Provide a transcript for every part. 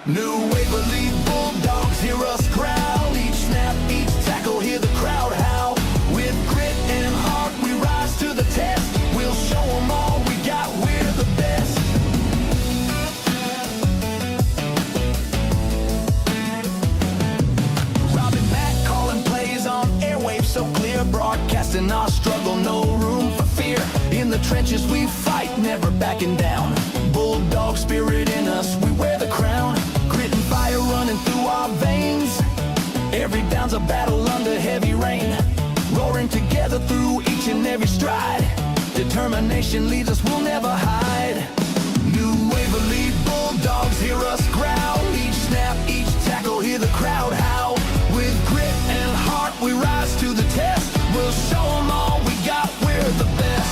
New Waverly Bulldogs, hear us growl. Each snap, each tackle, hear the crowd howl. With grit and heart, we rise to the test. We'll show them all we got, we're the best. Rob and Matt calling plays on airwaves so clear. Broadcasting our struggle, no room for fear. In the trenches we fight, never backing down. Bulldog spirit in us, we wear the crown. Grit and fire running through our veins. Every down's a battle under heavy rain. Roaring together through each and every stride. Determination leads us, we'll never hide. New Waverly Bulldogs, hear us growl. Each snap, each tackle, hear the crowd howl. With grit and heart, we rise to the test. We'll show them all we got, we're the best.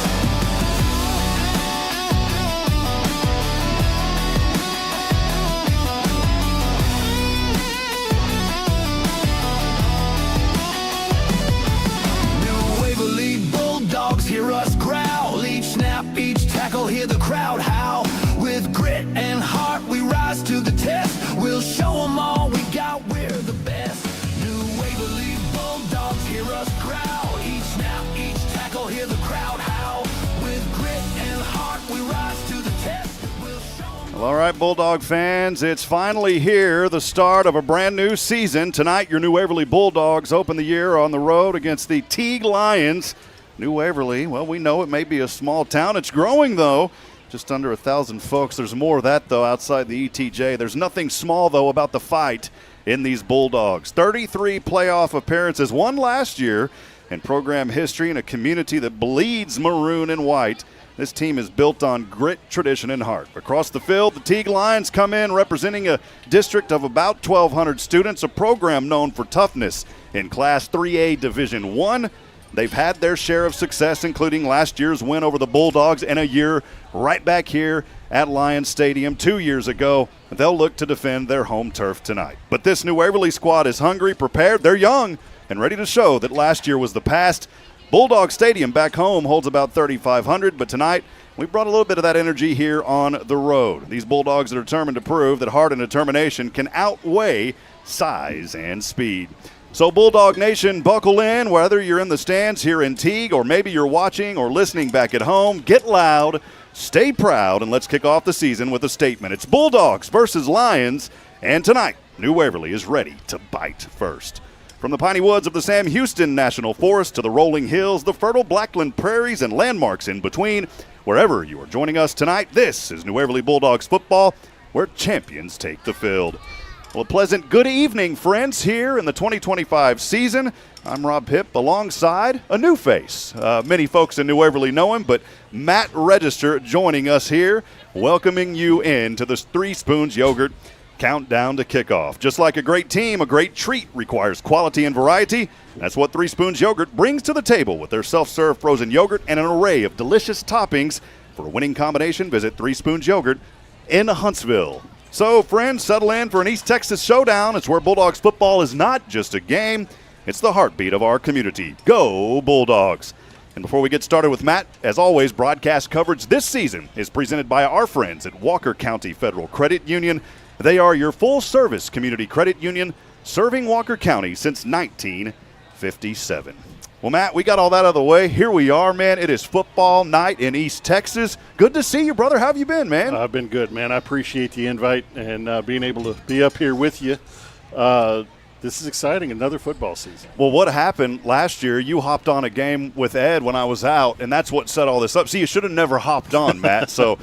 Hear us growl, each snap, each tackle, hear the crowd howl. With grit and heart, we rise to the test. We'll show them all we got, we're the best. New Waverly Bulldogs, hear us growl, each snap, each tackle, hear the crowd howl. With grit and heart, we rise to the test. We'll show them. Well, all right, Bulldog fans, it's finally here, the start of a brand new season. Tonight, your New Waverly Bulldogs open the year on the road against the Teague Lions. New Waverly, well, we know it may be a small town. It's growing, though. Just under 1,000 folks. There's more of that, though, outside the ETJ. There's nothing small, though, about the fight in these Bulldogs. 33 playoff appearances, one last year, and program history in a community that bleeds maroon and white. This team is built on grit, tradition, and heart. Across the field, the Teague Lions come in representing a district of about 1,200 students, a program known for toughness in Class 3A Division I. They've had their share of success, including last year's win over the Bulldogs and a year right back here at Lions Stadium 2 years ago. They'll look to defend their home turf tonight. But this New Waverly squad is hungry, prepared, they're young, and ready to show that last year was the past. Bulldog Stadium back home holds about 3,500, but tonight we brought a little bit of that energy here on the road. These Bulldogs are determined to prove that heart and determination can outweigh size and speed. So Bulldog Nation, buckle in, whether you're in the stands here in Teague or maybe you're watching or listening back at home. Get loud, stay proud, and let's kick off the season with a statement. It's Bulldogs versus Lions, and tonight, New Waverly is ready to bite first. From the piney woods of the Sam Houston National Forest to the rolling hills, the fertile Blackland prairies, and landmarks in between, wherever you are joining us tonight, this is New Waverly Bulldogs football, where champions take the field. Well, a pleasant good evening, friends, here in the 2025 season. I'm Rob Pipp alongside a new face. Many folks in New Waverly know him, but Matt Register joining us here, welcoming you into the Three Spoons Yogurt countdown to kickoff. Just like a great team, a great treat requires quality and variety. That's what Three Spoons Yogurt brings to the table with their self-serve frozen yogurt and an array of delicious toppings. For a winning combination, visit Three Spoons Yogurt in Huntsville. So, friends, settle in for an East Texas showdown. It's where Bulldogs football is not just a game, it's the heartbeat of our community. Go Bulldogs! And before we get started with Matt, as always, broadcast coverage this season is presented by our friends at Walker County Federal Credit Union. They are your full-service community credit union, serving Walker County since 1957. Well, Matt, we got all that out of the way. Here we are, man. It is football night in East Texas. Good to see you, brother. How have you been, man? I've been good, man. I appreciate the invite and being able to be up here with you. This is exciting, another football season. Well, what happened last year, you hopped on a game with Ed when I was out, and that's what set all this up. See, you should have never hopped on, Matt. So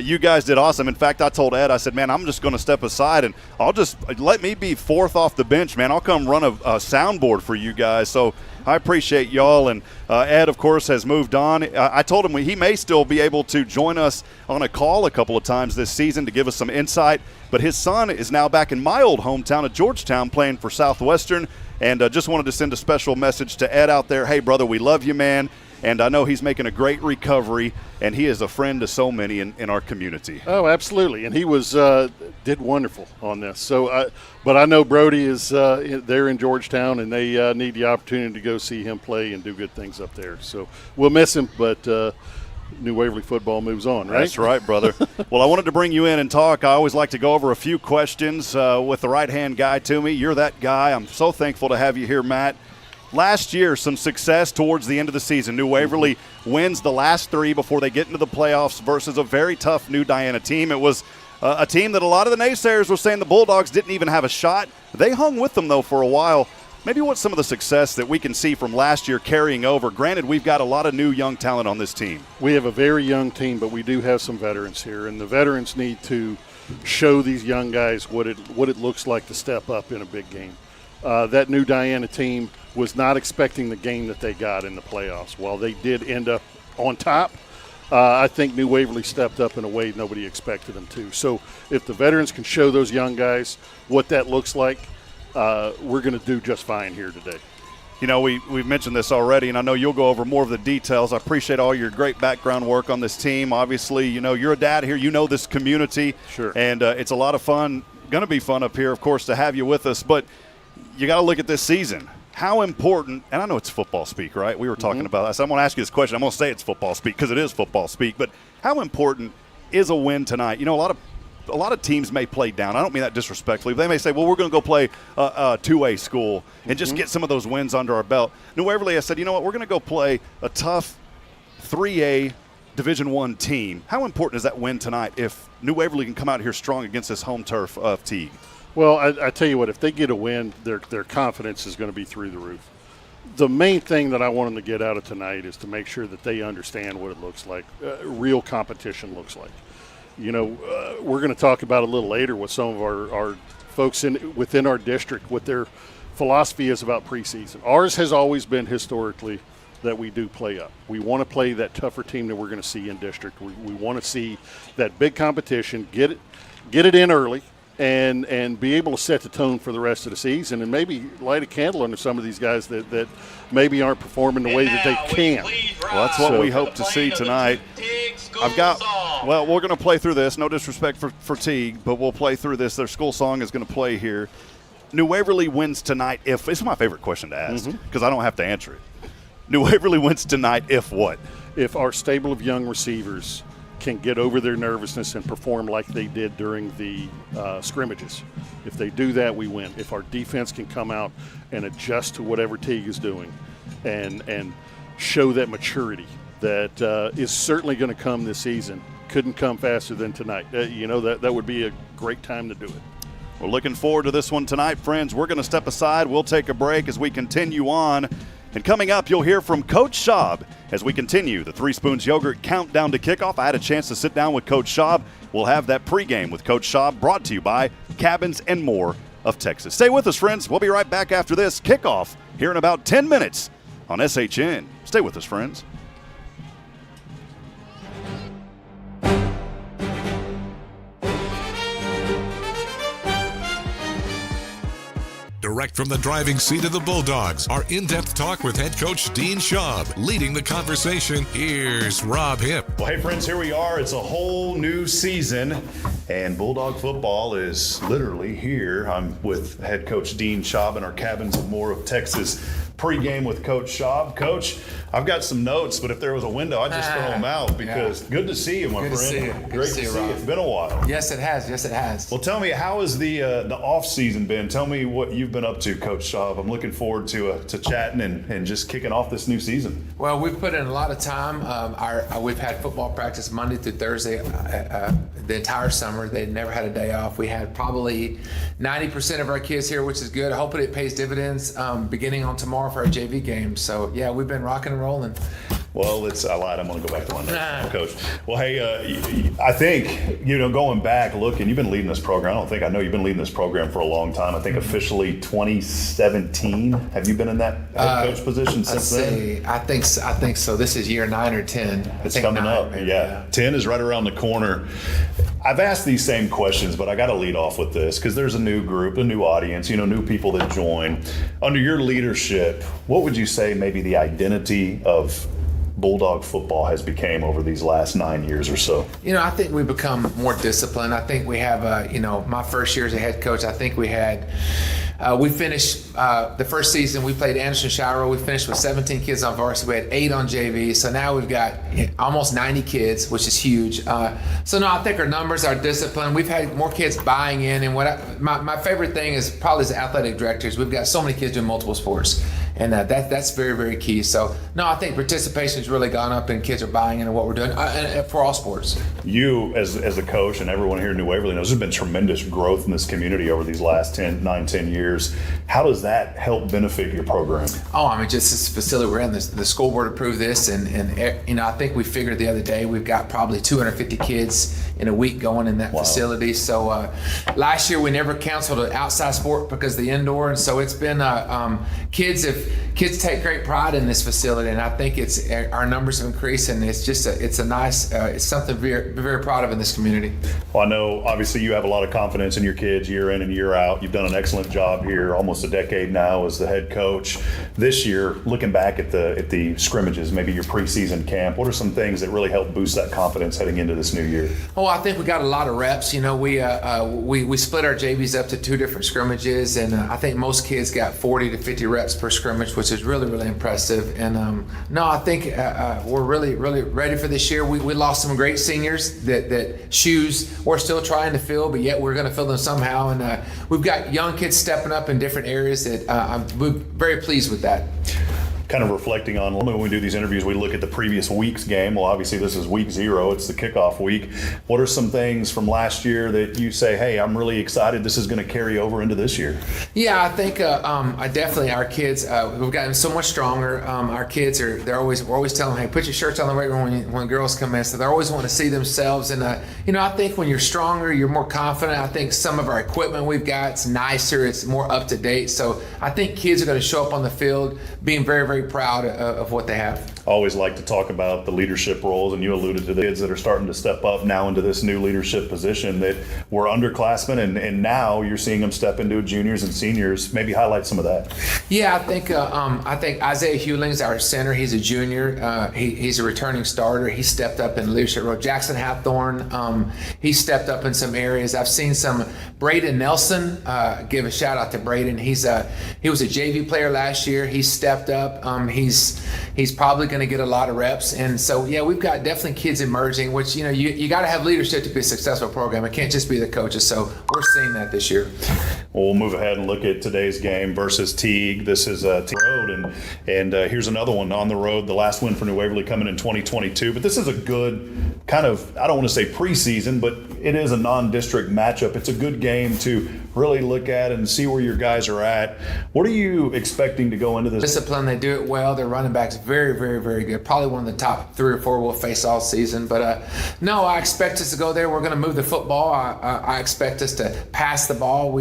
you guys did awesome. In fact, I told Ed, I said, man, I'm just going to step aside, and I'll just let me be fourth off the bench, man. I'll come run a soundboard for you guys. So I appreciate y'all. And Ed, of course, has moved on. I told him he may still be able to join us on a call a couple of times this season to give us some insight. But his son is now back in my old hometown of Georgetown playing for Southwestern. And just wanted to send a special message to Ed out there. Hey, brother, we love you, man. And I know he's making a great recovery, and he is a friend to so many in our community. Oh, absolutely. And he was did wonderful on this. So, but I know Brody is there in Georgetown, and they need the opportunity to go see him play and do good things up there. So we'll miss him, but New Waverly football moves on, right? That's right, brother. Well, I wanted to bring you in and talk. I always like to go over a few questions with the right-hand guy to me. You're that guy. I'm so thankful to have you here, Matt. Last year, some success towards the end of the season. New Waverly wins the last 3 before they get into the playoffs versus a very tough New Diana team. It was a team that a lot of the naysayers were saying the Bulldogs didn't even have a shot. They hung with them, though, for a while. Maybe what's some of the success that we can see from last year carrying over? Granted, we've got a lot of new young talent on this team. We have a very young team, but we do have some veterans here, and the veterans need to show these young guys what it looks like to step up in a big game. That New Diana team was not expecting the game that they got in the playoffs. While they did end up on top, I think New Waverly stepped up in a way nobody expected them to. So if the veterans can show those young guys what that looks like, we're going to do just fine here today. You know, we've mentioned this already, and I know you'll go over more of the details. I appreciate all your great background work on this team. Obviously, you know, you're a dad here. You know this community. Sure. And it's a lot of fun, going to be fun up here, of course, to have you with us. But you got to look at this season. How important, and I know it's football speak, right? We were talking about that. So I'm going to ask you this question. I'm going to say it's football speak because it is football speak. But how important is a win tonight? You know, a lot of teams may play down. I don't mean that disrespectfully. They may say, well, we're going to go play a 2A school and just get some of those wins under our belt. New Waverly, I said, you know what, we're going to go play a tough 3A Division I team. How important is that win tonight if New Waverly can come out here strong against this home turf of Teague? Well, I tell you what, if they get a win, their confidence is going to be through the roof. The main thing that I want them to get out of tonight is to make sure that they understand what it looks like, real competition looks like. You know, we're going to talk about a little later with some of our folks within our district, what their philosophy is about preseason. Ours has always been historically that we do play up. We want to play that tougher team that we're going to see in district. We want to see that big competition, get it in early, and be able to set the tone for the rest of the season and maybe light a candle under some of these guys that maybe aren't performing the way that they can. Well, that's what we hope to see tonight. Well, we're going to play through this. No disrespect for Teague, but we'll play through this. Their school song is going to play here. New Waverly wins tonight if – this is my favorite question to ask because I don't have to answer it. New Waverly wins tonight if what? If our stable of young receivers can get over their nervousness and perform like they did during the scrimmages. If they do that, we win. If our defense can come out and adjust to whatever Teague is doing and show that maturity that is certainly going to come this season, couldn't come faster than tonight. That would be a great time to do it. We're looking forward to this one tonight, friends. We're going to step aside. We'll take a break as we continue on. And coming up, you'll hear from Coach Schaub as we continue the Three Spoons Yogurt Countdown to Kickoff. I had a chance to sit down with Coach Schaub. We'll have that pregame with Coach Schaub brought to you by Cabins and More of Texas. Stay with us, friends. We'll be right back after this kickoff here in about 10 minutes on SHN. Stay with us, friends. Direct from the driving seat of the Bulldogs, our in-depth talk with head coach Dean Schaub. Leading the conversation, here's Rob Hipp. Well, hey, friends, here we are. It's a whole new season, and Bulldog football is literally here. I'm with head coach Dean Schaub in our Cabins and More of Texas pregame with Coach Schaub. Coach, I've got some notes, but if there was a window, I'd just throw them out because good to see you, my friend. Good to see you. Great to see you. It's been a while. Yes, it has. Yes, it has. Well, tell me, how has the off season been? Tell me what you've been up to, Coach Schaub. I'm looking forward to chatting and just kicking off this new season. Well, we've put in a lot of time. We've had football practice Monday through Thursday the entire summer. They never had a day off. We had probably 90% of our kids here, which is good. Hopefully it pays dividends beginning on tomorrow for our JV game. So, yeah, we've been rocking and rolling. Well, I lied. I'm going to go back to my notes, Coach. Well, hey, I think, going back, looking, you've been leading this program. I know you've been leading this program for a long time. I think officially 2017. Have you been in that head coach position since then? I think so. This is year 9 or 10. It's coming 9, up. Maybe, yeah. 10 is right around the corner. I've asked these same questions, but I got to lead off with this because there's a new group, a new audience, new people that join. Under your leadership, what would you say maybe the identity of Bulldog football has become over these last 9 years or so? I think we've become more disciplined. I think we have, my first year as a head coach, I think we had We finished the first season, we played Anderson Shiro. We finished with 17 kids on varsity. We had 8 on JV. So now we've got almost 90 kids, which is huge. So no, I think our numbers, our discipline, we've had more kids buying in. And my favorite thing is probably as athletic directors, we've got so many kids doing multiple sports. And that's very, very key. So, no, I think participation has really gone up and kids are buying into what we're doing for all sports. You, as a coach, and everyone here in New Waverly knows there's been tremendous growth in this community over these last 10 years. How does that help benefit your program? Oh, I mean, just this facility we're in, the school board approved this. And I think we figured the other day we've got probably 250 kids in a week going in that facility. So last year we never canceled an outside sport because of the indoor. And so it's been kids take great pride in this facility, and I think our numbers have increased, and it's just it's something very, very proud of in this community. Well, I know obviously you have a lot of confidence in your kids year in and year out. You've done an excellent job here, almost a decade now as the head coach. This year, looking back at the scrimmages, maybe your preseason camp, what are some things that really help boost that confidence heading into this new year? Oh, I think we got a lot of reps. You know, we split our JVs up to 2 different scrimmages, and I think most kids got 40 to 50 reps per scrimmage, which is really, really impressive. And no, I think we're really, really ready for this year. We lost some great seniors that shoes we're still trying to fill, but yet we're going to fill them somehow. And we've got young kids stepping up in different areas that I'm very pleased with that. Kind of reflecting on when we do these interviews, we look at the previous week's game. Well, obviously this is week 0. It's the kickoff week. What are some things from last year that you say, hey, I'm really excited this is going to carry over into this year? Yeah, I think I definitely, our kids, we've gotten so much stronger. Our kids we're always telling them, hey, put your shirts on the weight room when girls come in. So they always want to see themselves. And, I think when you're stronger, you're more confident. I think some of our equipment we've got, it's nicer, it's more up to date. So I think kids are going to show up on the field being very, very proud of what they have. I always like to talk about the leadership roles, and you alluded to the kids that are starting to step up now into this new leadership position that were underclassmen, and now you're seeing them step into juniors and seniors. Maybe highlight some of that. Yeah, I think Isaiah Hewling's our center. He's a junior. He's a returning starter. He stepped up in the leadership role. Jackson Hathorn, he stepped up in some areas. I've seen some Braden Nelson. Give a shout out to Braden. He was a JV player last year. He stepped up. He's probably going to get a lot of reps, and so yeah, we've got definitely kids emerging. Which you got to have leadership to be a successful program. It can't just be the coaches. So we're seeing that this year. Well, we'll move ahead and look at today's game versus Teague. This is Teague Road, and here's another one on the road. The last win for New Waverly coming in 2022, but this is a good kind of, I don't want to say preseason, but it is a non-district matchup. It's a good game to really look at and see where your guys are at. What are you expecting to go into this? Discipline, they do it well. Their running back's very, very, very good. Probably one of the top 3 or 4 we'll face all season. But no, I expect us to go there. We're going to move the football. I expect us to pass the ball.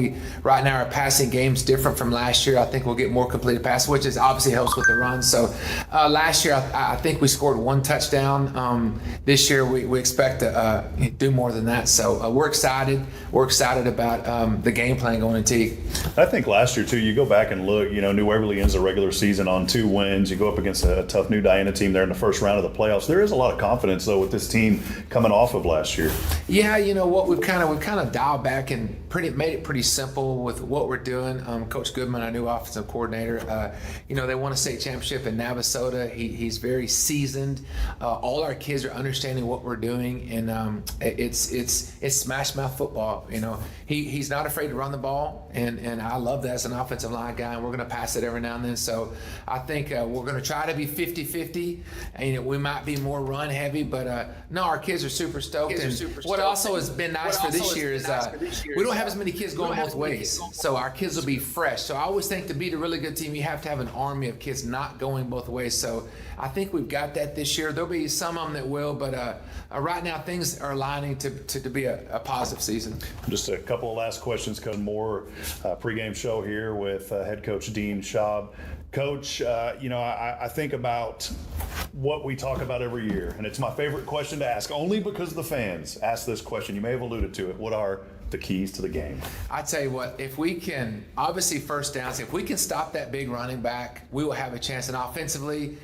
Right now our passing game's different from last year. I think we'll get more completed passes, which obviously helps with the run. So last year I think we scored 1 touchdown. This year we expect to do more than that. So we're excited. We're excited about the game plan going into Teague. I think last year too, you go back and look, New Waverly ends the regular season on 2 wins. You go up against a tough New Diana team there in the first round of the playoffs. There is a lot of confidence though with this team coming off of last year. Yeah, what we've kind of dialed back and made it pretty simple with what we're doing. Coach Goodman, our new offensive coordinator, they won a state championship in Navasota. He's very seasoned. All our kids are understanding what we're doing, and it's smash mouth football. He's not afraid to run the ball, and I love that as an offensive line guy, and we're going to pass it every now and then. So I think we're going to try to be 50-50, and we might be more run heavy, but no, our kids are super stoked. What also has been nice for this year is we don't have as many kids going both ways, so our kids will be fresh. So I always think to beat a really good team, you have to have an army of kids not going both ways. So I think we've got that this year. There'll be some of them that will, but right now things are aligning to be a positive season. Just a couple of last questions, because more pregame show here with head coach Dean Schaub. Coach, I think about what we talk about every year, and it's my favorite question to ask, only because the fans ask this question. You may have alluded to it. What are the keys to the game? I tell you what, if we can, obviously first downs, if we can stop that big running back, we will have a chance. And offensively,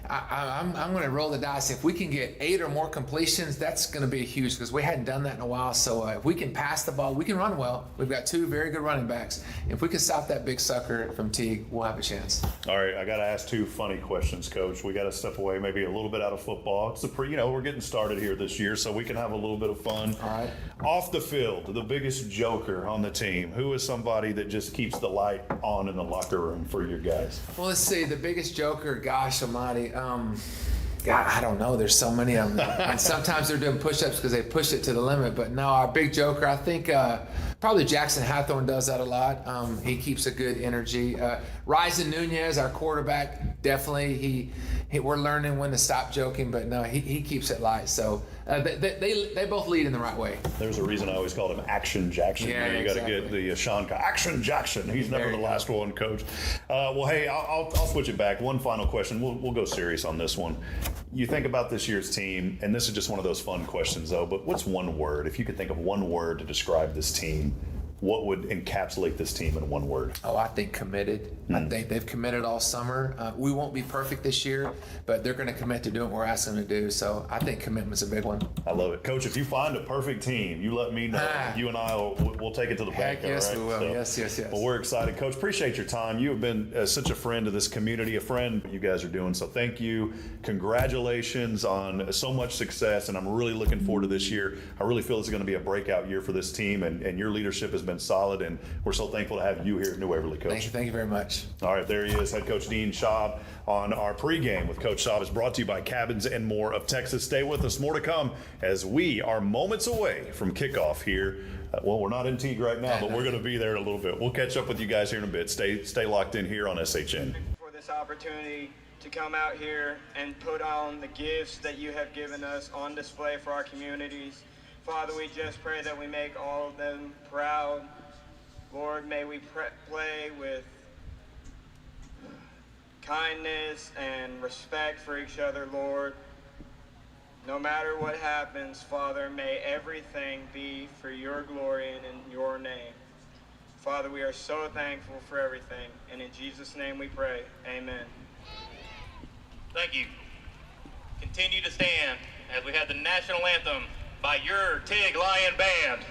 I'm going to roll the dice. If we can get 8 or more completions, that's going to be huge because we hadn't done that in a while. So if we can pass the ball, we can run well. We've got 2 very good running backs. If we can stop that big sucker from Teague, we'll have a chance. All right, I got to ask 2 funny questions, Coach. We got to step away maybe a little bit out of football. It's we're getting started here this year, so we can have a little bit of fun. All right. Off the field, the biggest joker on the team. Who is somebody that just keeps the light on in the locker room for your guys? Well, let's see. The biggest joker, gosh almighty. God, I don't know. There's so many of them. And sometimes they're doing push-ups because they push it to the limit. But no, our big joker, I think probably Jackson Hathorn does that a lot. He keeps a good energy. Ryzen Nunez, our quarterback, definitely. We're learning when to stop joking, but no, he keeps it light. So they both lead in the right way. There's a reason I always called him Action Jackson. Yeah, you got to exactly. get the Sean Action Jackson. He's never the last one, Coach. Well, hey, I'll switch it back. One final question. We'll go serious on this one. You think about this year's team, and this is just one of those fun questions, though, but what's one word? If you could think of one word to describe this team, what would encapsulate this team in one word? Oh, I think committed. I think they've committed all summer. We won't be perfect this year, but they're going to commit to doing what we're asking them to do. So I think commitment's a big one. I love it. Coach, if you find a perfect team, you let me know. You and I we'll take it to the bank. Heck yes, all right? we will. Yes. Well, we're excited. Coach, appreciate your time. You have been such a friend to this community, a friend you guys are doing. So thank you. Congratulations on so much success, and I'm really looking forward to this year. I really feel it's going to be a breakout year for this team, and your leadership has been solid, and we're so thankful to have you here at New Waverly, Coach. Thank you very much. All right, there he is, Head Coach Dean Schaub on our pregame with Coach Schaub is brought to you by Cabins and More of Texas. Stay with us, more to come as we are moments away from kickoff here. Well, we're not in Teague right now, but we're going to be there in a little bit. We'll catch up with you guys here in a bit. Stay locked in here on SHN. For this opportunity to come out here and put on the gifts that you have given us on display for our communities. Father, we just pray that we make all of them proud. Lord, may we play with kindness and respect for each other, Lord. No matter what happens, Father, may everything be for your glory and in your name. Father, we are so thankful for everything, and in Jesus' name we pray. Amen. Thank you. Continue to stand as we have the national anthem by your Teague Lion Band.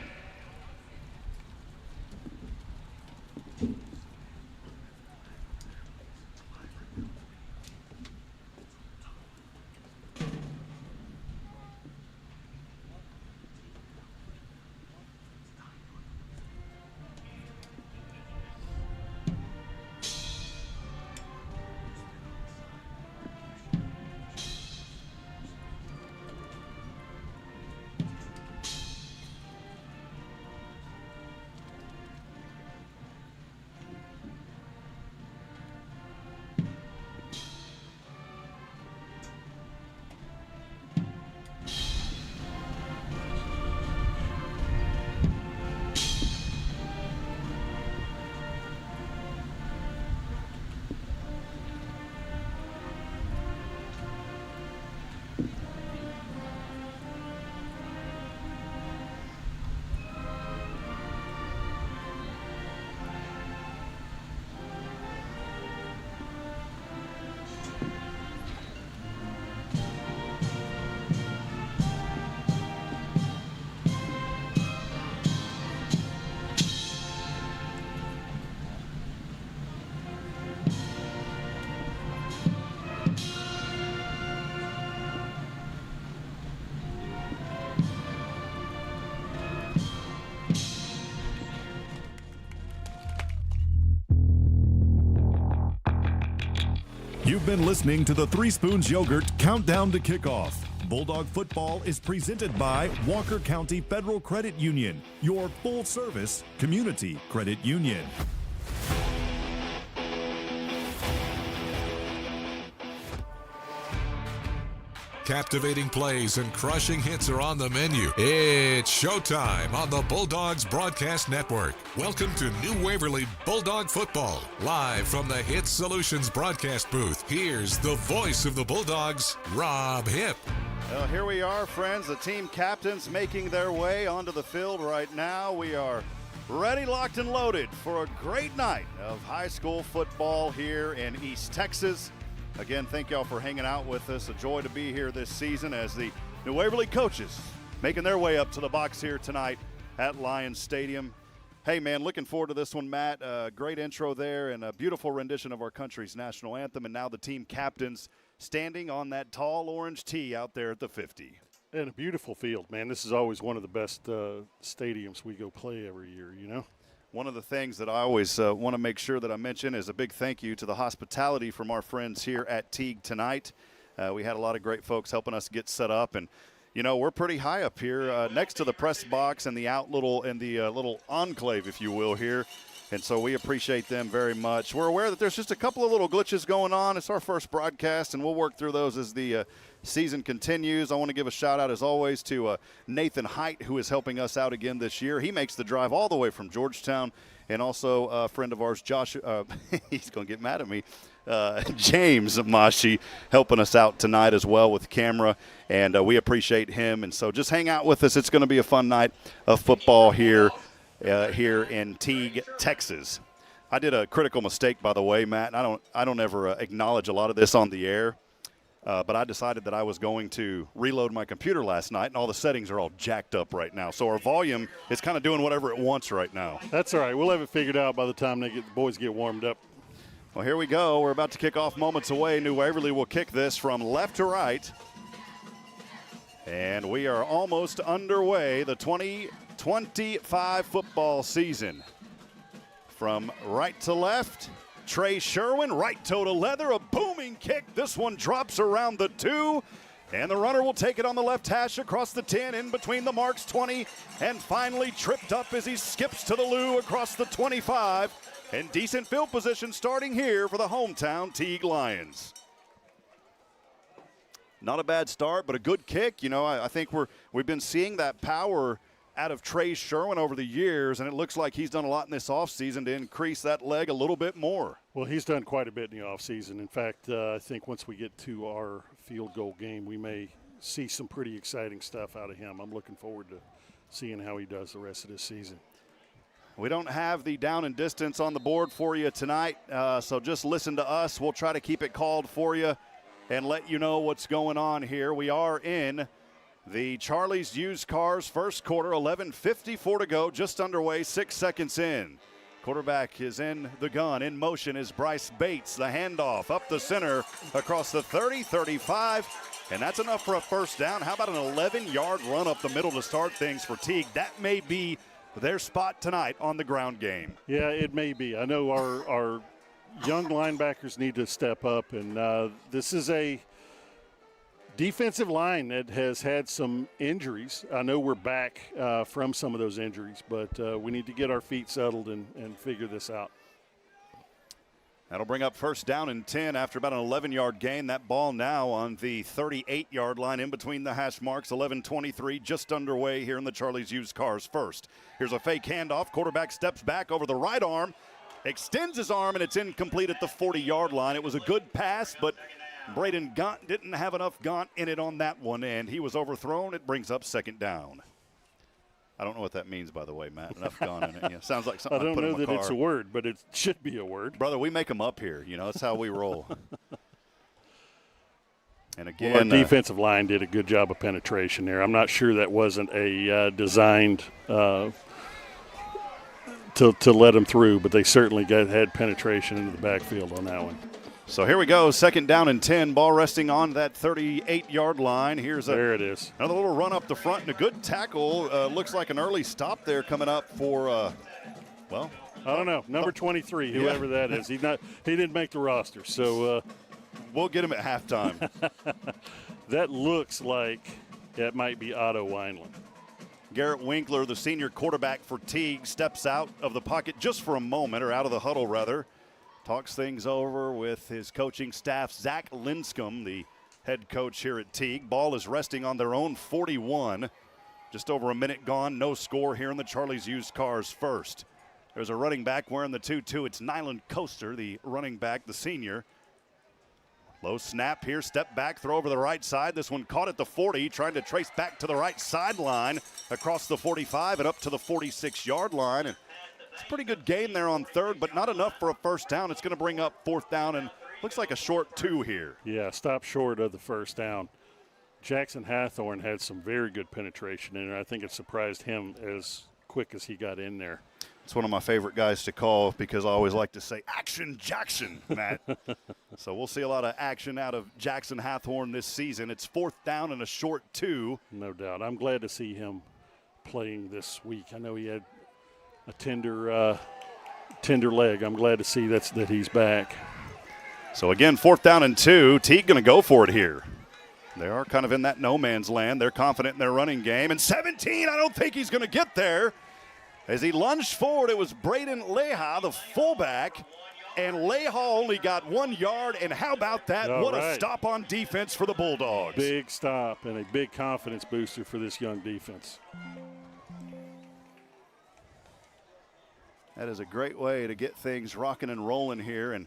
You've been listening to the Three Spoons Yogurt Countdown to Kickoff. Bulldog football is presented by Walker County Federal Credit Union, your full-service community credit union. Captivating plays and crushing hits are on the menu. It's showtime on the Bulldogs Broadcast Network. Welcome to New Waverly Bulldog Football. Live from the Hit Solutions broadcast booth, here's the voice of the Bulldogs, Rob Hipp. Well, here we are, friends. The team captains making their way onto the field right now. We are ready, locked, and loaded for a great night of high school football here in East Texas. Again, thank y'all for hanging out with us. A joy to be here this season as the New Waverly coaches making their way up to the box here tonight at Lions Stadium. Hey, man, looking forward to this one, Matt. Great intro there and a beautiful rendition of our country's national anthem. And now the team captains standing on that tall orange tee out there at the 50. And a beautiful field, man. This is always one of the best stadiums we go play every year, you know? One of the things that I always want to make sure that I mention is a big thank you to the hospitality from our friends here at Teague tonight. We had a lot of great folks helping us get set up, and you know, we're pretty high up here next to the press box and the little enclave, if you will, here. And so we appreciate them very much. We're aware that there's just a couple of little glitches going on. It's our first broadcast, and we'll work through those as the season continues. I want to give a shout-out, as always, to Nathan Height, who is helping us out again this year. He makes the drive all the way from Georgetown. And also a friend of ours, Josh, he's going to get mad at me, James Mashi, helping us out tonight as well with camera. And we appreciate him. And so just hang out with us. It's going to be a fun night of football here in Teague, Texas. I did a critical mistake, by the way, Matt. And I don't ever acknowledge a lot of this on the air, but I decided that I was going to reload my computer last night, and all the settings are all jacked up right now. So our volume is kind of doing whatever it wants right now. That's all right. We'll have it figured out by the time the boys get warmed up. Well, here we go. We're about to kick off moments away. New Waverly will kick this from left to right. And we are almost underway, the 2025 football season. From right to left, Trey Sherwin, right toe to leather, a booming kick. This one drops around the 2, and the runner will take it on the left hash across the 10, in between the marks, 20, and finally tripped up as he skips to the loo across the 25. And decent field position starting here for the hometown Teague Lions. Not a bad start, but a good kick. You know, I think we've been seeing that power out of Trey Sherwin over the years, and it looks like he's done a lot in this offseason to increase that leg a little bit more. Well, he's done quite a bit in the offseason. In fact, I think once we get to our field goal game, we may see some pretty exciting stuff out of him. I'm looking forward to seeing how he does the rest of this season. We don't have the down and distance on the board for you tonight, so just listen to us. We'll try to keep it called for you and let you know what's going on here. We are in the Charlie's Used Cars first quarter, 11:54 to go, just underway, 6 seconds in. Quarterback is in the gun. In motion is Bryce Bates. The handoff up the center across the 30, 35, and that's enough for a first down. How about an 11-yard run up the middle to start things for Teague? That may be their spot tonight on the ground game. Yeah, it may be. I know our young linebackers need to step up, and this is a defensive line that has had some injuries. I know we're back from some of those injuries, but we need to get our feet settled and figure this out. That'll bring up first down and 10 after about an 11-yard gain. That ball now on the 38-yard line in between the hash marks. 11:23 just underway here in the Charlie's Used Cars first. Here's a fake handoff. Quarterback steps back over the right arm, extends his arm, and it's incomplete at the 40-yard line. It was a good pass, but Braden Gaunt didn't have enough Gaunt in it on that one, and he was overthrown. It brings up second down. I don't know what that means, by the way, Matt. Enough Gaunt in it. Yeah, sounds like something I don't put know in my that car. it's a word, but it should be a word. Brother, we make them up here. You know, that's how we roll. And again, our defensive line did a good job of penetration there. I'm not sure that wasn't a designed to let them through, but they certainly had penetration into the backfield on that one. So here we go, second down and 10, ball resting on that 38-yard line. There it is. Another little run up the front and a good tackle. Looks like an early stop there coming up for, well. I don't know, number 23, whoever that is. He didn't make the roster, so. We'll get him at halftime. That looks like that might be Otto Wineland. Garrett Winkler, the senior quarterback for Teague, steps out of the pocket just for a moment, or out of the huddle rather. Talks things over with his coaching staff. Zach Linscomb, the head coach here at Teague. Ball is resting on their own 41. Just over a minute gone. No score here in the Charlie's Used Cars first. There's a running back wearing the 2-2. It's Nyland Coaster, the running back, the senior. Low snap here, step back, throw over the right side. This one caught at the 40, trying to trace back to the right sideline, across the 45 and up to the 46-yard line. And it's a pretty good gain there on third, but not enough for a first down. It's going to bring up fourth down and looks like a short 2 here. Yeah, stop short of the first down. Jackson Hathorn had some very good penetration in there. I think it surprised him as quick as he got in there. It's one of my favorite guys to call because I always like to say, "Action Jackson," Matt. So we'll see a lot of action out of Jackson Hathorn this season. It's fourth down and a short 2. No doubt. I'm glad to see him playing this week. I know he had a tender leg. I'm glad to see that he's back. So again, fourth down and 2. Teague going to go for it here. They are kind of in that no man's land. They're confident in their running game. And 17, I don't think he's going to get there. As he lunged forward, it was Braden Leha, the fullback, and Leha only got 1 yard. And how about that? What a stop on defense for the Bulldogs. Big stop and a big confidence booster for this young defense. That is a great way to get things rocking and rolling here. And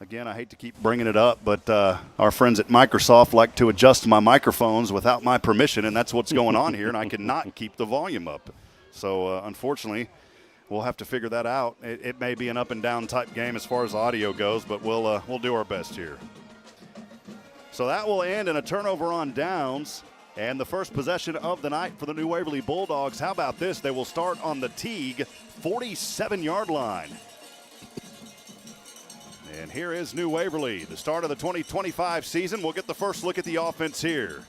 again, I hate to keep bringing it up, but our friends at Microsoft like to adjust my microphones without my permission, and that's what's going on here, and I cannot keep the volume up. So, unfortunately, we'll have to figure that out. It may be an up-and-down type game as far as audio goes, but we'll do our best here. So that will end in a turnover on downs, and the first possession of the night for the New Waverly Bulldogs. How about this? They will start on the Teague 47-yard line. And here is New Waverly, the start of the 2025 season. We'll get the first look at the offense here.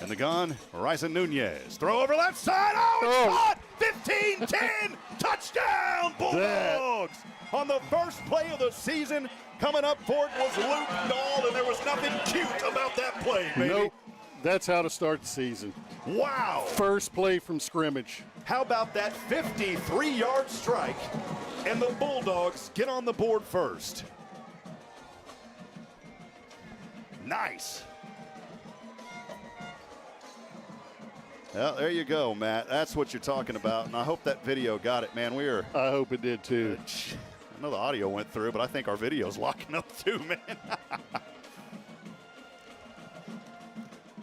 In the gun, Ryzen Nunez. Throw over left side. Oh, it's caught! 15-10, touchdown, Bulldogs! On the first play of the season, coming up for it was Luke Dahl, and there was nothing cute about that play, baby. Nope. That's how to start the season. Wow. First play from scrimmage. How about that 53-yard strike, and the Bulldogs get on the board first. Nice. Well, there you go, Matt. That's what you're talking about, and I hope that video got it, man. I hope it did, too. I know the audio went through, but I think our video's locking up, too, man.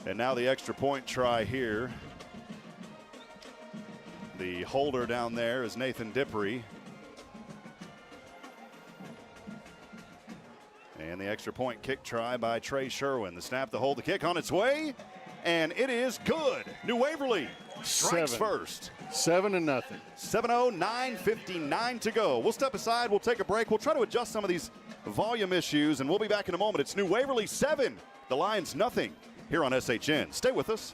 And now the extra point try here. The holder down there is Nathan Dippery. And the extra point kick try by Trey Sherwin. The snap, the hold, the kick on its way. And it is good. New Waverly strikes first. 7-0. 7-0, 9:59 to go. We'll step aside. We'll take a break. We'll try to adjust some of these volume issues, and we'll be back in a moment. It's New Waverly 7, the Lions nothing here on SHN. Stay with us.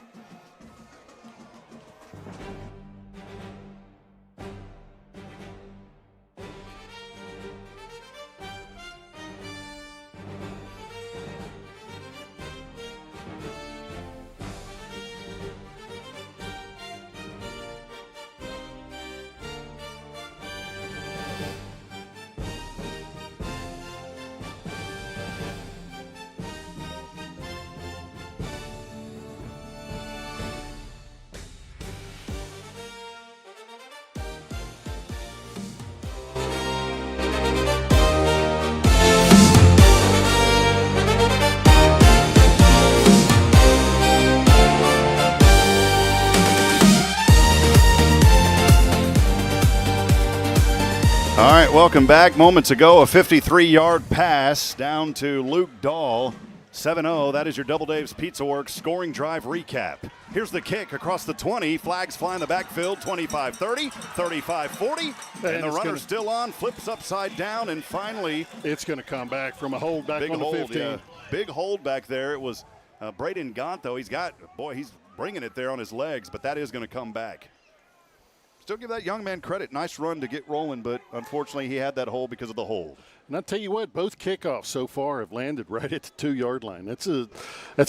All right, welcome back. Moments ago, a 53-yard pass down to Luke Dahl. 7-0, that is your Double Dave's Pizza Works scoring drive recap. Here's the kick across the 20. Flags fly in the backfield, 25-30, 35-40. And the runner still on, flips upside down, and finally it's going to come back from a hold back on the 15. Yeah. Big hold back there. It was Braden Gaunt, though. He's bringing it there on his legs, but that is going to come back. Still give that young man credit. Nice run to get rolling, but unfortunately he had that hole because of the hold. And I'll tell you what, both kickoffs so far have landed right at the 2-yard line. That's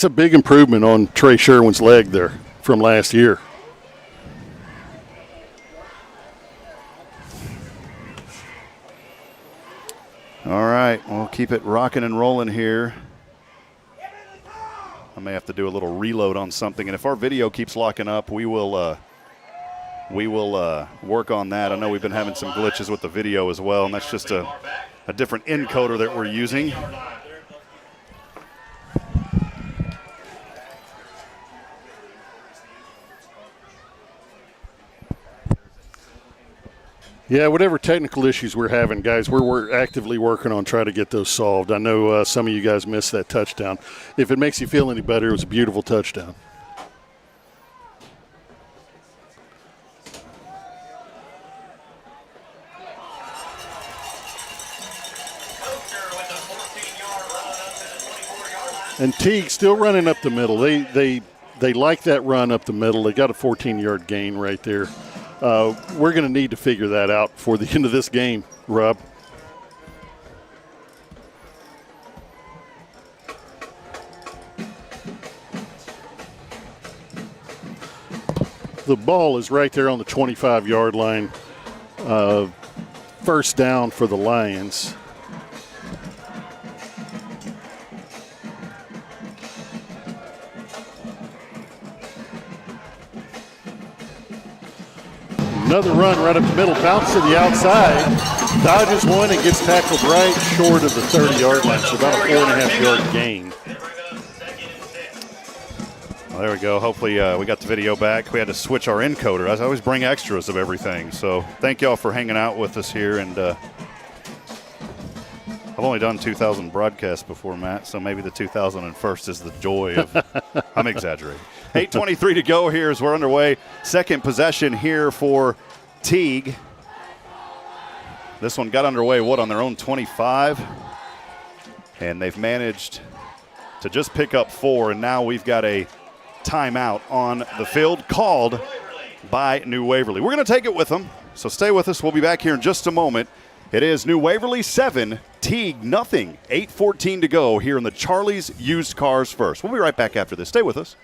a big improvement on Trey Sherwin's leg there from last year. All right, we'll keep it rocking and rolling here. I may have to do a little reload on something, and if our video keeps locking up, we will work on that. I know we've been having some glitches with the video as well, and that's just a a different encoder that we're using. Yeah, whatever technical issues we're having, guys, we're actively working on trying to get those solved. I know some of you guys missed that touchdown. If it makes you feel any better, it was a beautiful touchdown. And Teague still running up the middle. They like that run up the middle. They got a 14-yard gain right there. We're going to need to figure that out before the end of this game, Rob. The ball is right there on the 25-yard line. First down for the Lions. Another run right up the middle, bounce to the outside, dodges one and gets tackled right short of the 30-yard line, so about a 4.5-yard gain. Well, there we go. Hopefully we got the video back. We had to switch our encoder. I always bring extras of everything, so thank y'all for hanging out with us here. And I've only done 2,000 broadcasts before, Matt, so maybe the 2001st is the joy of – I'm exaggerating. 8:23 to go here as we're underway. Second possession here for Teague. This one got underway, on their own 25? And they've managed to just pick up 4, and now we've got a timeout on the field called by New Waverly. We're going to take it with them, so stay with us. We'll be back here in just a moment. It is New Waverly 7, Teague nothing. 8:14 to go here in the Charlie's Used Cars First. We'll be right back after this. Stay with us.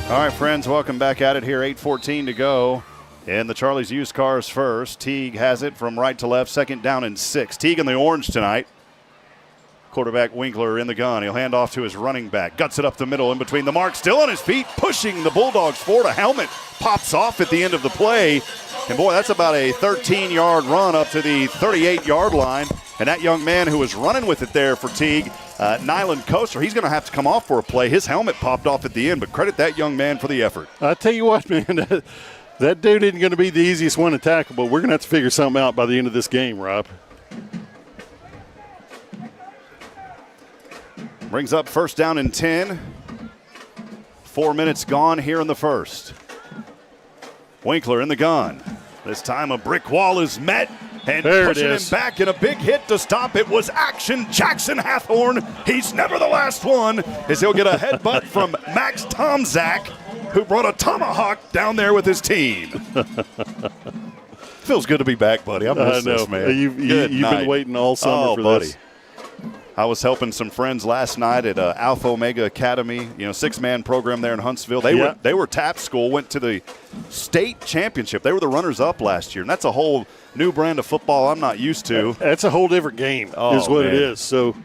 All right, friends, welcome back at it here. 8:14 to go in the Charlie's Used Cars First. Teague has it from right to left, 2nd down and 6. Teague in the orange tonight. Quarterback Winkler in the gun. He'll hand off to his running back. Guts it up the middle in between the marks. Still on his feet, pushing the Bulldogs forward. A helmet pops off at the end of the play. And, boy, that's about a 13-yard run up to the 38-yard line. And that young man who was running with it there for Teague, Nyland Coaster, he's going to have to come off for a play. His helmet popped off at the end, but credit that young man for the effort. I tell you what, man, that dude isn't going to be the easiest one to tackle, but we're going to have to figure something out by the end of this game, Rob. Brings up 1st down and 10. 4 minutes gone here in the first. Winkler in the gun. This time a brick wall is met. And there pushing him back, and a big hit to stop it was action. Jackson Hathorn, he's never the last one, as he'll get a headbutt from Max Tomzak, who brought a tomahawk down there with his team. Feels good to be back, buddy. I miss this, man. You've been waiting all summer for buddy. this. I was helping some friends last night at Alpha Omega Academy, 6-man program there in Huntsville. They were TAP school, went to the state championship. They were the runners-up last year, and that's a whole new brand of football I'm not used to. That's a whole different game is what it is. So,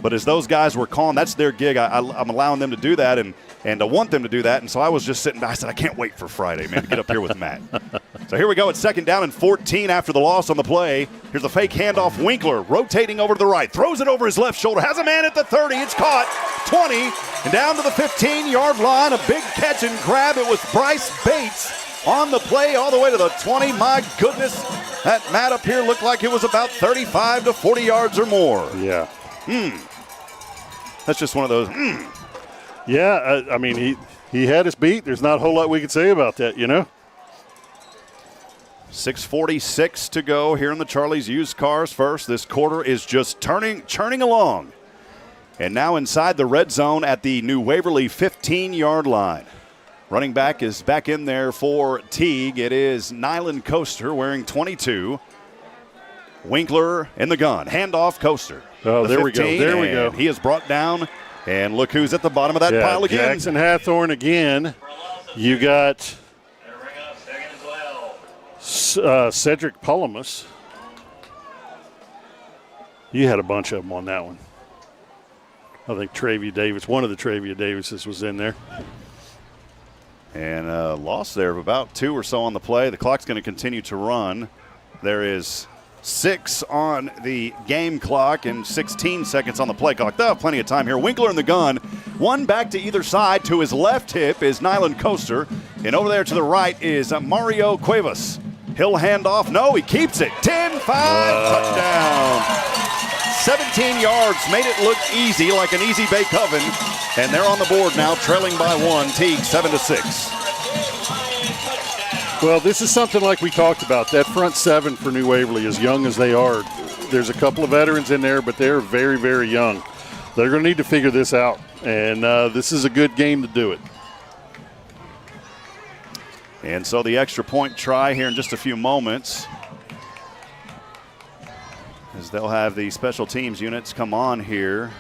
but as those guys were calling, that's their gig. I'm allowing them to do that, and I want them to do that. And so I was just sitting back. I said, I can't wait for Friday, man, to get up here with Matt. So here we go. It's 2nd down and 14 after the loss on the play. Here's a fake handoff. Winkler rotating over to the right. Throws it over his left shoulder. Has a man at the 30. It's caught. 20 and down to the 15-yard line. A big catch and grab. It was Bryce Bates on the play all the way to the 20. My goodness, that mat up here looked like it was about 35 to 40 yards or more. Yeah. That's just one of those. Yeah, I mean, he had us beat. There's not a whole lot we could say about that, 6:46 to go here in the Charlie's Used Cars First. This quarter is just churning along. And now inside the red zone at the New Waverly 15-yard line. Running back is back in there for Teague. It is Nyland Coaster wearing 22. Winkler in the gun. Handoff Coaster. Oh, there we go. There we go. He is brought down. And look who's at the bottom of that pile again. Jackson Hathorn again. You got Cedric Pulamus. You had a bunch of them on that one. I think Travia Davis, one of the Travia Davises was in there. And a loss there of about 2 or so on the play. The clock's going to continue to run. There is 6 on the game clock and 16 seconds on the play clock. They'll have plenty of time here. Winkler in the gun. One back to either side. To his left hip is Nyland Coaster. And over there to the right is Mario Cuevas. He'll hand off. No, he keeps it. 10-5, touchdown. 17 yards, made it look easy, like an easy bake oven. And they're on the board now, trailing by 1. Teague 7-6. Well, this is something like we talked about. That front 7 for New Waverly, as young as they are, there's a couple of veterans in there, but they're very, very young. They're going to need to figure this out, and this is a good game to do it. And so the extra point try here in just a few moments, as they'll have the special teams units come on here.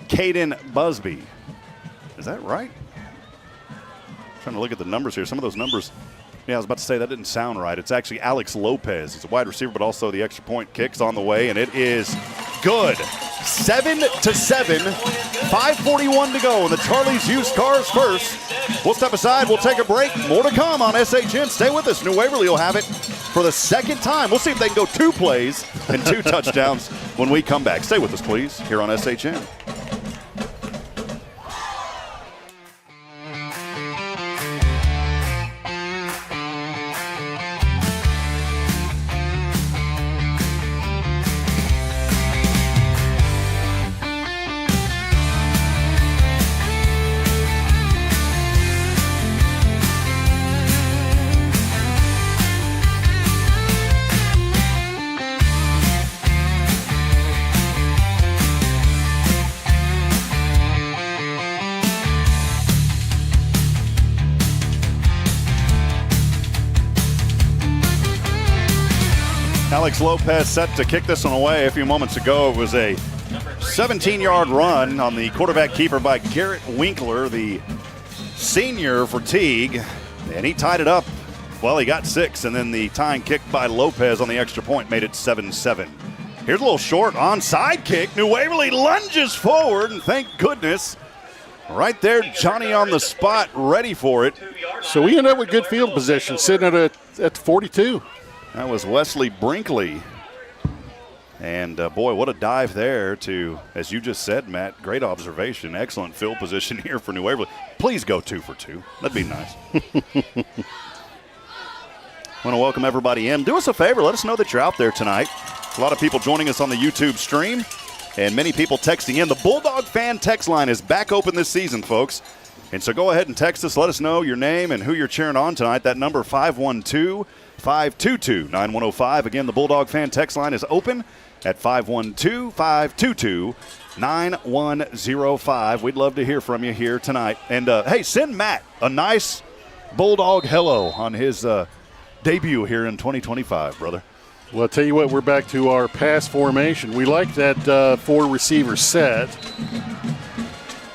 Caden Busby. Is that right? Trying to look at the numbers here. Some of those numbers, I was about to say that didn't sound right. It's actually Alex Lopez. He's a wide receiver, but also the extra point kick's on the way, and it is good. 7-7, 5:41 to go in the Charlie's Used Cars First. We'll step aside. We'll take a break. More to come on SHN. Stay with us. New Waverly will have it for the second time. We'll see if they can go 2 plays and 2 touchdowns when we come back. Stay with us, please, here on SHN. Alex Lopez set to kick this one away a few moments ago. It was a 17-yard run on the quarterback keeper by Garrett Winkler, the senior for Teague, and he tied it up. Well, he got 6, and then the tying kick by Lopez on the extra point made it 7-7. Here's a little short onside kick. New Waverly lunges forward, and thank goodness, right there, Johnny on the spot, ready for it. So we end up with good field position, sitting at 42. That was Wesley Brinkley. And, boy, what a dive there to, as you just said, Matt, great observation. Excellent field position here for New Waverly. Please go 2 for 2. That'd be nice. Want to welcome everybody in. Do us a favor. Let us know that you're out there tonight. A lot of people joining us on the YouTube stream and many people texting in. The Bulldog fan text line is back open this season, folks. And so go ahead and text us. Let us know your name and who you're cheering on tonight. That number, 512-522-9105. Again, the Bulldog fan text line is open at 512-522-9105. We'd love to hear from you here tonight. And, hey, send Matt a nice Bulldog hello on his debut here in 2025, brother. Well, I'll tell you what, we're back to our pass formation. We like that 4-receiver set.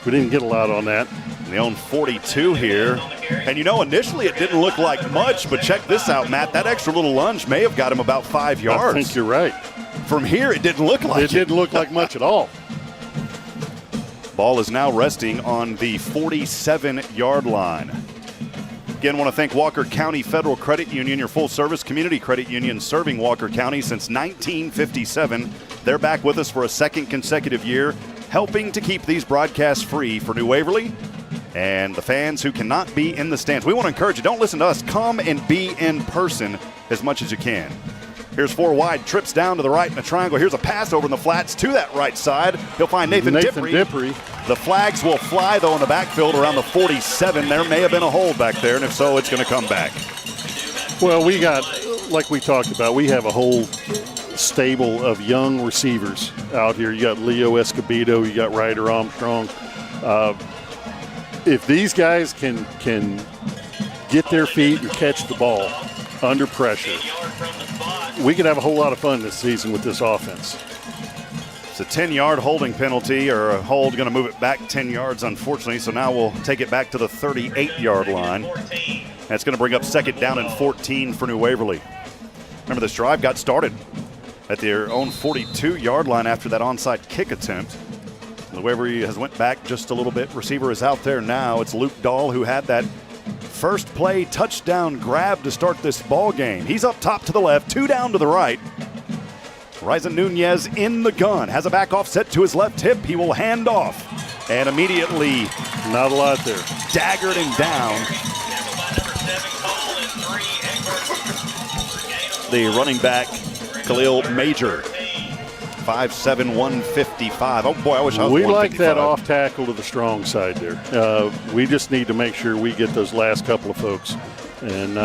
We didn't get a lot on that. And they own 42 here. And, you know, initially it didn't look like much, but check this out, Matt. That extra little lunge may have got him about 5 yards. I think you're right. From here, it didn't look like it. It didn't look like much at all. Ball is now resting on the 47-yard line. Again, want to thank Walker County Federal Credit Union, your full-service community credit union serving Walker County since 1957. They're back with us for a second consecutive year, helping to keep these broadcasts free for New Waverly and the fans who cannot be in the stands. We want to encourage you, don't listen to us. Come and be in person as much as you can. Here's 4 wide, trips down to the right in a triangle. Here's a pass over in the flats to that right side. He'll find Nathan Dippery. The flags will fly, though, in the backfield around the 47. There may have been a hold back there, and if so, it's going to come back. Well, we got, like we talked about, we have a whole stable of young receivers out here. You got Leo Escobedo, you got Ryder Armstrong. If these guys can get their feet and catch the ball under pressure, we could have a whole lot of fun this season with this offense. It's a 10-yard holding penalty, or a hold going to move it back 10 yards, unfortunately. So now we'll take it back to the 38-yard line. That's going to bring up 2nd down and 14 for New Waverly. Remember, this drive got started at their own 42-yard line after that onside kick attempt. New Waverly has went back just a little bit. Receiver is out there now. It's Luke Dahl who had that first play touchdown grab to start this ball game. He's up top to the left, 2 down to the right. Ryzen Nunez in the gun, has a back offset to his left hip. He will hand off and immediately, not a lot there, daggered him down. The running back, Khalil Major, 5'7", 155. Oh boy, I wish I was 155. We like that off tackle to the strong side there. We just need to make sure we get those last couple of folks, and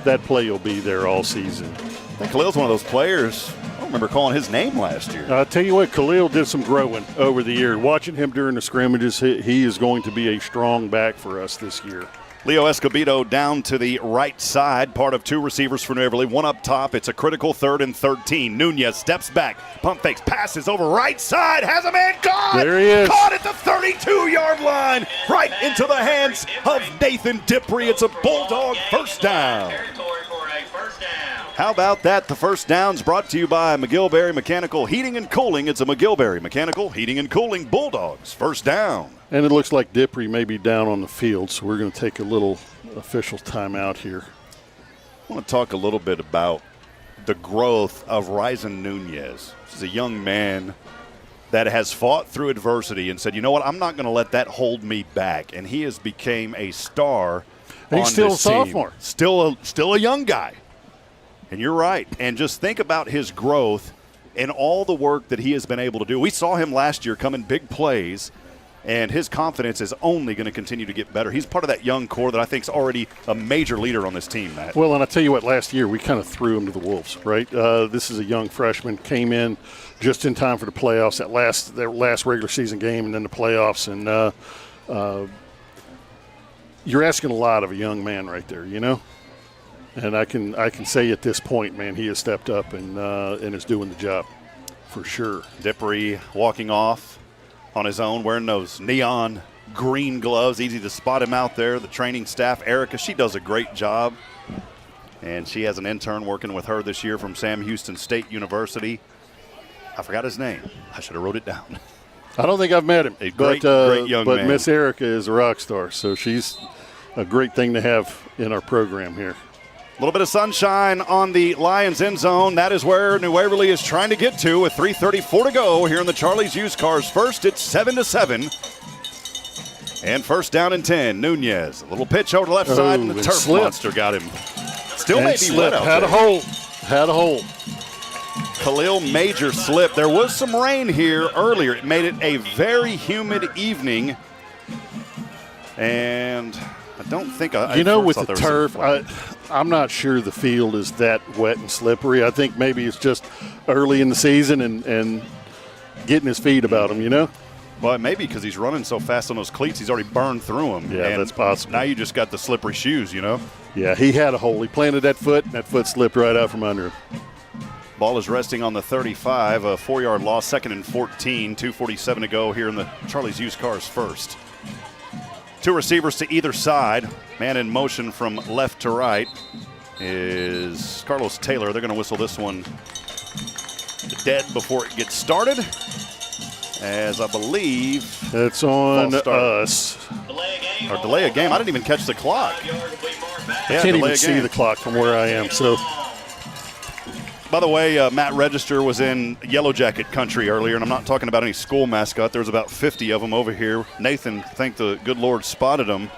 that play will be there all season. I think Khalil's one of those players. I don't remember calling his name last year. I'll tell you what, Khalil did some growing over the year. Watching him during the scrimmages, he is going to be a strong back for us this year. Leo Escobedo down to the right side, part of 2 receivers for New Waverly, 1 up top. It's a critical 3rd and 13. Nunez steps back, pump fakes, passes over right side, has a man caught. There he is. Caught at the 32-yard line, right into the hands of Nathan Dipree. It's a Bulldog first down. How about that? The first down's brought to you by McGillberry Mechanical Heating and Cooling. It's a McGillberry Mechanical Heating and Cooling Bulldogs first down. And it looks like Dipree may be down on the field, so we're going to take a little official timeout here. I want to talk a little bit about the growth of Ryzen Nunez. This is a young man that has fought through adversity and said, you know what, I'm not going to let that hold me back. And he has become a star on He's still this a sophomore. Team. Still a young guy. And you're right. And just think about his growth and all the work that he has been able to do. We saw him last year come in big plays, and his confidence is only going to continue to get better. He's part of that young core that I think is already a major leader on this team, Matt. Well, and I tell you what, last year we kind of threw him to the wolves, right? This is a young freshman, came in just in time for the playoffs, their last regular season game, and then the playoffs. And you're asking a lot of a young man right there, you know? And I can say at this point, man, he has stepped up and is doing the job for sure. Dipree walking off on his own, wearing those neon green gloves. Easy to spot him out there. The training staff, Erica, she does a great job. And she has an intern working with her this year from Sam Houston State University. I forgot his name. I should have wrote it down. I don't think I've met him. Great young man. But Miss Erica is a rock star, so she's a great thing to have in our program here. A little bit of sunshine on the Lions end zone. That is where New Waverly is trying to get to with 3:34 to go here in the Charlie's Used Cars First. It's 7-7. And first down and 10. Nunez. A little pitch over the left side, and the turf slipped. monster got him. Still may be wet out Had there. a hole. Khalil Major slip. There was some rain here earlier. It made it a very humid evening. And I don't think with the turf, I'm not sure the field is that wet and slippery. I think maybe it's just early in the season and getting his feet about him, you know? Well, maybe because he's running so fast on those cleats, he's already burned through them. Yeah, and that's possible. Now you just got the slippery shoes, you know? Yeah, he had a hole. He planted that foot, and that foot slipped right out from under him. Ball is resting on the 35, a 4-yard loss, 2nd and 14, 2:47 to go here in the Charlie's Used Cars First. 2 receivers to either side. Man in motion from left to right is Carlos Taylor. They're going to whistle this one dead before it gets started, as I believe it's on us. Or delay a game. I didn't even catch the clock. I can't even see the clock from where I am. So, by the way, Matt Register was in Yellow Jacket country earlier, and I'm not talking about any school mascot. There was about 50 of them over here. Nathan, thank the good Lord, spotted them,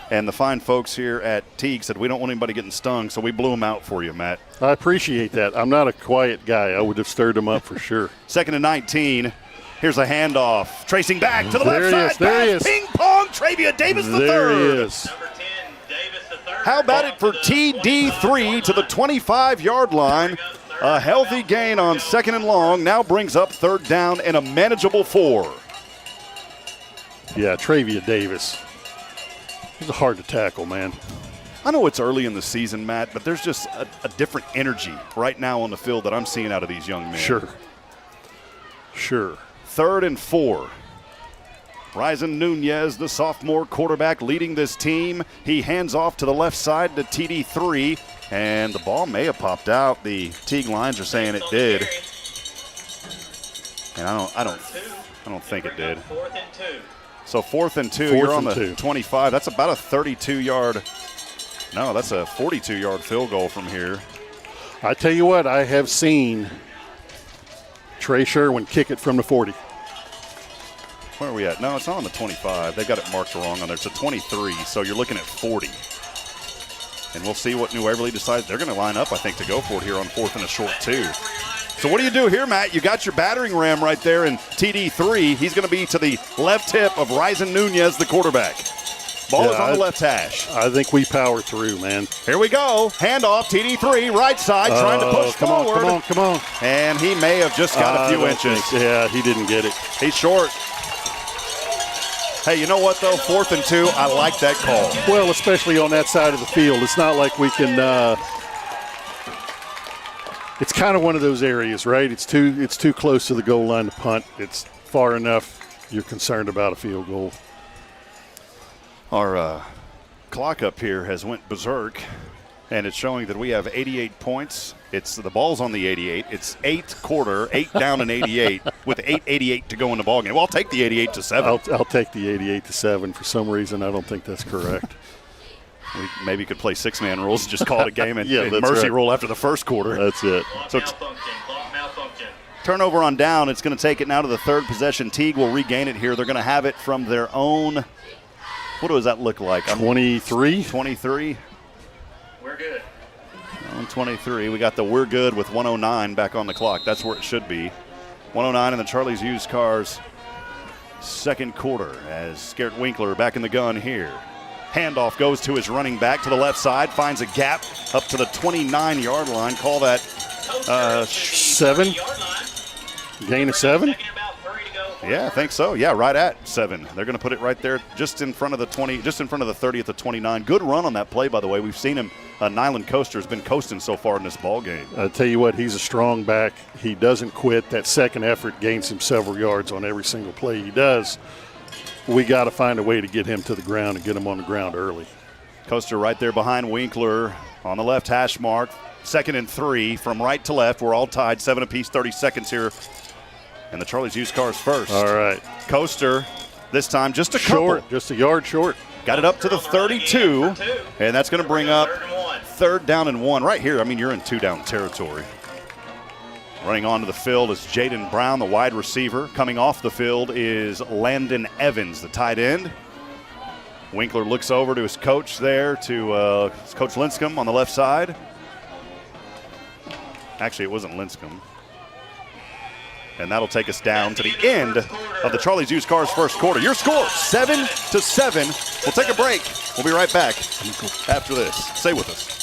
and the fine folks here at Teague said, we don't want anybody getting stung, so we blew them out for you, Matt. I appreciate that. I'm not a quiet guy. I would have stirred them up for sure. 2nd and 19. Here's a handoff. Tracing back to the left side. There he is. Ping pong. Travia Davis the there third. He is. Number 10, Davis the third. How about it for TD3 to the 25-yard line? A healthy gain on 2nd and long now brings up 3rd down and a manageable 4. Yeah, Travia Davis. He's hard to tackle, man. I know it's early in the season, Matt, but there's just a different energy right now on the field that I'm seeing out of these young men. Sure. 3rd and 4. Ryzen Nunez, the sophomore quarterback, leading this team. He hands off to the left side to TD3, and the ball may have popped out. The Teague Lions are saying it did, and I don't think it did. 4th and 2. So 4th and 2. 4th You're on and the 2. 25. That's about a 32-yard. No, that's a 42-yard field goal from here. I tell you what, I have seen Trey Sherwin kick it from the 40. Where are we at? No, it's not on the 25. They've got it marked wrong on there. It's a 23, so you're looking at 40. And we'll see what New Waverly decides. They're going to line up, I think, to go for it here on 4th and a short 2. So what do you do here, Matt? You got your battering ram right there in TD3. He's going to be to the left hip of Ryzen Nunez, the quarterback. Ball is on the left hash. I think we power through, man. Here we go. Handoff, TD3, right side, trying to push forward. Come on. And he may have just got a few inches. Yeah, he didn't get it. He's short. Hey, you know what, though? 4th and 2, I like that call. Well, especially on that side of the field. It's not like we can it's kind of one of those areas, right? It's too close to the goal line to punt. It's far enough you're concerned about a field goal. Our clock up here has went berserk, and it's showing that we have 88 points. The ball's on the 88. It's 8th quarter, 8 down and 88 with 8:88 to go in the ballgame. Well, I'll take the 88-7. I'll take the 88-7. For some reason, I don't think that's correct. We maybe could play 6-man rules and just call it a game and, Yeah, and that's mercy right. rule after the first quarter. That's it. So Malfunction. turnover on down. It's going to take it now to the 3rd possession. Teague will regain it here. They're going to have it from their own. What does that look like? 23. 23. We're good. On 23, we got the we're good with 109 back on the clock. That's where it should be. 109 in the Charlie's Used Cars 2nd quarter as Garrett Winkler back in the gun here. Handoff goes to his running back to the left side, finds a gap up to the 29-yard line. Call that 7. Gain of 7. Yeah, I think so. Yeah, right at 7. They're going to put it right there just in front of the 20, just in front of the 30 at the 29. Good run on that play, by the way. We've seen him. Nyland Coaster has been coasting so far in this ball game. I tell you what, he's a strong back. He doesn't quit. That second effort gains him several yards on every single play he does. We got to find a way to get him to the ground and get him on the ground early. Coaster right there behind Winkler on the left hash mark. 2nd and 3 from right to left. We're all tied, 7 apiece, 30 seconds here. And the Charlie's Used Cars first. All right. Coaster, this time just a short, couple. just a yard short. Got it up to the 32, and that's going to bring up 3rd down and 1. Right here, I mean, you're in 2-down territory. Running onto the field is Jaden Brown, the wide receiver. Coming off the field is Landon Evans, the tight end. Winkler looks over to his coach there, to Coach Linscomb on the left side. Actually, it wasn't Linscomb. And that'll take us down to the end of the Charlie's Used Cars first quarter. Your score, 7-7. We'll take a break. We'll be right back after this. Stay with us.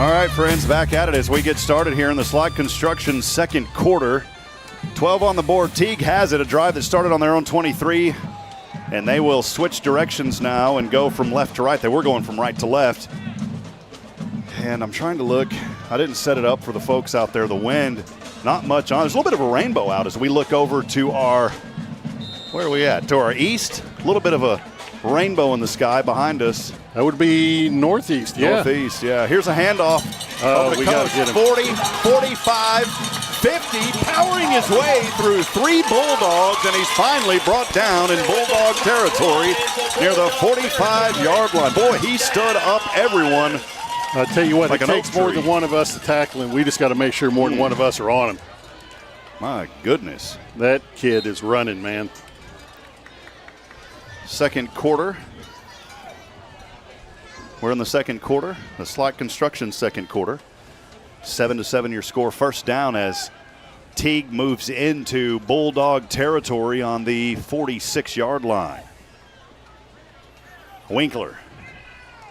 All right, friends, back at it as we get started here in the Slot Construction second quarter. 12 on the board. Teague has it, a drive that started on their own 23, and they will switch directions now and go from left to right. They were going from right to left. And I'm trying to look. I didn't set it up for the folks out there. The wind, not much on. There's a little bit of a rainbow out as we look over to our, where are we at? To our east. A little bit of a rainbow in the sky behind us. That would be northeast, yeah. Northeast, yeah. Here's a handoff. Over we the got coast. to get him. 40, 45, 50, powering his way through 3 Bulldogs, and he's finally brought down in Bulldog territory near the 45-yard line. Boy, he stood up everyone. I'll tell you what, like it takes more than one of us to tackle him. We just got to make sure more than one of us are on him. My goodness. That kid is running, man. Second quarter. We're in the second quarter, the Slot Construction second quarter. 7-7 your score. First down as Teague moves into Bulldog territory on the 46-yard line. Winkler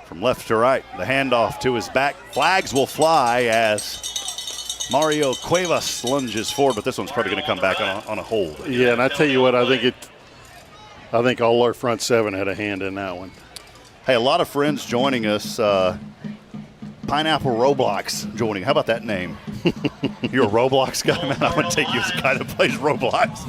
from left to right. The handoff to his back. Flags will fly as Mario Cuevas lunges forward, but this one's probably going to come back on a hold. Yeah, and I tell you what, I think all our front seven had a hand in that one. Hey, a lot of friends joining us. Pineapple Roblox joining. How about that name? You're a Roblox guy, man? I'm going to take you as a guy that plays Roblox.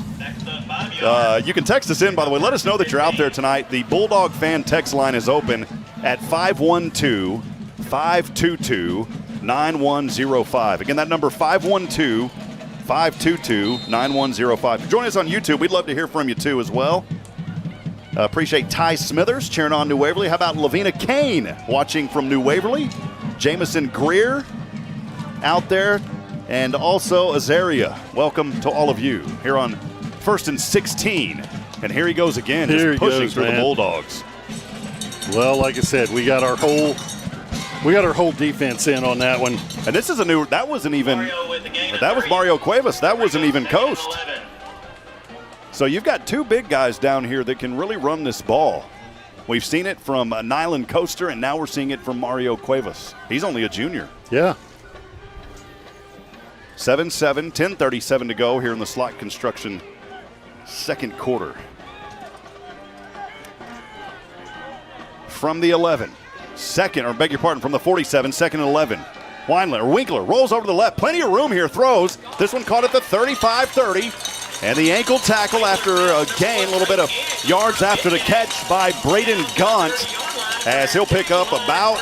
You can text us in, by the way. Let us know that you're out there tonight. The Bulldog fan text line is open at 512-522-9105. Again, that number 512-522-9105. Join us on YouTube. We'd love to hear from you, too, as well. Appreciate Ty Smithers cheering on New Waverly. How about Lavina Kane watching from New Waverly? Jameson Greer out there, and also Azaria. Welcome to all of you here on 1st and 16. And here he goes again, just pushing through the Bulldogs. Well, like I said, we got our whole defense in on that one. And this is a new. That wasn't even. That was Mario Cuevas. That wasn't even Coast. So you've got 2 big guys down here that can really run this ball. We've seen it from Nylan Coaster, and now we're seeing it from Mario Cuevas. He's only a junior. Yeah. 7-7, 10:37 to go here in the Slot Construction second quarter. From the 11, from the 47, second and 11. Winkler rolls over to the left. Plenty of room here, throws. This one caught at the 35-30. And the ankle tackle after a gain, a little bit of yards after the catch by Braden Gaunt, as he'll pick up about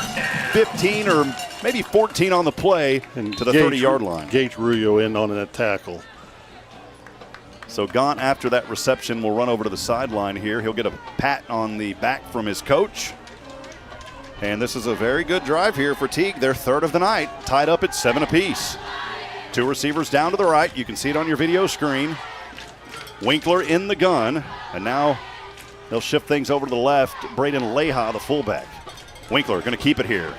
15 or maybe 14 on the play and to the 30-yard line. Gage Rullo in on that tackle. So Gaunt, after that reception, will run over to the sideline here. He'll get a pat on the back from his coach. And this is a very good drive here for Teague. Their third of the night, tied up at 7 apiece. 2 receivers down to the right. You can see it on your video screen. Winkler in the gun, and now they'll shift things over to the left. Braden Leha, the fullback. Winkler going to keep it here.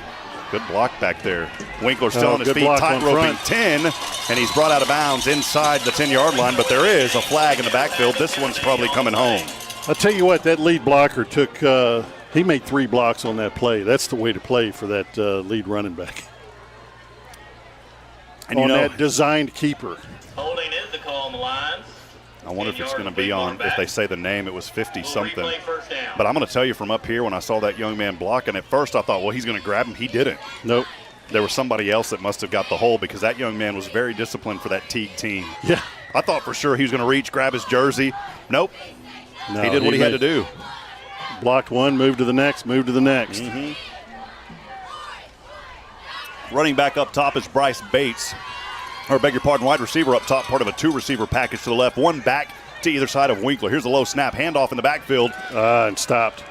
Good block back there. Winkler still on his feet, tight-roping 10, and he's brought out of bounds inside the 10-yard line, but there is a flag in the backfield. This one's probably coming home. I'll tell you what, that lead blocker took he made 3 blocks on that play. That's the way to play for that lead running back. And on that designed keeper. Holding is the call on the lines. I wonder if it's going to be on, if they say the name, it was 50-something. But I'm going to tell you from up here, when I saw that young man blocking, at first I thought, well, he's going to grab him. He didn't. Nope. There was somebody else that must have got the hole because that young man was very disciplined for that Teague team. Yeah. I thought for sure he was going to reach, grab his jersey. Nope. No, he did what he had to do. Blocked one, moved to the next, moved to the next. Mm-hmm. Running back up top is Bryce Bates. Or beg your pardon, wide receiver up top, part of a 2-receiver package to the left. One back to either side of Winkler. Here's a low snap, handoff in the backfield. And stopped.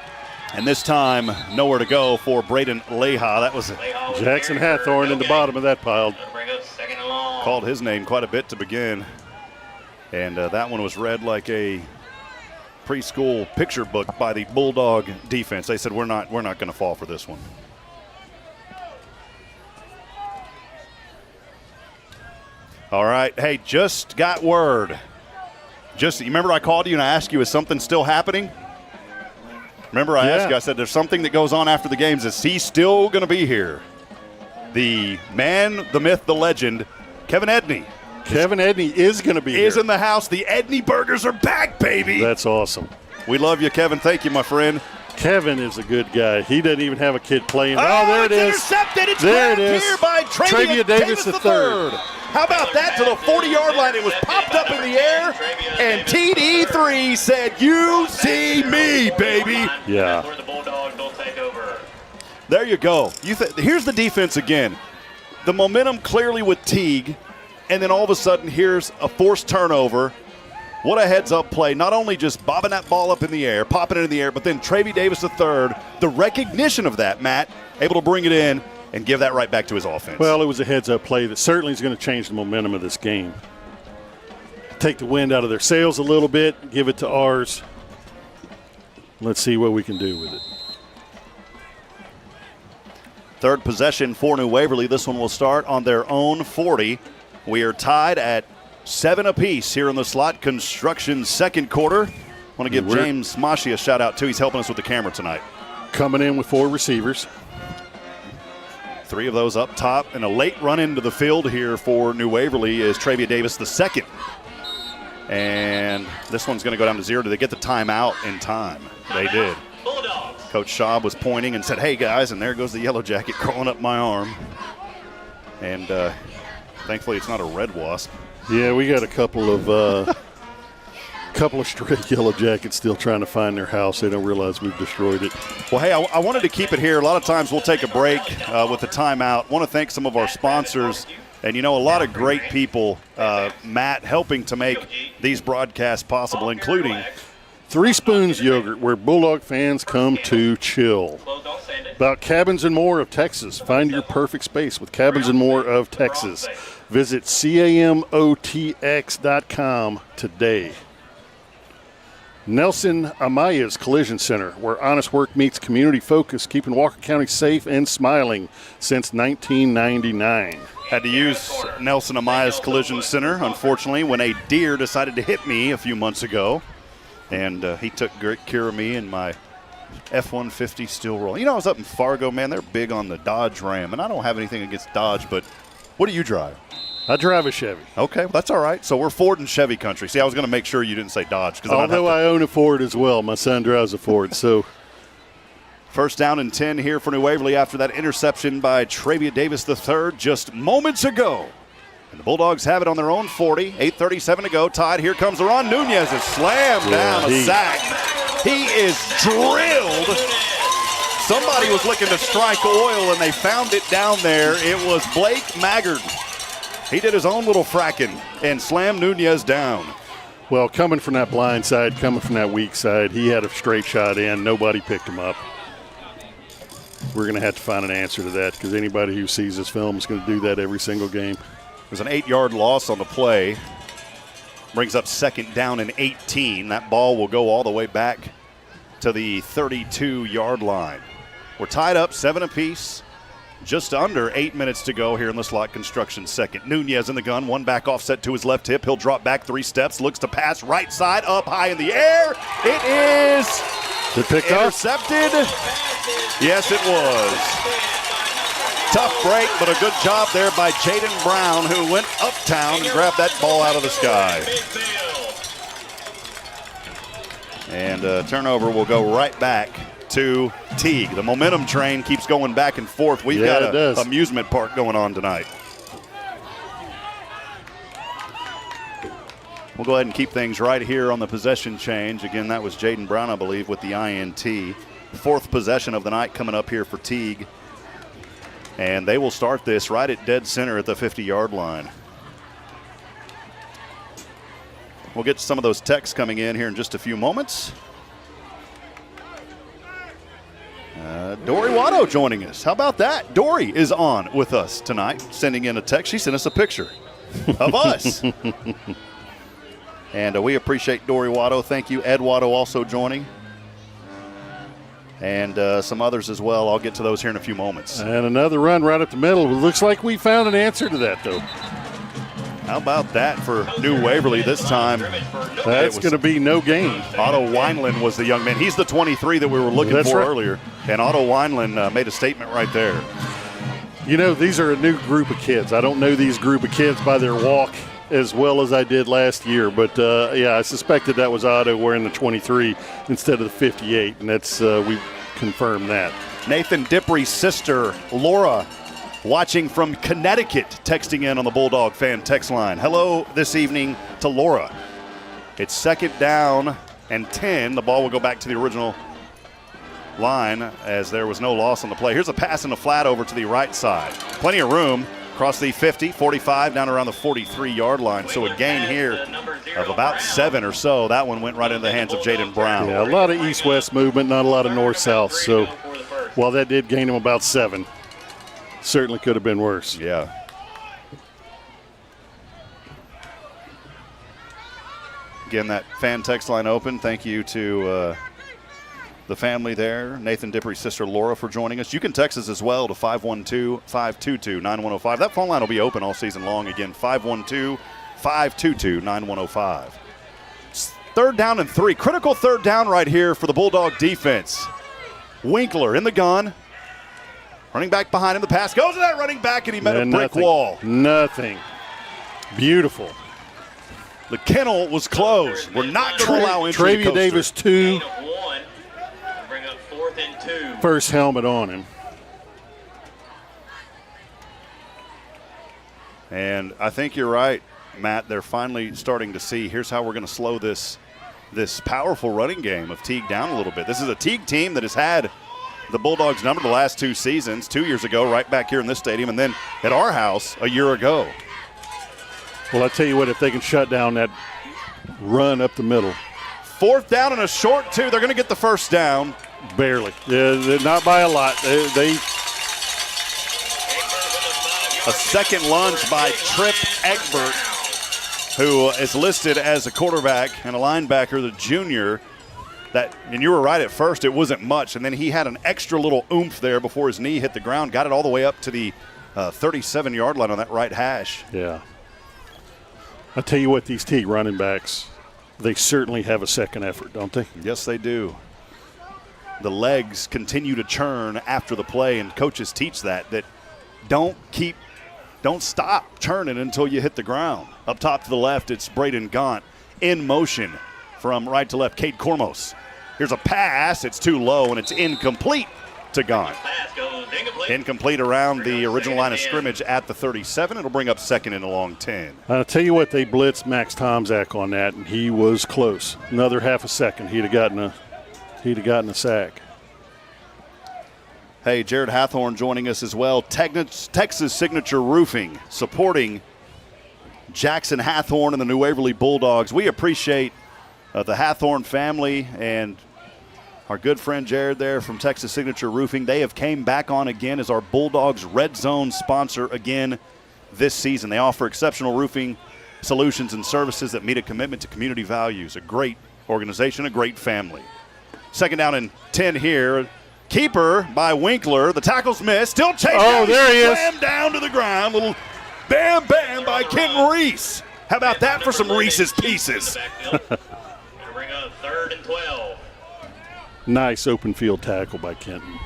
And this time, nowhere to go for Braden Leha. That was Jackson Hathorn in the bottom of that pile. Called his name quite a bit to begin. And that one was read like a preschool picture book by the Bulldog defense. They said, we're not going to fall for this one. All right. Hey, just got word. You remember I called you and I asked you, is something still happening? Remember I asked you, I said, there's something that goes on after the games. Is he still going to be here? the man, the myth, the legend, Kevin Edney. Kevin Edney is going to be Is here. in the house. The Edney Burgers are back, baby. That's awesome. We love you, Kevin. Thank you, my friend. Kevin is a good guy. He doesn't even have a kid playing. Oh, there it is. Intercepted. It's there it grabbed is. here by Travia Davis III. How about that to the 40-yard line? It was popped up in the air, and TD3 said, "You see me, baby." Yeah. Where the Bulldogs will take over. There you go. Here's the defense again. The momentum clearly with Teague, and then all of a sudden here's a forced turnover. What a heads-up play. Not only just bobbing that ball up in the air, popping it in the air, but then Travia Davis III, the recognition of that, Matt, able to bring it in and give that right back to his offense. Well, it was a heads-up play that certainly is going to change the momentum of this game. Take the wind out of their sails a little bit, give it to ours. Let's see what we can do with it. Third possession for New Waverly. This one will start on their own 40. We are tied at 7 apiece here in the slot construction second quarter. I want to give James Mashi a shout out too. He's helping us with the camera tonight. Coming in with 4 receivers. 3 of those up top, and a late run into the field here for New Waverly is Travia Davis II. And this one's going to go down to 0. Did they get the timeout in time? They did. Bulldogs. Coach Schaub was pointing and said, "Hey guys," and there goes the yellow jacket crawling up my arm. And thankfully it's not a red wasp. Yeah, we got a couple of stray yellow jackets still trying to find their house. They don't realize we've destroyed it. Well, hey, I wanted to keep it here. A lot of times we'll take a break with the timeout. Want to thank some of our sponsors. And, a lot of great people, Matt, helping to make these broadcasts possible, including 3 Spoons Yogurt, where Bulldog fans come to chill. About Cabins and More of Texas. Find your perfect space with Cabins and More of Texas. Visit CAMOTX.com today. Nelson Amaya's Collision Center, where honest work meets community focus, keeping Walker County safe and smiling since 1999. Had to use Nelson Amaya's Collision Center, unfortunately, when a deer decided to hit me a few months ago. And he took great care of me and my F-150 steel roll. I was up in Fargo, man. They're big on the Dodge Ram. And I don't have anything against Dodge, but what do you drive? I drive a Chevy. Okay, that's all right. So we're Ford and Chevy country. See, I was going to make sure you didn't say Dodge. Although I own a Ford as well. My son drives a Ford, so. First down and 10 here for New Waverly after that interception by Travia Davis III just moments ago. And the Bulldogs have it on their own 40. 8:37 to go. Tied. Here comes the run. Nunez is slammed down. A sack. He is drilled. Somebody was looking to strike oil, and they found it down there. It was Blake Maggard. He did his own little fracking and slammed Nunez down. Well, coming from that blind side, coming from that weak side, he had a straight shot in. Nobody picked him up. We're going to have to find an answer to that because anybody who sees this film is going to do that every single game. There's an 8-yard loss on the play. Brings up second down and 18. That ball will go all the way back to the 32-yard line. We're tied up 7 apiece. Just under 8 minutes to go here in the slot construction second. Nunez in the gun, 1 back offset to his left hip. He'll drop back 3 steps, looks to pass right side, up high in the air. It is intercepted. Yes, it was. Tough break, but a good job there by Jaden Brown, who went uptown and grabbed that ball out of the sky. And turnover will go right back to Teague. The momentum train keeps going back and forth. We've got an amusement park going on tonight. We'll go ahead and keep things right here on the possession change. Again, that was Jaden Brown, I believe, with the INT. 4th possession of the night coming up here for Teague. And they will start this right at dead center at the 50-yard line. We'll get to some of those texts coming in here in just a few moments. Dory Watto joining us. How about that? Dory is on with us tonight, sending in a text. She sent us a picture of us. And we appreciate Dory Watto. Thank you. Ed Watto also joining. And some others as well. I'll get to those here in a few moments. And another run right up the middle. Looks like we found an answer to that, though. How about that for New Waverly this time? That's going to be no gain. Otto Wineland was the young man. He's the 23 that we were looking for earlier. And Otto Wineland made a statement right there. You know, these are a new group of kids. I don't know these group of kids by their walk as well as I did last year. But, yeah, I suspected that was Otto wearing the 23 instead of the 58, and that's we confirmed that. Nathan Dippery's sister, Laura, watching from Connecticut, texting in on the Bulldog fan text line. Hello this evening to Laura. It's 2nd down and 10. The ball will go back to the original line as there was no loss on the play. Here's a pass in the flat over to the right side. Plenty of room across the 50, 45, down around the 43-yard line. So a gain here of about 7 or so. That one went right into the hands of Jaden Brown. Yeah, a lot of east-west movement, not a lot of north-south. So while that did gain him about 7, certainly could have been worse. Yeah. Again, that fan text line open. Thank you to the family there, Nathan Dippery's sister Laura, for joining us. You can text us as well to 512-522-9105. That phone line will be open all season long. Again, 512-522-9105. 3rd down and 3. Critical 3rd down right here for the Bulldog defense. Winkler in the gun. Running back behind him. The pass goes to that running back, and he met a brick wall. Nothing. Beautiful. The kennel was closed. We're not going to allow entry to Travion Davis, 2. Bring up 4th and 2. First helmet on him. And I think you're right, Matt. They're finally starting to see, here's how we're going to slow this powerful running game of Teague down a little bit. This is a Teague team that has had the Bulldogs number the last 2 seasons, 2 years ago, right back here in this stadium, and then at our house a year ago. Well, I tell you what, if they can shut down that run up the middle. 4th down and a short 2. They're going to get the first down. Barely. Not by a lot. They A second lunge by Trip Egbert, who is listed as a quarterback and a linebacker, the junior. And you were right at first, it wasn't much. And then he had an extra little oomph there before his knee hit the ground, got it all the way up to the 37-yard line on that right hash. Yeah. I tell you what, these Teague running backs, they certainly have a second effort, don't they? Yes, they do. The legs continue to churn after the play, and coaches teach that don't stop churning until you hit the ground. Up top to the left, it's Braden Gaunt in motion from right to left, Cade Cormos. Here's a pass. It's too low, and it's incomplete to Gaunt. Incomplete around the original line of scrimmage at the 37. It'll bring up 2nd and a long 10. I'll tell you what, they blitzed Max Tomczak on that, and he was close. Another half a second, he'd have gotten a sack. Hey, Jared Hathorn joining us as well. Texas Signature Roofing, supporting Jackson Hathorn and the New Waverly Bulldogs. We appreciate the Hathorn family and our good friend Jared there from Texas Signature Roofing. They have came back on again as our Bulldogs Red Zone sponsor again this season. They offer exceptional roofing solutions and services that meet a commitment to community values. A great organization, a great family. 2nd down and 10 here. Keeper by Winkler. The tackle's missed. Still chasing. Oh, there he is. Slammed down to the ground. Little bam, bam by Kenton Reese. How about that for some Reese's Pieces? Bring up 3rd and 12. Nice open field tackle by Kenton.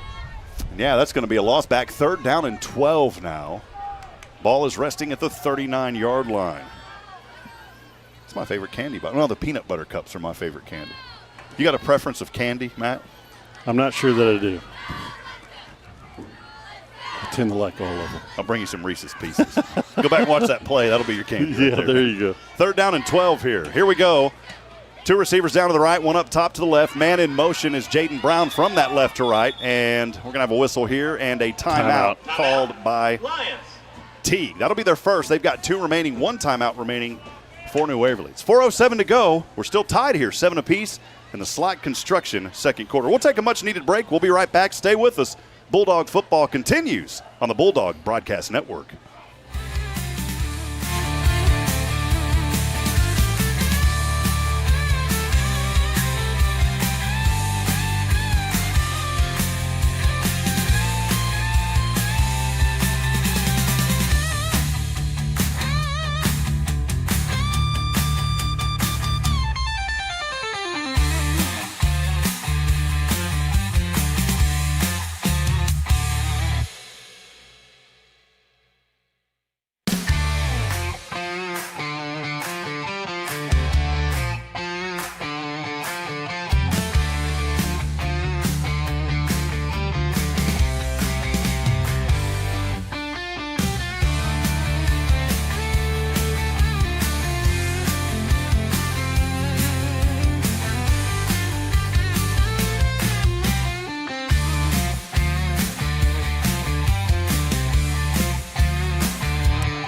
Yeah, that's going to be a loss back. 3rd down and 12 now. Ball is resting at the 39-yard line. It's my favorite candy. Well, the peanut butter cups are my favorite candy. You got a preference of candy, Matt? I'm not sure that I do. I tend to like all of them. I'll bring you some Reese's Pieces. Go back and watch that play. That'll be your candy. Yeah, there you go. 3rd down and 12 here. Here we go. 2 receivers down to the right, 1 up top to the left. Man in motion is Jaden Brown from that left to right. And we're going to have a whistle here and a timeout called by Lions. Teague. That'll be their first. They've got 2 remaining, 1 timeout remaining for New Waverly. It's 4:07 to go. We're still tied here, 7 apiece in the slot construction 2nd quarter. We'll take a much-needed break. We'll be right back. Stay with us. Bulldog football continues on the Bulldog Broadcast Network.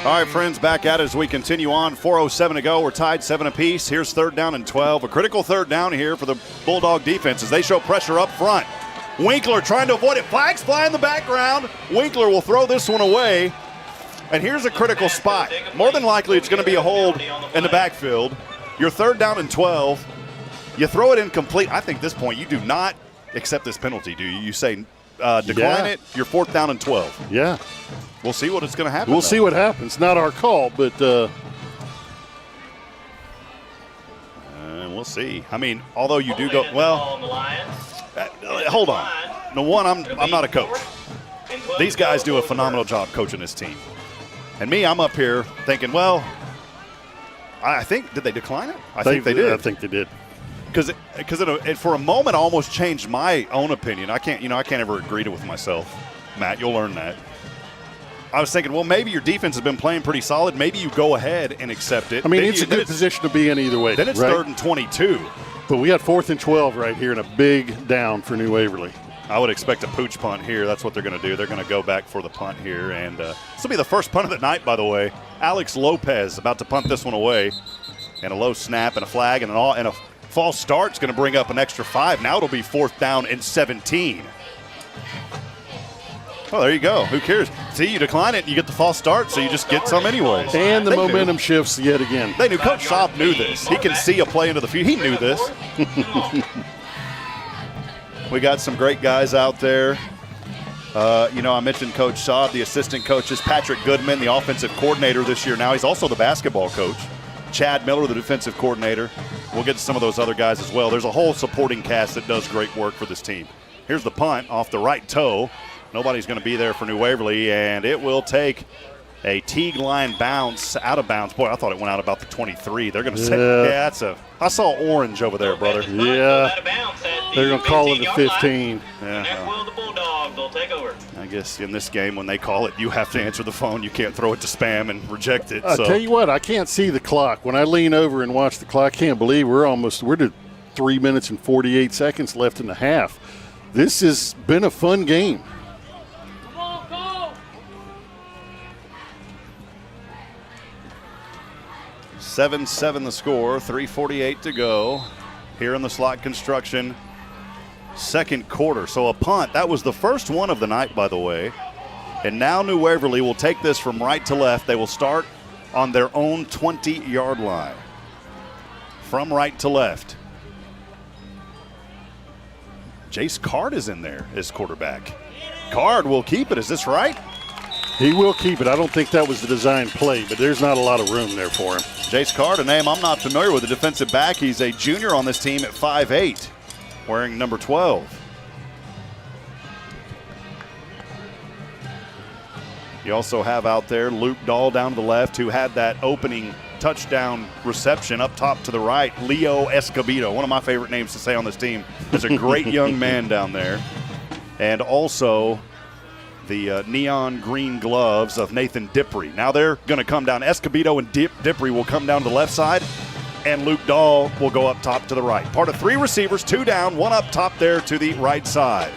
All right, friends, back at it as we continue on. 4:07 to go. We're tied 7 apiece. Here's 3rd down and 12. A critical 3rd down here for the Bulldog defense as they show pressure up front. Winkler trying to avoid it. Flags fly in the background. Winkler will throw this one away. And here's a critical spot. More than likely, it's going to be a hold in the backfield. Your 3rd down and 12. You throw it incomplete. I think at this point you do not accept this penalty, do you? You say decline it. Your 4th down and 12. Yeah. We'll see what it's going to happen. We'll see what happens. Not our call, but we'll see. I mean, although you do go well. Hold on. No, one, I'm not a coach. These guys do a phenomenal job coaching this team. And me, I'm up here thinking, well, I think, did they decline it? I think they did. I think they did. Because it for a moment almost changed my own opinion. I can't ever agree with myself. Matt, you'll learn that. I was thinking, well, maybe your defense has been playing pretty solid. Maybe you go ahead and accept it. I mean, it's a good position to be in either way. Then it's right? 3rd and 22. But we got 4th and 12 right here and a big down for New Waverly. I would expect a pooch punt here. That's what they're going to do. They're going to go back for the punt here. And this will be the first punt of the night, by the way. Alex Lopez about to punt this one away. And a low snap and a flag and a false start's going to bring up an extra 5. Now it'll be 4th down and 17. Oh, there you go. Who cares? See, you decline it, and you get the false start, so you just get some anyways. And the momentum shifts yet again. They knew. Coach Schaub knew this. He can see a play into the future. He knew this. We got some great guys out there. I mentioned Coach Schaub, the assistant coaches. Patrick Goodman, the offensive coordinator this year now. He's also the basketball coach. Chad Miller, the defensive coordinator. We'll get to some of those other guys as well. There's a whole supporting cast that does great work for this team. Here's the punt off the right toe. Nobody's going to be there for New Waverly, and it will take a Teague line bounce out of bounds. Boy, I thought it went out about the 23. They're going to say, I saw orange over there, brother. Yeah. They're going to call it a 15. Yeah. The Bulldogs will take over. I guess in this game, when they call it, you have to answer the phone. You can't throw it to spam and reject it. I'll tell you what, I can't see the clock. When I lean over and watch the clock, I can't believe we're to 3 minutes and 48 seconds left in the half. This has been a fun game. 7-7 the score, 3:48 to go here in the slot construction 2nd quarter. So a punt. That was the first one of the night, by the way. And now New Waverly will take this from right to left. They will start on their own 20-yard line. From right to left. Jace Card is in there as quarterback. Card will keep it. Is this right? He will keep it. I don't think that was the design play, but there's not a lot of room there for him. Jace Card, a name I'm not familiar with, the defensive back. He's a junior on this team at 5'8", wearing number 12. You also have out there Luke Dahl down to the left, who had that opening touchdown reception up top to the right. Leo Escobedo, one of my favorite names to say on this team. There's a great young man down there. And also the neon green gloves of Nathan Dippery. Now they're going to come down. Escobedo and Dippery will come down to the left side, and Luke Dahl will go up top to the right. Part of 3 receivers, 2 down, 1 up top there to the right side.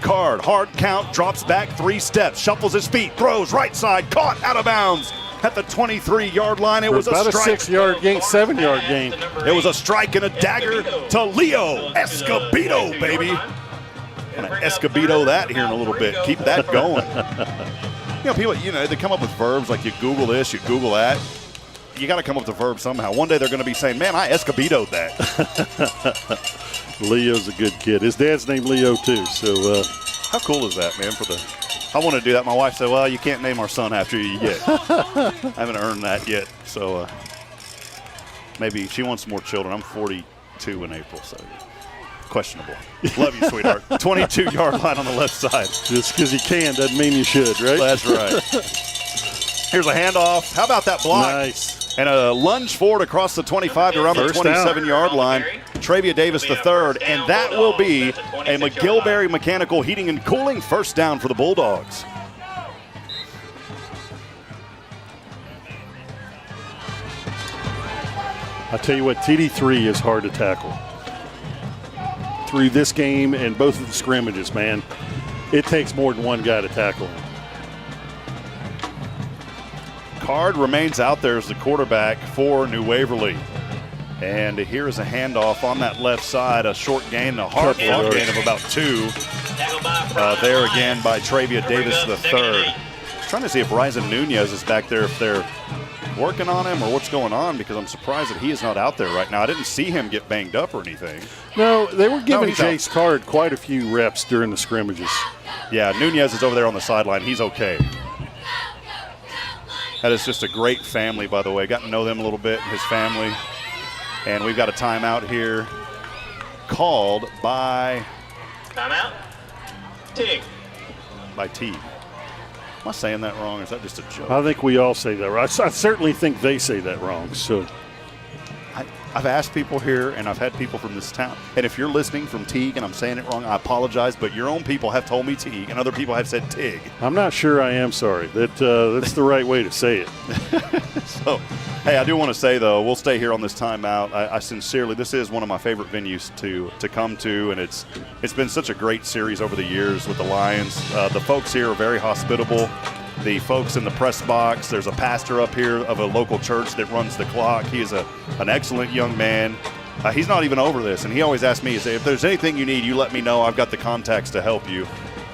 Card, hard count, drops back 3 steps, shuffles his feet, throws right side, caught out of bounds at the 23-yard line. It was about a strike. 6-yard gain, 7-yard gain. It was a strike and a dagger to Leo Escobedo, baby. I'm going to Escobedo that here in a little bit. Keep that going. People, they come up with verbs like you Google this, you Google that. You got to come up with a verb somehow. One day they're going to be saying, man, I Escobedo'd that. Leo's a good kid. His dad's named Leo, too. So how cool is that, man? I want to do that. My wife said, well, you can't name our son after you yet. I haven't earned that yet. So maybe she wants more children. I'm 42 in April, so questionable. Love you, sweetheart. 22-yard line on the left side. Just because you can doesn't mean you should, right? That's right. Here's a handoff. How about that block? Nice. And a lunge forward across the 25 to around the 27-yard line. Travia Davis III, and that will be a McGilberry Mechanical Heating and Cooling first down for the Bulldogs. I tell you what, TD3 is hard to tackle. Through this game and both of the scrimmages, man, it takes more than one guy to tackle him. Card remains out there as the quarterback for New Waverly. And here is a handoff on that left side, a short gain, a hard-fought gain of about 2. There again by Travia Davis III. Trying to see if Ryzen Nunez is back there, if they're working on him or what's going on, because I'm surprised that he is not out there right now. I didn't see him get banged up or anything. No, they were giving he's Jace Card quite a few reps during the scrimmages. Yeah, Nunez is over there on the sideline. He's okay. That is just a great family, by the way. Got to know them a little bit, his family. And we've got a timeout here called by... Timeout. Teague. By Teague. Am I saying that wrong, or is that just a joke? I think we all say that right. I certainly think they say that wrong. So I've asked people here, and I've had people from this town. And if you're listening from Teague and I'm saying it wrong, I apologize. But your own people have told me Teague, and other people have said Tig. I'm not sure I am sorry. That's the right way to say it. So, hey, I do want to say, though, we'll stay here on this timeout. I sincerely, this is one of my favorite venues to come to, and it's been such a great series over the years with the Lions. The folks here are very hospitable. The folks in the press box, there's a pastor up here of a local church that runs the clock. He is an excellent young man. He's not even over this, and he always asks me, if there's anything you need, you let me know. I've got the contacts to help you.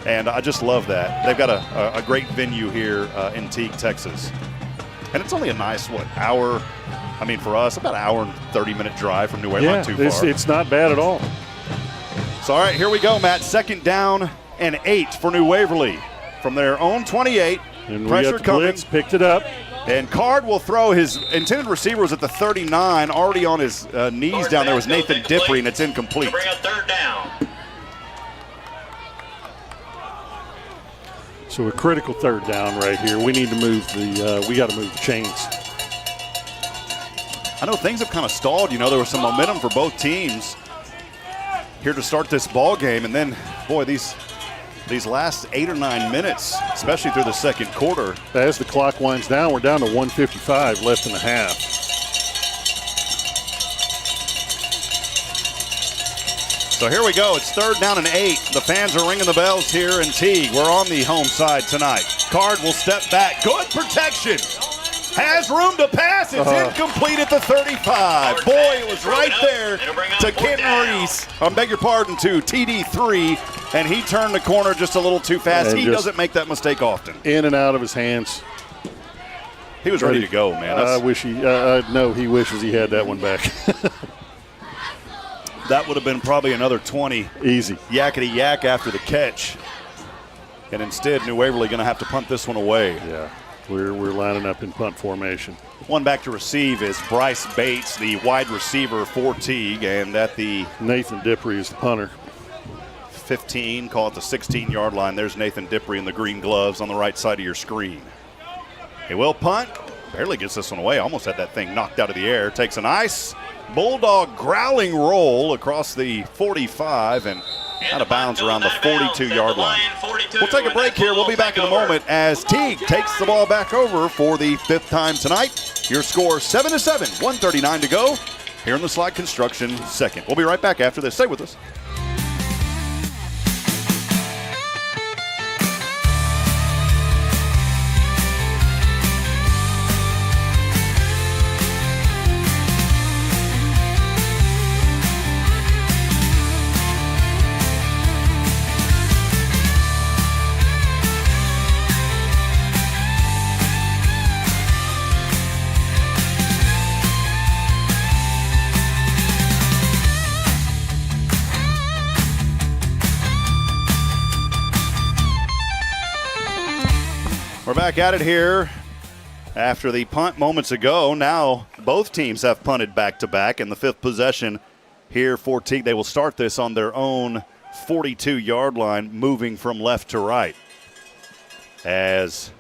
And I just love that. They've got a great venue here in Teague, Texas. And it's only a nice, hour, for us, about an hour and 30-minute drive from New Waverly, not too far. It's not bad at all. So, all right, here we go, Matt. 2nd down and 8 for New Waverly from their own 28. And Pressure we got the coming. blitz, picked it up. And Card will throw. His intended receiver was at the 39. Already on his knees down there was Nathan Dippry, and it's incomplete. Bring up 3rd down. So a critical 3rd down right here. We need to move we got to move the chains. I know things have kind of stalled. There was some momentum for both teams here to start this ball game, and then, boy, these last 8 or 9 minutes, especially through the 2nd quarter. As the clock winds down, we're down to 1:55 left in the half. So here we go. It's 3rd down and 8. The fans are ringing the bells here in Teague. We're on the home side tonight. Card will step back. Good protection. Has room to pass. It's incomplete at the 35. Boy, it was right there to Kenton Reese. I beg your pardon, to TD3. And he turned the corner just a little too fast. He doesn't make that mistake often. In and out of his hands. He was ready to go, man. I wish he wishes he had that one back. That would have been probably another 20. Easy. Yakety yak after the catch. And instead, New Waverly going to have to punt this one away. Yeah, we're lining up in punt formation. One back to receive is Bryce Bates, the wide receiver for Teague, and at the Nathan Dippry is the punter. 15, call it the 16-yard line. There's Nathan Dippry in the green gloves on the right side of your screen. He will punt. Barely gets this one away. Almost had that thing knocked out of the air. Takes a nice Bulldog growling roll across the 45 and out of bounds around the 42-yard line. We'll take a break here. We'll be back in a moment as Teague takes the ball back over for the 5th time tonight. Your score 7-7, 1:39 to go here in the Slide Construction 2nd. We'll be right back after this. Stay with us. We're back at it here after the punt moments ago. Now both teams have punted back-to-back in the 5th possession here for Teague. They will start this on their own 42-yard line, moving from left to right. As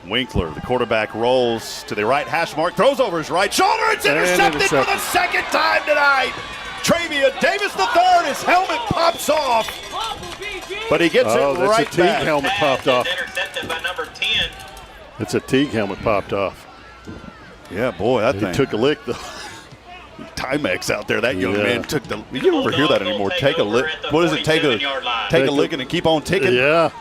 Winkler, the quarterback, rolls to the right hash mark, throws over his right shoulder. It's intercepted for the 2nd time tonight. Travia Davis III, his helmet pops off. But he gets it right back. That's a Teague helmet popped off. Intercepted by number 10. It's a Teague helmet popped off. Yeah, boy, that thing. He took a lick, though. Timex out there. That young man took the. You don't ever hear that anymore. Take a lick. What does it take? Take a licking and keep on ticking. Yeah.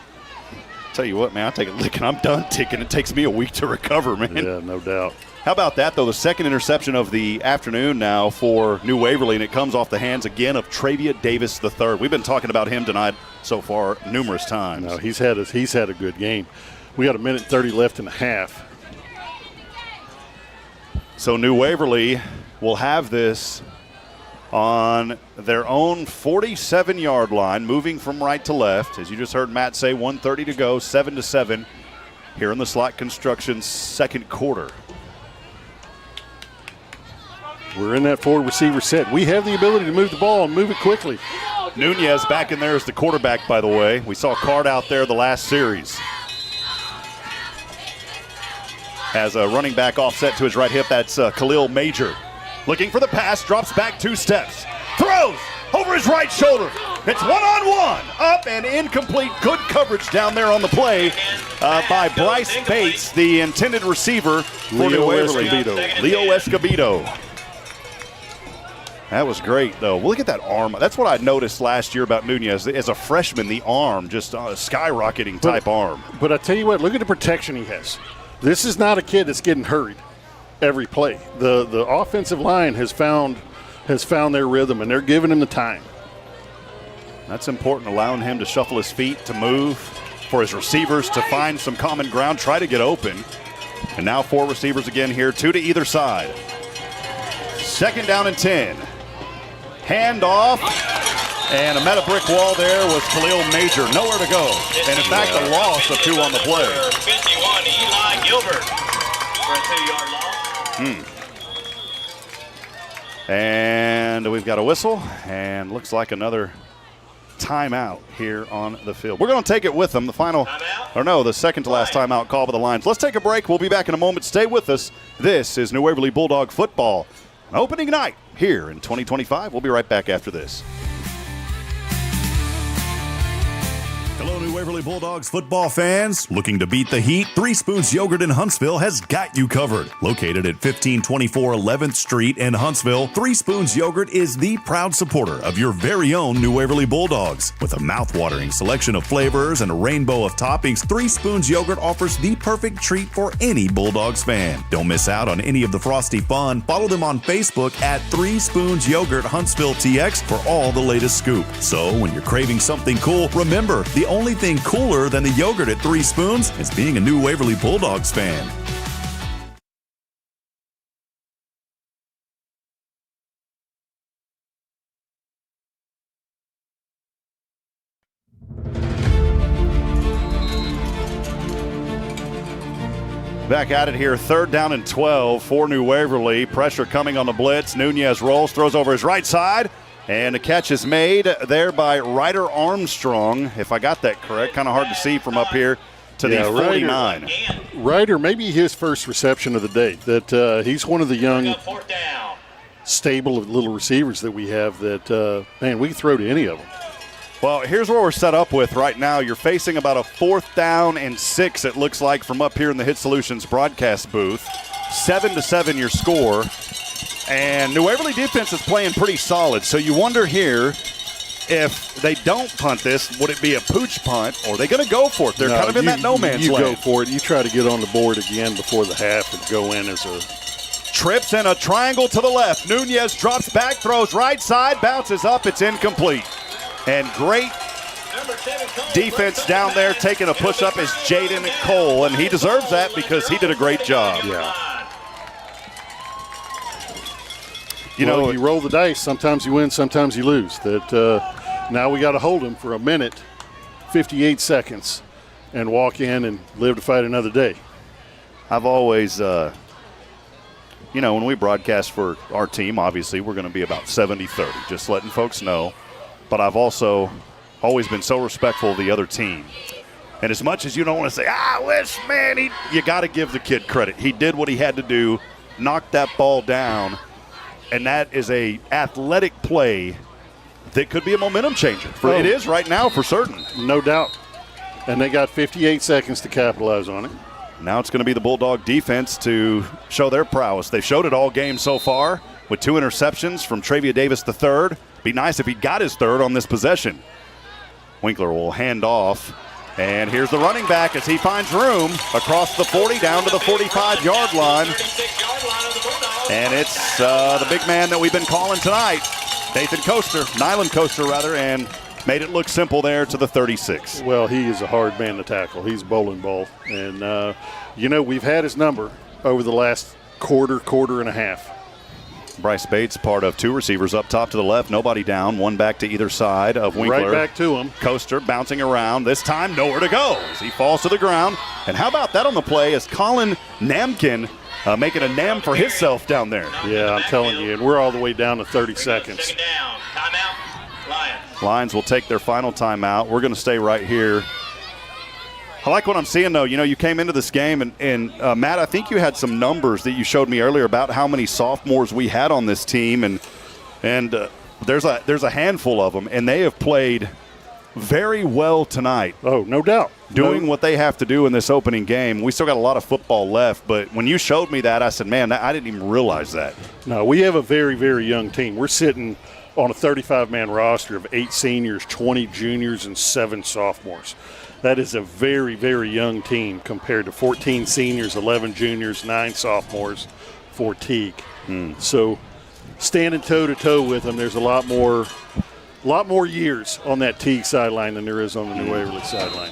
Tell you what, man, I take a lick and I'm done ticking. It takes me a week to recover, man. Yeah, no doubt. How about that, though? The second interception of the afternoon now for New Waverly, and it comes off the hands again of Travius Davis III. We've been talking about him tonight so far numerous times. No, he's had a good game. We got 1:30 left in the half. So New Waverly will have this on their own 47-yard line, moving from right to left. As you just heard Matt say, 1:30 to go, 7-7 here in the Slot Construction second quarter. We're in that forward receiver set. We have the ability to move the ball and move it quickly. Nunez back in there as the quarterback, by the way. We saw Card out there the last series. Has a running back offset to his right hip. That's Khalil Major. Looking for the pass, drops back 2 steps. Throws over his right shoulder. It's one-on-one. Up and incomplete. Good coverage down there on the play by Bryce Bates, the intended receiver for New Waverly. Leo Escobedo. That was great, though. Well, look at that arm. That's what I noticed last year about Nunez. As a freshman, the arm, just a skyrocketing type arm. But I tell you what, look at the protection he has. This is not a kid that's getting hurried every play. The offensive line has found their rhythm, and they're giving him the time. That's important, allowing him to shuffle his feet, to move, for his receivers to find some common ground, try to get open. And now 4 receivers again here, 2 to either side. 2nd down and 10. Handoff, and a meta brick wall there was Khalil Major. Nowhere to go. And in fact, a loss of 2 on the play. 51, Eli Gilbert for a 2-yard loss. And we've got a whistle, and looks like another timeout here on the field. We're going to take it with them. The second to last timeout call by the Lions. Let's take a break. We'll be back in a moment. Stay with us. This is New Waverly Bulldog football. Opening night here in 2025. We'll be right back after this. Hello, New Waverly Bulldogs football fans. Looking to beat the heat? Three Spoons Yogurt in Huntsville has got you covered. Located at 1524 11th Street in Huntsville, Three Spoons Yogurt is the proud supporter of your very own New Waverly Bulldogs. With a mouth-watering selection of flavors and a rainbow of toppings, Three Spoons Yogurt offers the perfect treat for any Bulldogs fan. Don't miss out on any of the frosty fun. Follow them on Facebook at Three Spoons Yogurt Huntsville TX for all the latest scoop. So when you're craving something cool, remember, the only thing cooler than the yogurt at Three Spoons is being a New Waverly Bulldogs fan. Back at it here, 3rd down and 12 for New Waverly. Pressure coming on the blitz. Nunez rolls, throws over his right side. And the catch is made there by Ryder Armstrong, if I got that correct. Kind of hard to see from up here to the 49. Ryder, maybe his first reception of the day. That he's one of the young, stable of little receivers that we have that, man, we can throw to any of them. Well, here's where we're set up with right now. You're facing about a 4th down and 6, it looks like, from up here in the Hit Solutions broadcast booth. 7-7 your score. And New Waverly defense is playing pretty solid. So you wonder here, if they don't punt this, would it be a pooch punt, or are they going to go for it? They're kind of in that no man's land. You go for it. You try to get on the board again before the half and go in as a trips and a triangle to the left. Nunez drops back, throws right side, bounces up. It's incomplete. And great defense down there, taking a push up is Jaden Cole, and he deserves that because he did a great job. Yeah. You know, you roll the dice. Sometimes you win, sometimes you lose. That now we got to hold him for a minute, 58 seconds, and walk in and live to fight another day. I've always, when we broadcast for our team, obviously we're going to be about 70-30, just letting folks know. But I've also always been so respectful of the other team. And as much as you don't want to say, you got to give the kid credit. He did what he had to do, knocked that ball down. And that is a athletic play that could be a momentum changer. It is right now for certain. No doubt. And they got 58 seconds to capitalize on it. Now it's going to be the Bulldog defense to show their prowess. They've showed it all game so far with 2 interceptions from Travius Davis III. Be nice if he got his 3rd on this possession. Winkler will hand off And here's the running back as he finds room across the 40 down to the 45-yard line. And it's the big man that we've been calling tonight, Nyland Coaster, and made it look simple there to the 36. Well, he is a hard man to tackle. He's a bowling ball. And, we've had his number over the last quarter and a half. Bryce Bates, part of two receivers up top to the left, nobody down, one back to either side of Winkler. Right back to him. Coaster bouncing around, this time nowhere to go as he falls to the ground. And how about that on the play as Colin Namkin making a nam for himself down there. Yeah, I'm telling you, and we're all the way down to 30 seconds. Timeout, Lions. Lions will take their final timeout. We're going to stay right here. I like what I'm seeing, though. You came into this game, and Matt, I think you had some numbers that you showed me earlier about how many sophomores we had on this team, and there's a handful of them, and they have played very well tonight. Oh, no doubt. Doing what they have to do in this opening game. We still got a lot of football left, but when you showed me that, I said, man, I didn't even realize that. No, we have a very, very young team. We're sitting on a 35-man roster of 8 seniors, 20 juniors, and 7 sophomores. That is a very, very young team compared to 14 seniors, 11 juniors, 9 sophomores for Teague. So standing toe-to-toe with them, there's a lot more years on that Teague sideline than there is on the New Waverly sideline.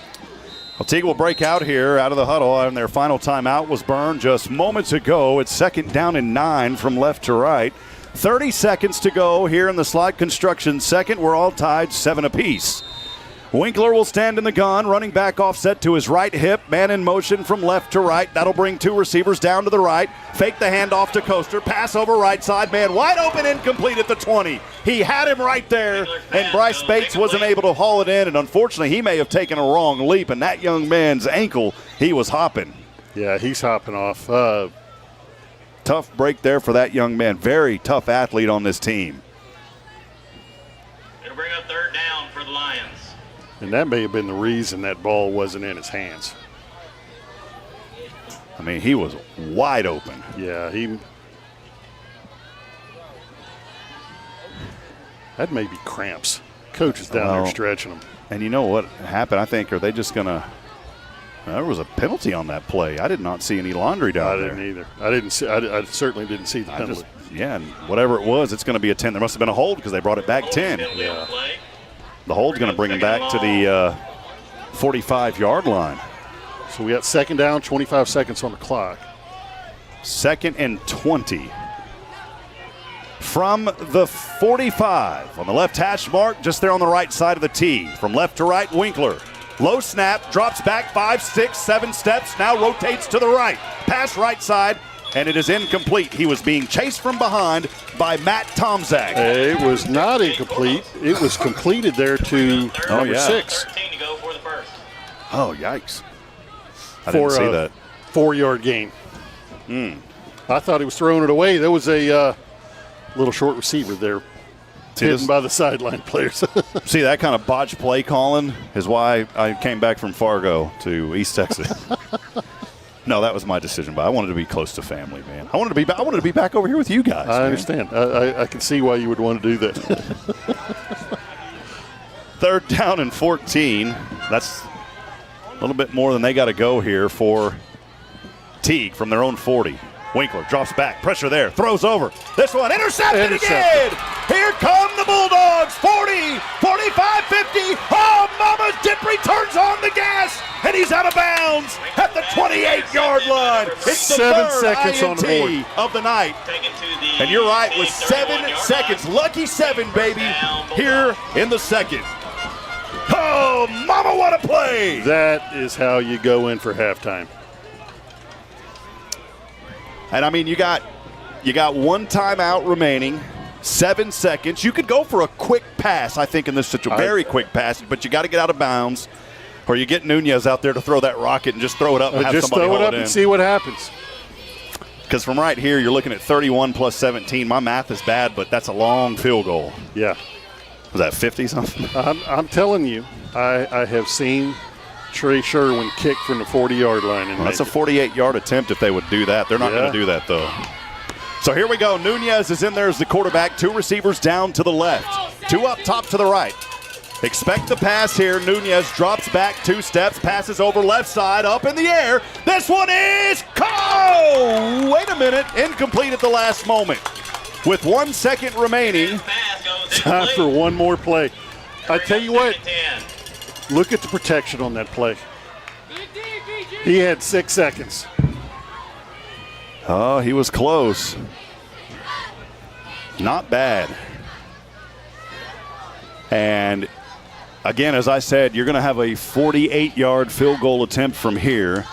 Well, Teague will break out here out of the huddle, and their final timeout was burned just moments ago. It's 2nd down and 9 from left to right. 30 seconds to go here in the slide construction second. We're all tied 7 apiece. Winkler will stand in the gun, running back offset to his right hip, man in motion from left to right. That'll bring 2 receivers down to the right. Fake the handoff to Coaster, pass over right side, man wide open, incomplete at the 20. He had him right there, and Bryce Bates wasn't able to haul it in, and unfortunately he may have taken a wrong leap, and that young man's ankle, he was hopping. Yeah, he's hopping off. Tough break there for that young man. Very tough athlete on this team. It'll bring up 3rd down for the Lions. And that may have been the reason that ball wasn't in his hands. I mean, he was wide open. Yeah, that may be cramps. Coach is down there stretching him. And you know what happened? I think, are they just going to – there was a penalty on that play. I did not see any laundry down there. I didn't either. I certainly didn't see the penalty. And whatever it was, it's going to be a 10. There must have been a hold because they brought it back 10. Yeah. The hold's going to bring him back to the 45-yard line. So we got 2nd down, 25 seconds on the clock. 2nd and 20. From the 45 on the left hash mark, just there on the right side of the tee. From left to right, Winkler. Low snap, drops back 5, 6, 7 steps, now rotates to the right. Pass right side, and it is incomplete. He was being chased from behind by Matt Tomzak. It was not incomplete. It was completed there to number 6. 13 to go for the first. Oh, yikes. I didn't see that. 4-yard gain. I thought he was throwing it away. There was a little short receiver there. Hidden by the sideline players. See, that kind of botched play calling is why I came back from Fargo to East Texas. No, that was my decision, but I wanted to be close to family, man. I wanted to be back over here with you guys. I understand. I can see why you would want to do that. 3rd down and 14. That's a little bit more than they got to go here for Teague from their own 40. Winkler drops back, pressure there, throws over. This one intercepted again. Here come the Bulldogs. 40, 45, 50. Oh, Mama's Dippery turns on the gas, and he's out of bounds at the 28-yard line. It's the 7 third seconds INT on the board of the night. And you're right, with 7 seconds, lucky 7, baby, here in the second. Oh, Mama, what a play. That is how you go in for halftime. And, I mean, you got 1 timeout remaining, 7 seconds. You could go for a quick pass, I think, in this situation. Very quick pass, but you got to get out of bounds, or you get Nunez out there to throw that rocket and just throw it up and have just somebody throw it hold up it and see what happens. Because from right here, you're looking at 31 plus 17. My math is bad, but that's a long field goal. Yeah. Was that 50-something? I'm telling you, I have seen Trey Sherwin kick from the 40-yard line. And that's a 48-yard attempt if they would do that. They're not going to do that, though. So here we go. Nunez is in there as the quarterback. 2 receivers down to the left. 2 up top to the right. Expect the pass here. Nunez drops back 2 steps, passes over left side, up in the air. This one is caught! Wait a minute, incomplete at the last moment. With 1 second remaining. Time for one more play. I tell you what, look at the protection on that play. He had 6 seconds. Oh, he was close. Not bad. And again, as I said, you're going to have a 48-yard field goal attempt from here.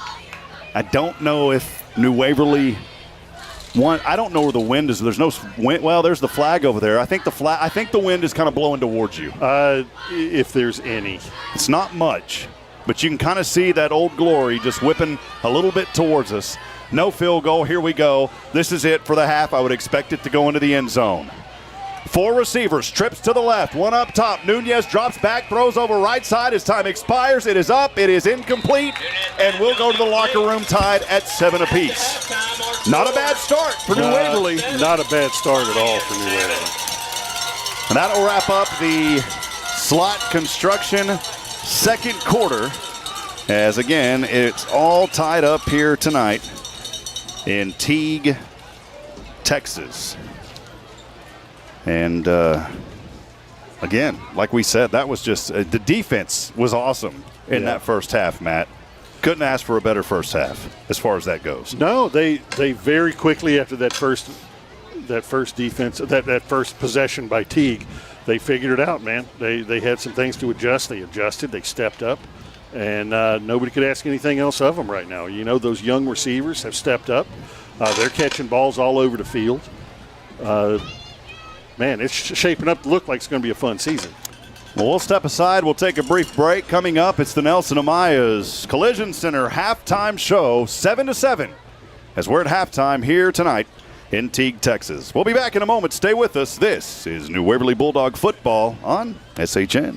I don't know if New Waverly I don't know where the wind is. There's no wind. Well, there's the flag over there. I think the wind is kind of blowing towards you. If there's any. It's not much, but you can kind of see that Old Glory just whipping a little bit towards us. No field goal. Here we go. This is it for the half. I would expect it to go into the end zone. 4 receivers, trips to the left, 1 up top. Nunez drops back, throws over right side. His time expires. It is up. It is incomplete, and we'll go to the locker room tied at 7 apiece. Not a bad start for New Waverly. Not a bad start at all for New Waverly. And that'll wrap up the slot construction second quarter, as again, it's all tied up here tonight in Teague, Texas. And again, like we said, that was just the defense was awesome in that first half, Matt. Couldn't ask for a better first half as far as that goes. No, they very quickly after that first defense, that first possession by Teague, they figured it out, man. They had some things to adjust. They adjusted. They stepped up, and nobody could ask anything else of them right now. You know, those young receivers have stepped up. They're catching balls all over the field. Man, it's shaping up to look like it's going to be a fun season. Well, we'll step aside. We'll take a brief break. Coming up, it's the Nelson Amaya's Collision Center halftime show, 7-7, as we're at halftime here tonight in Teague, Texas. We'll be back in a moment. Stay with us. This is New Waverly Bulldog football on SHN.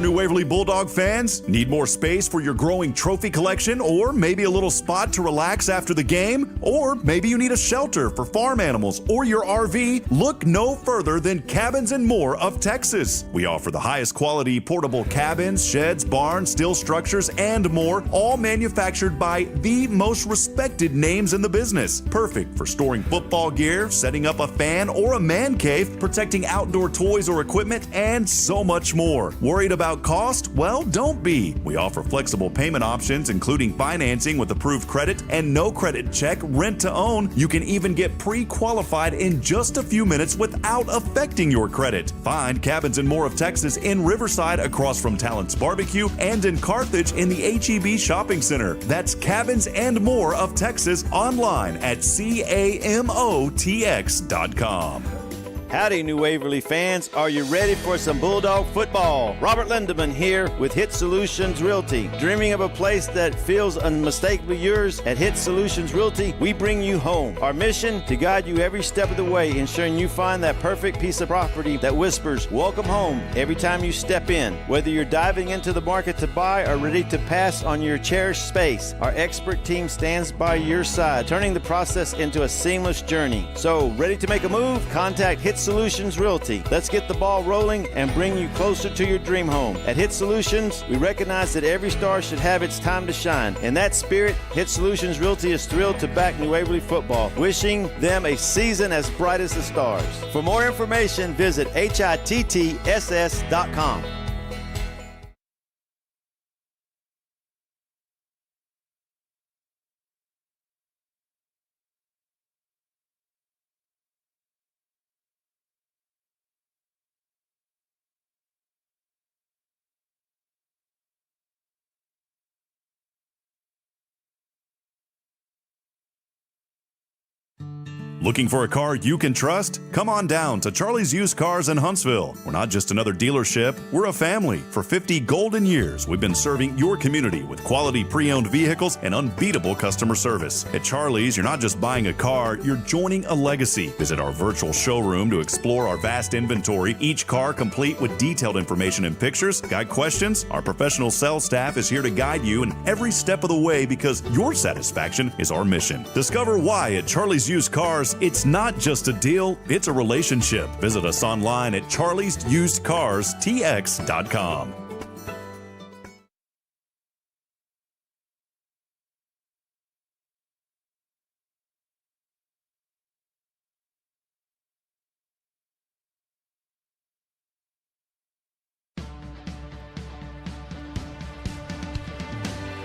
New Waverly Bulldog fans, need more space for your growing trophy collection, or maybe a little spot to relax after the game? Or maybe you need a shelter for farm animals or your RV? Look no further than Cabins and More of Texas. We offer the highest quality portable cabins, sheds, barns, steel structures, and more, all manufactured by the most respected names in the business. Perfect for storing football gear, setting up a fan or a man cave, protecting outdoor toys or equipment, and so much more. Worried about cost? Well, don't be. We offer flexible payment options, including financing with approved credit and no credit check, rent to own. You can even get pre-qualified in just a few minutes without affecting your credit. Find Cabins and More of Texas in Riverside across from Talent's Barbecue and in Carthage in the HEB Shopping Center. That's Cabins and More of Texas online at CAMOTX.com. Howdy, New Waverly fans. Are you ready for some Bulldog football? Robert Lindeman here with Hit Solutions Realty. Dreaming of a place that feels unmistakably yours? At Hit Solutions Realty, we bring you home. Our mission, to guide you every step of the way, ensuring you find that perfect piece of property that whispers, welcome home, every time you step in. Whether you're diving into the market to buy or ready to pass on your cherished space, our expert team stands by your side, turning the process into a seamless journey. So, ready to make a move? Contact Hit Solutions Realty. Let's get the ball rolling and bring you closer to your dream home. At Hit Solutions, we recognize that every star should have its time to shine. In that spirit, Hit Solutions Realty is thrilled to back New Waverly football, wishing them a season as bright as the stars. For more information, visit HITTSS.com. Looking for a car you can trust? Come on down to Charlie's Used Cars in Huntsville. We're not just another dealership, we're a family. For 50 golden years, we've been serving your community with quality pre-owned vehicles and unbeatable customer service. At Charlie's, you're not just buying a car, you're joining a legacy. Visit our virtual showroom to explore our vast inventory, each car complete with detailed information and pictures. Got questions? Our professional sales staff is here to guide you in every step of the way because your satisfaction is our mission. Discover why at Charlie's Used Cars, it's not just a deal, it's a relationship. Visit us online at charliesusedcarstx.com.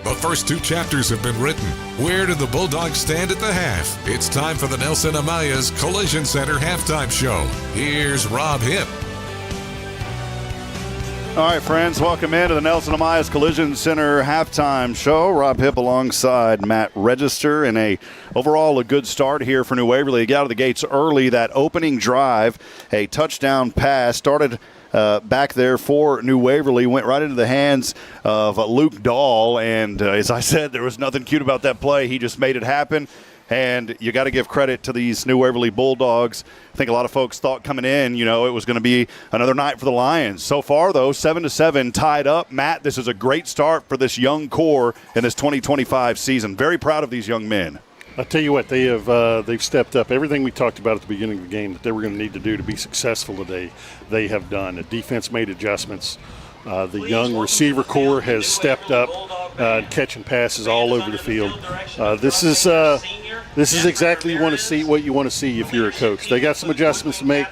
The first 2 chapters have been written. Where do the Bulldogs stand at the half? It's time for the Nelson Amaya's Collision Center halftime show. Here's Rob Hipp. All right, friends, welcome into the Nelson Amaya's Collision Center halftime show. Rob Hipp alongside Matt Register, and overall a good start here for New Waverly. They got out of the gates early. That opening drive, a touchdown pass, started back there for New Waverly, went right into the hands of Luke Dahl, and as I said, there was nothing cute about that play. He just made it happen, and you got to give credit to these New Waverly Bulldogs. I think a lot of folks thought coming in, it was going to be another night for the Lions. So far, though, 7-7 tied up. Matt, this is a great start for this young core in this 2025 season. Very proud of these young men. I'll tell you what, they've stepped up. Everything we talked about at the beginning of the game that they were going to need to do to be successful today, they have done. The defense made adjustments. The young receiver core has stepped up, catching passes all over the field. This is exactly what you want to see if you're a coach. They got some adjustments to make,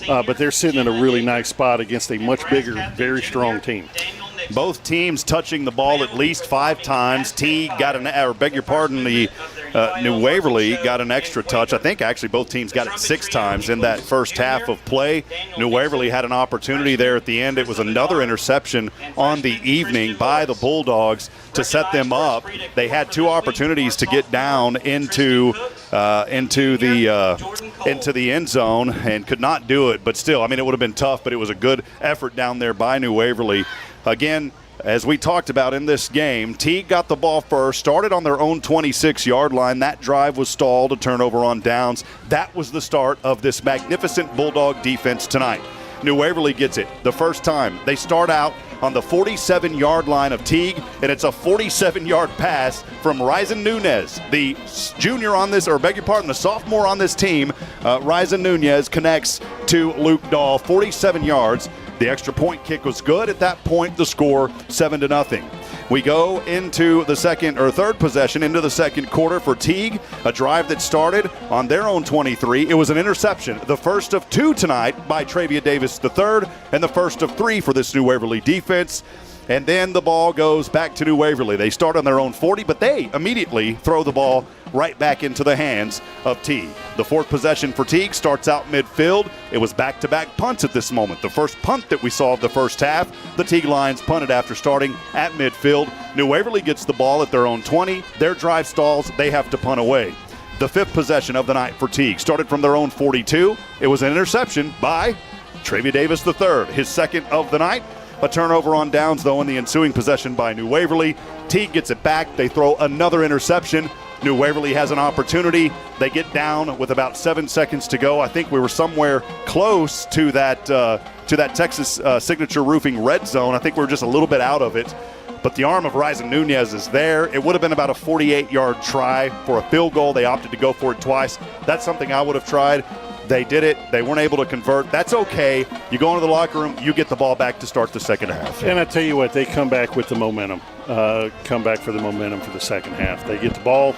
but they're sitting in a really nice spot against a much bigger, very strong team. Both teams touching the ball at least 5 times. Teague got New Waverly got an extra touch. I think actually both teams got it 6 times in that first half of play. New Waverly had an opportunity there at the end. It was another interception on the evening by the Bulldogs to set them up. They had 2 opportunities to get down into the end zone and could not do it. But still, it would have been tough, but it was a good effort down there by New Waverly. Again, as we talked about in this game, Teague got the ball first, started on their own 26-yard line. That drive was stalled, a turnover on downs. That was the start of this magnificent Bulldog defense tonight. New Waverly gets it the first time. They start out on the 47-yard line of Teague, and it's a 47-yard pass from Ryzen Nunez. The the sophomore on this team, Ryzen Nunez, connects to Luke Dahl, 47 yards. The extra point kick was good. At that point, the score 7-0. We go into the third possession into the second quarter for Teague, a drive that started on their own 23. It was an interception, the first of 2 tonight by Travia Davis III, and the first of 3 for this New Waverly defense. And then the ball goes back to New Waverly. They start on their own 40, but they immediately throw the ball right back into the hands of Teague. The fourth possession for Teague starts out midfield. It was back-to-back punts at this moment. The first punt that we saw of the first half, the Teague Lions punted after starting at midfield. New Waverly gets the ball at their own 20. Their drive stalls. They have to punt away. The fifth possession of the night for Teague started from their own 42. It was an interception by Travia Davis III, his second of the night. A turnover on downs, though, in the ensuing possession by New Waverly. Teague gets it back. They throw another interception. New Waverly has an opportunity. They get down with about 7 seconds to go. I think we were somewhere close to that Texas Signature Roofing red zone. I think we were just a little bit out of it. But the arm of Ryzen Nunez is there. It would have been about a 48-yard try for a field goal. They opted to go for it twice. That's something I would have tried. They did it. They weren't able to convert. That's okay. You go into the locker room, you get the ball back to start the second half. And I tell you what, they come back with the momentum. Come back for the momentum for the second half. They get the ball.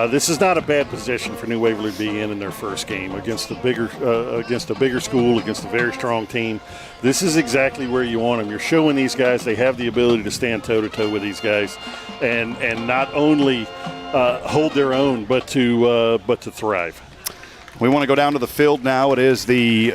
This is not a bad position for New Waverly to be in their first game against a bigger school, against a very strong team. This is exactly where you want them. You're showing these guys they have the ability to stand toe-to-toe with these guys and not only hold their own, but to thrive. We want to go down to the field now. It is the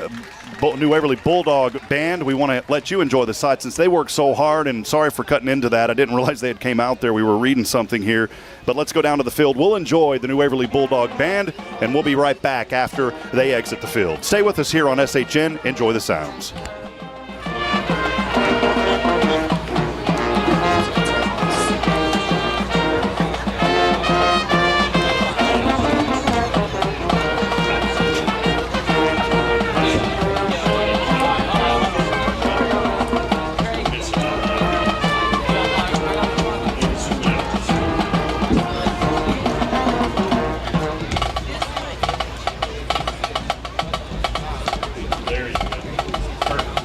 New Waverly Bulldog Band. We want to let you enjoy the sight since they work so hard, and sorry for cutting into that. I didn't realize they had came out there. We were reading something here. But let's go down to the field. We'll enjoy the New Waverly Bulldog Band, and we'll be right back after they exit the field. Stay with us here on SHN. Enjoy the sounds. There you go. Perfect.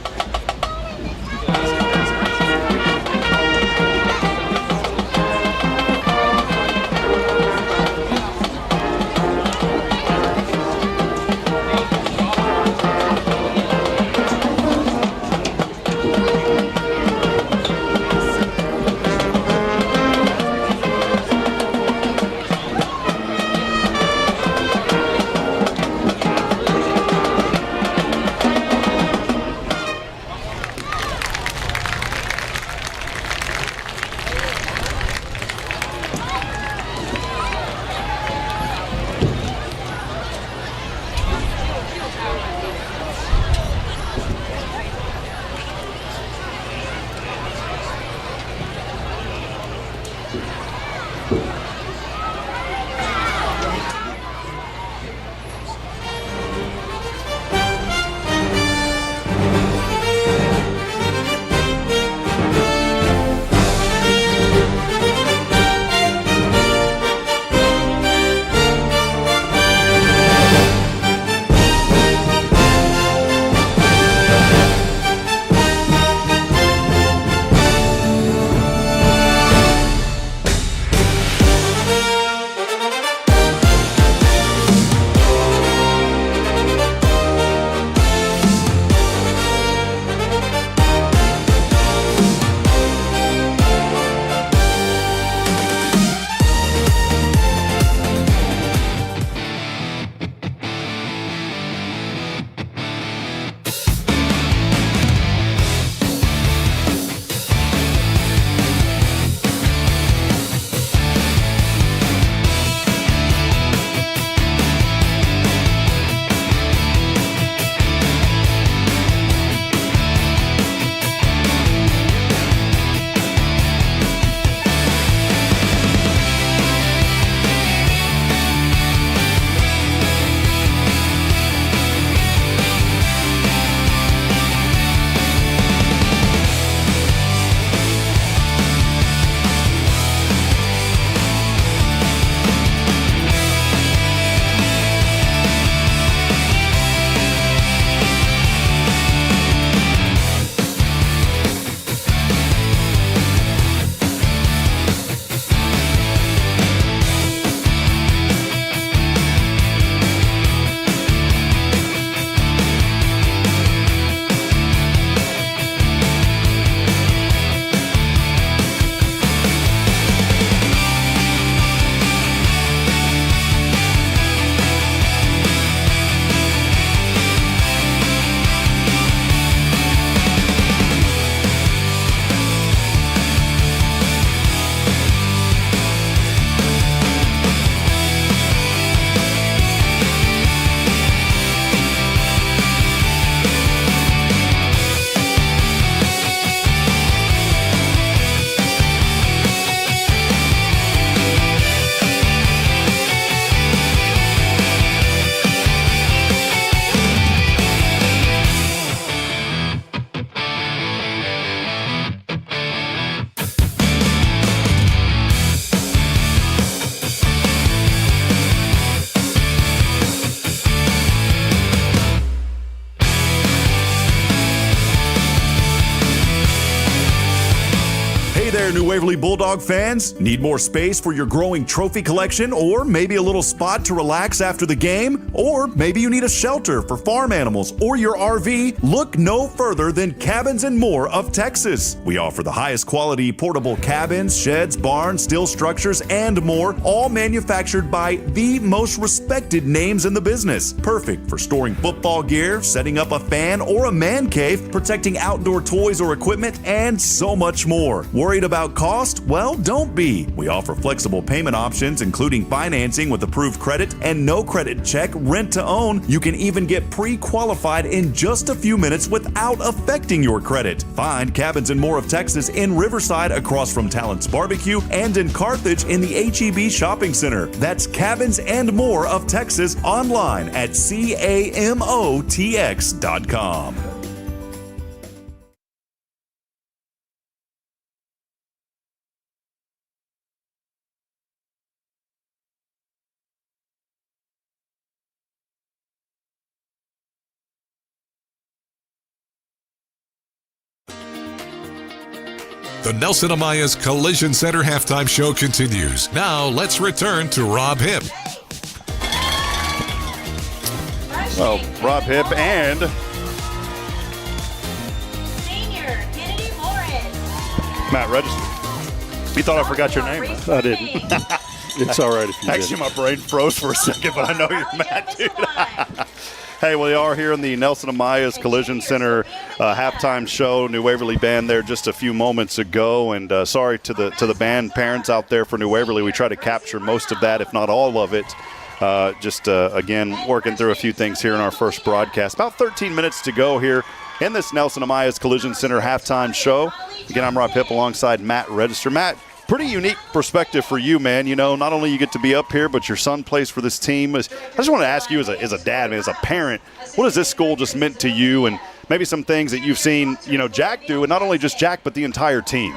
there, New Waverly Bulldog fans. Need more space for your growing trophy collection, or maybe a little spot to relax after the game? Or maybe you need a shelter for farm animals or your RV? Look no further than Cabins and More of Texas. We offer the highest quality portable cabins, sheds, barns, steel structures, and more, all manufactured by the most respected names in the business. Perfect for storing football gear, setting up a fan or a man cave, protecting outdoor toys or equipment, and so much more. Worried about cost? Well, don't be. We offer flexible payment options, including financing with approved credit and no credit check, rent to own. You can even get pre-qualified in just a few minutes without affecting your credit. Find Cabins and More of Texas in Riverside across from Talent's Barbecue and in Carthage in the HEB Shopping Center. That's Cabins and More of Texas online at CAMOTX.com. The Nelson Amaya's Collision Center halftime show continues. Now let's return to Rob Hipp. Well, Rob Hipp and Senior Kennedy Morris. Matt Register. You thought I forgot your name? I didn't. It's all right if you Actually, did. my brain froze for a second, but I know you're Matt, dude. Hey, we are here in the Nelson Amaya's Collision Center halftime show. New Waverly band there just a few moments ago, and sorry to the band parents out there for New Waverly. We try to capture most of that, if not all of it. Again, working through a few things here in our first broadcast. About 13 minutes to go here in this Nelson Amaya's Collision Center halftime show. Again, I'm Rob Hipp alongside Matt Register. Matt, pretty unique perspective for you, man. You know, not only you get to be up here, but your son plays for this team. I just want to ask you as a dad, man, as a parent, what has this school just meant to you, and maybe some things that you've seen, Jack do, and not only just Jack, but the entire team?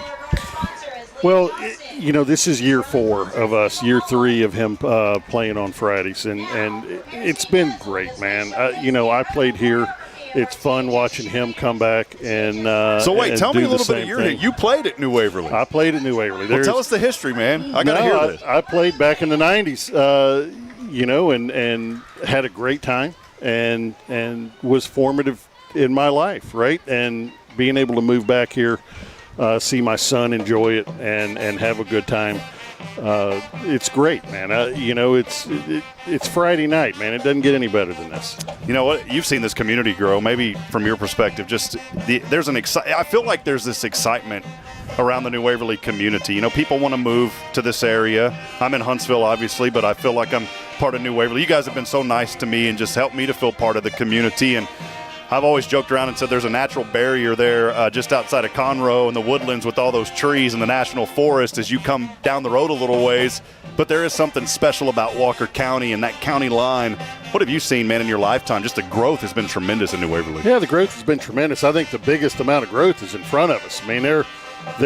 Well, this is year 4 of us, year 3 of him playing on Fridays, and it's been great, man. I played here. It's fun watching him come back and So wait, and tell me do a the little bit same of your thing. You played at New Waverly. I played at New Waverly. Well, tell us the history, man. I got to hear this. I played back in the 90s, and had a great time and was formative in my life, right? And being able to move back here, see my son enjoy it and have a good time. It's great, man. It's Friday night, man. It doesn't get any better than this. You know what? You've seen this community grow. Maybe from your perspective, I feel like there's this excitement around the New Waverly community. People want to move to this area. I'm in Huntsville, obviously, but I feel like I'm part of New Waverly. You guys have been so nice to me and just helped me to feel part of the community. And I've always joked around and said there's a natural barrier there just outside of Conroe and the Woodlands with all those trees and the National Forest as you come down the road a little ways. But there is something special about Walker County and that county line. What have you seen, man, in your lifetime? Just the growth has been tremendous in New Waverly. Yeah, the growth has been tremendous. I think the biggest amount of growth is in front of us. I mean, they're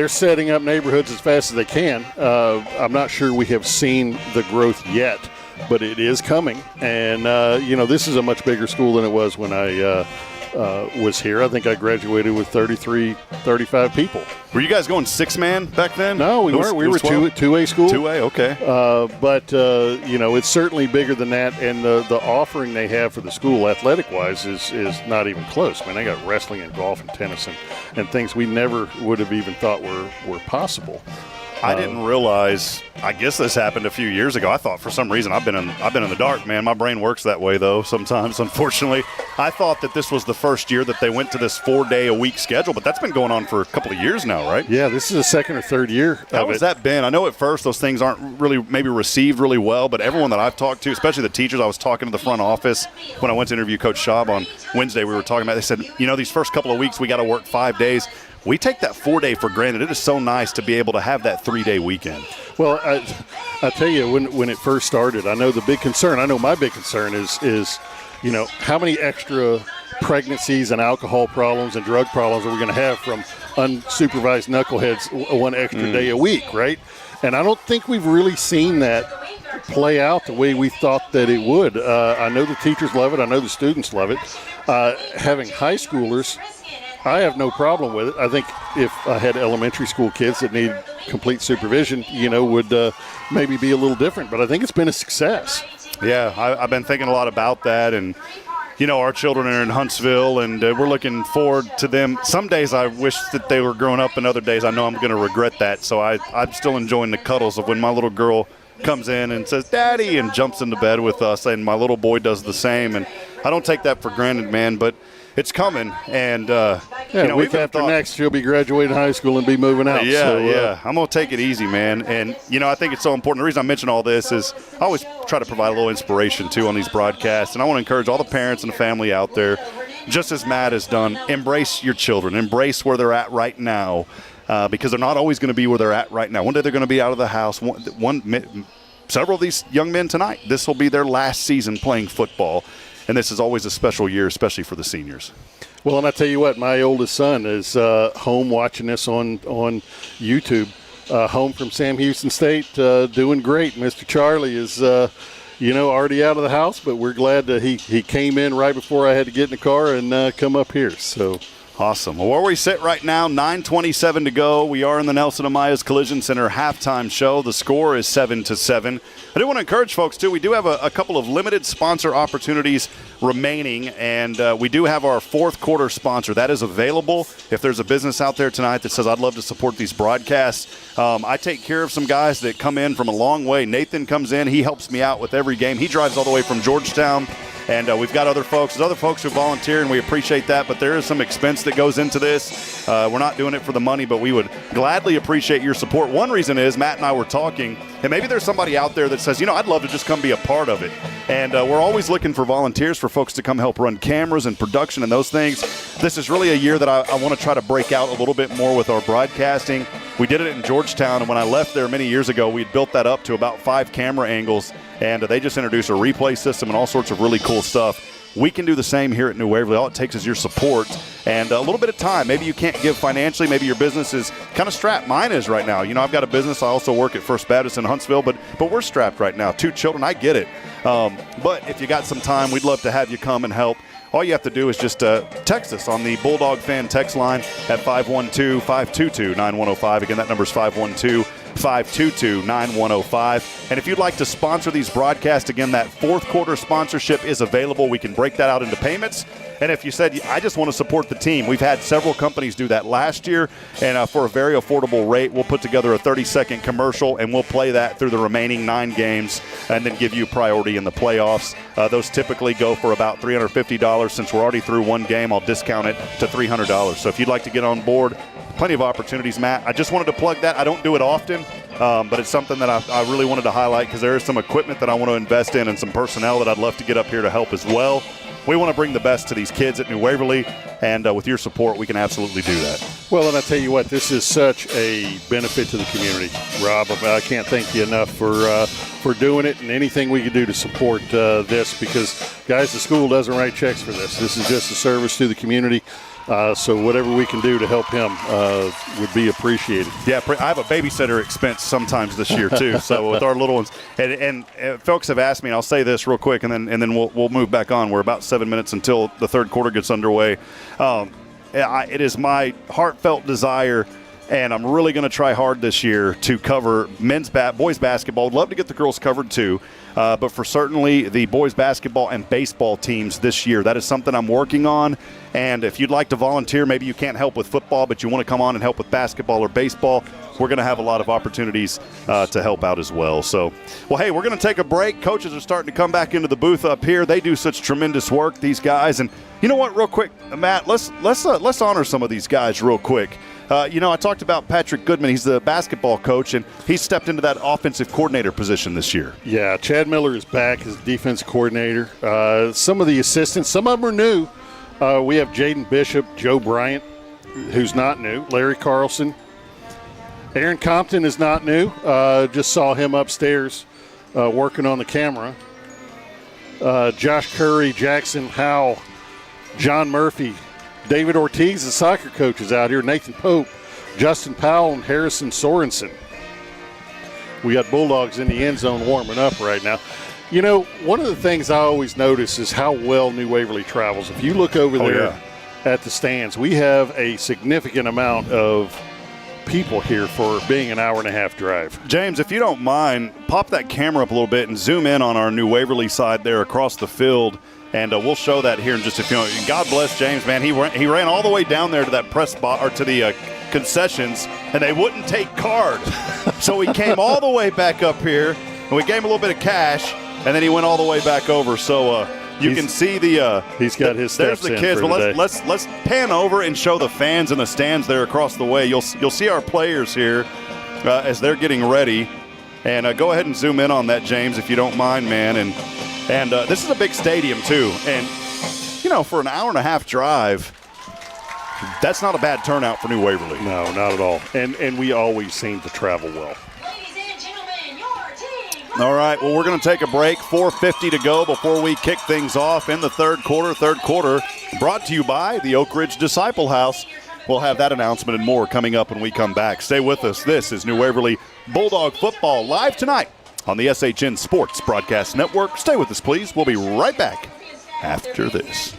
setting up neighborhoods as fast as they can. I'm not sure we have seen the growth yet, but it is coming. And, this is a much bigger school than it was when I was here. I think I graduated with 35 people. Were you guys going 6-man back then? No, we weren't. We were 2A school. 2A, okay. But it's certainly bigger than that, and the offering they have for the school athletic-wise is not even close. I mean, they got wrestling and golf and tennis and things we never would have even thought were possible. I didn't realize. I guess this happened a few years ago. I thought for some reason I've been in the dark, man. My brain works that way though sometimes. Unfortunately, I thought that this was the first year that they went to this 4-day-a-week schedule, but that's been going on for a couple of years now, right? Yeah, this is the second or third year. How has that been? I know at first those things aren't really maybe received really well, but everyone that I've talked to, especially the teachers, I was talking to the front office when I went to interview Coach Schaub on Wednesday. We were talking about. They said, these first couple of weeks we got to work 5 days. We take that 4-day for granted. It is so nice to be able to have that 3-day weekend. Well, I tell you, when it first started, I know my big concern is how many extra pregnancies and alcohol problems and drug problems are we going to have from unsupervised knuckleheads one extra day a week, right? And I don't think we've really seen that play out the way we thought that it would. I know the teachers love it. I know the students love it. Having high schoolers I have no problem with it. I think if I had elementary school kids that need complete supervision, would maybe be a little different. But I think it's been a success. Yeah, I've been thinking a lot about that. And, our children are in Huntsville, and we're looking forward to them. Some days I wish that they were grown up, and other days I know I'm going to regret that. So I'm still enjoying the cuddles of when my little girl comes in and says, Daddy, and jumps into bed with us, and my little boy does the same. And I don't take that for granted, man, but it's coming. And, week after next, she'll be graduating high school and be moving out. Yeah. I'm going to take it easy, man. And, I think it's so important. The reason I mention all this is I always try to provide a little inspiration, too, on these broadcasts. And I want to encourage all the parents and the family out there, just as Matt has done, embrace your children. Embrace where they're at right now, because they're not always going to be where they're at right now. One day they're going to be out of the house. Several of these young men tonight, this will be their last season playing football. And this is always a special year, especially for the seniors. Well, and I tell you what, my oldest son is home watching this on YouTube, home from Sam Houston State, doing great. Mr. Charlie is, already out of the house, but we're glad that he came in right before I had to get in the car and come up here. So awesome. Well, where we sit right now, 9:27 to go. We are in the Nelson Amaya's Collision Center halftime show. The score is 7-7. I do want to encourage folks, too. We do have a couple of limited sponsor opportunities remaining, and we do have our fourth quarter sponsor. That is available. If there's a business out there tonight that says, I'd love to support these broadcasts, I take care of some guys that come in from a long way. Nathan comes in. He helps me out with every game. He drives all the way from Georgetown. And we've got other folks. There's other folks who volunteer, and we appreciate that. But there is some expense that goes into this. We're not doing it for the money, but we would gladly appreciate your support. One reason is Matt and I were talking, and maybe there's somebody out there that says, I'd love to just come be a part of it. And we're always looking for volunteers, for folks to come help run cameras and production and those things. This is really a year that I want to try to break out a little bit more with our broadcasting. We did it in Georgetown, and when I left there many years ago, we'd built that up to about 5 camera angles, and they just introduced a replay system and all sorts of really cool stuff. We can do the same here at New Waverly. All it takes is your support and a little bit of time. Maybe you can't give financially. Maybe your business is kind of strapped. Mine is right now. I've got a business. I also work at First Baptist in Huntsville, but we're strapped right now. 2 children. I get it. But if you got some time, we'd love to have you come and help. All you have to do is just text us on the Bulldog Fan text line at 512-522-9105. Again, that number is 512-522-9105. And if you'd like to sponsor these broadcasts, again, that fourth quarter sponsorship is available. We can break that out into payments. And if you said, I just want to support the team, we've had several companies do that last year. And for a very affordable rate, we'll put together a 30-second commercial, and we'll play that through the remaining 9 games and then give you priority in the playoffs. Those typically go for about $350. Since we're already through 1 game, I'll discount it to $300. So if you'd like to get on board, plenty of opportunities, Matt. I just wanted to plug that. I don't do it often, but it's something that I really wanted to highlight because there is some equipment that I want to invest in and some personnel that I'd love to get up here to help as well. We want to bring the best to these kids at New Waverly, and with your support, we can absolutely do that. Well, and I tell you what, this is such a benefit to the community, Rob. I can't thank you enough for doing it and anything we can do to support this because, guys, the school doesn't write checks for this. This is just a service to the community. So whatever we can do to help him would be appreciated. Yeah, I have a babysitter expense sometimes this year too. So with our little ones, and folks have asked me, and I'll say this real quick, and then we'll move back on. We're about 7 minutes until the third quarter gets underway. It is my heartfelt desire, and I'm really going to try hard this year to cover boys basketball. I'd love to get the girls covered too. But for certainly the boys basketball and baseball teams this year, that is something I'm working on. And if you'd like to volunteer, maybe you can't help with football, but you want to come on and help with basketball or baseball, we're going to have a lot of opportunities to help out as well. So, well, hey, we're going to take a break. Coaches are starting to come back into the booth up here. They do such tremendous work, these guys. And you know what, real quick, Matt, let's honor some of these guys real quick. I talked about Patrick Goodman. He's the basketball coach, and he stepped into that offensive coordinator position this year. Yeah, Chad Miller is back as defense coordinator. Some of the assistants, some of them are new. We have Jaden Bishop, Joe Bryant, who's not new, Larry Carlson. Aaron Compton is not new. Just saw him upstairs working on the camera. Josh Curry, Jackson Howell, John Murphy, David Ortiz, the soccer coach, is out here. Nathan Pope, Justin Powell, and Harrison Sorensen. We got Bulldogs in the end zone warming up right now. You know, one of the things I always notice is how well New Waverly travels. If you look over there at the stands. We have a significant amount of people here for being an hour-and-a-half drive. James, if you don't mind, pop that camera up a little bit and zoom in on our New Waverly side there across the field, and we'll show that here in just a few minutes. God bless James, man. He ran all the way down there to that press box, or to the concessions, and they wouldn't take card. So he came all the way back up here, and we gave him a little bit of cash, and then he went all the way back over. So you can see he's got his steps. There's the kids. For but let's pan over and show the fans in the stands there across the way. You'll see our players here as they're getting ready. And go ahead and zoom in on that, James, if you don't mind, man. And this is a big stadium too. And for an hour-and-a-half drive, that's not a bad turnout for New Waverly. No, not at all. And we always seem to travel well. All right, well, we're going to take a break. 4:50 to go before we kick things off in the third quarter. Third quarter brought to you by the Oak Ridge Disciple House. We'll have that announcement and more coming up when we come back. Stay with us. This is New Waverly Bulldog football live tonight on the SHN Sports Broadcast Network. Stay with us, please. We'll be right back after this.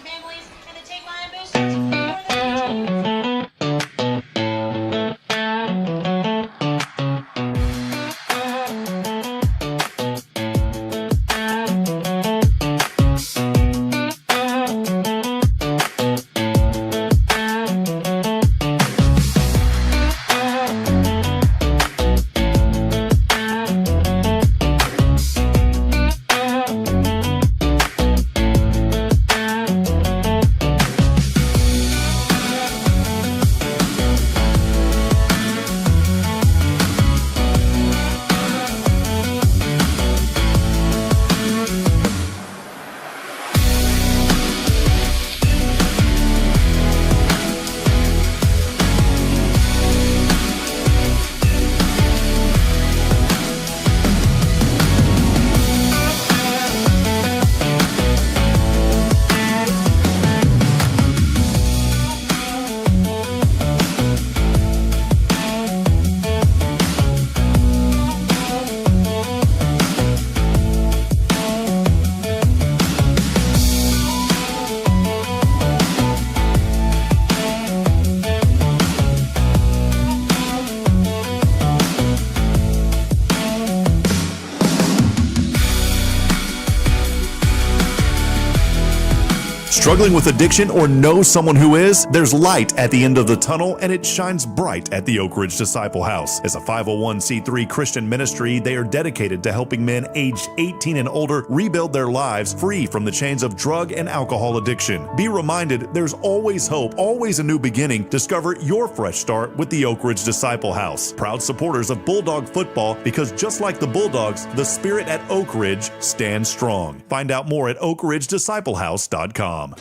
Struggling with addiction or know someone who is? There's light at the end of the tunnel, and it shines bright at the Oak Ridge Disciple House. As a 501c3 Christian ministry, they are dedicated to helping men aged 18 and older rebuild their lives free from the chains of drug and alcohol addiction. Be reminded, there's always hope, always a new beginning. Discover your fresh start with the Oak Ridge Disciple House. Proud supporters of Bulldog football, because just like the Bulldogs, the spirit at Oak Ridge stands strong. Find out more at oakridgedisciplehouse.com.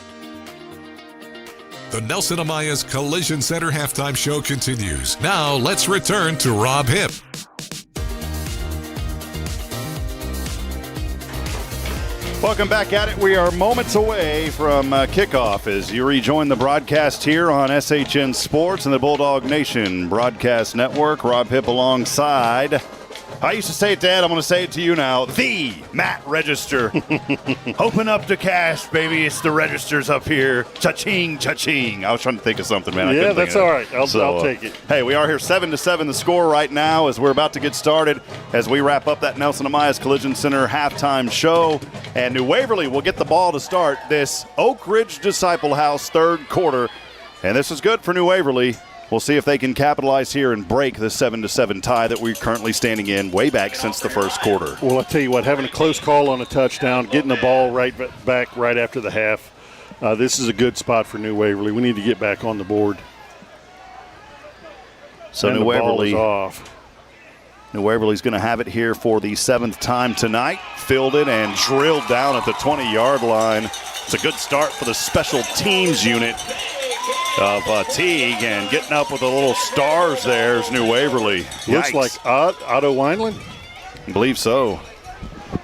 The Nelson Amaya's Collision Center halftime show continues. Now let's return to Rob Hipp. Welcome back at it. We are moments away from kickoff as you rejoin the broadcast here on SHN Sports and the Bulldog Nation Broadcast Network. Rob Hipp alongside. I used to say it, Dad. I'm going to say it to you now. The Matt Register. Open up the cash, baby. It's the registers up here. Cha-ching, cha-ching. I was trying to think of something, man. Yeah, that's all right. I'll take it. Hey, we are here 7-7 the score right now as we're about to get started as we wrap up that Nelson Amaya's Collision Center halftime show. And New Waverly will get the ball to start this Oak Ridge Disciple House third quarter. And this is good for New Waverly. We'll see if they can capitalize here and break the 7-7 tie that we're currently standing in way back since the first quarter. Well, I'll tell you what, having a close call on a touchdown, getting the ball right back right after the half, this is a good spot for New Waverly. We need to get back on the board. So and New Waverly is off. New Waverly's going to have it here for the seventh time tonight. Fielded and drilled down at the 20-yard line. It's a good start for the special teams unit of Teague, and getting up with the little stars there is New Waverly. Looks like Otto Wineland? I believe so.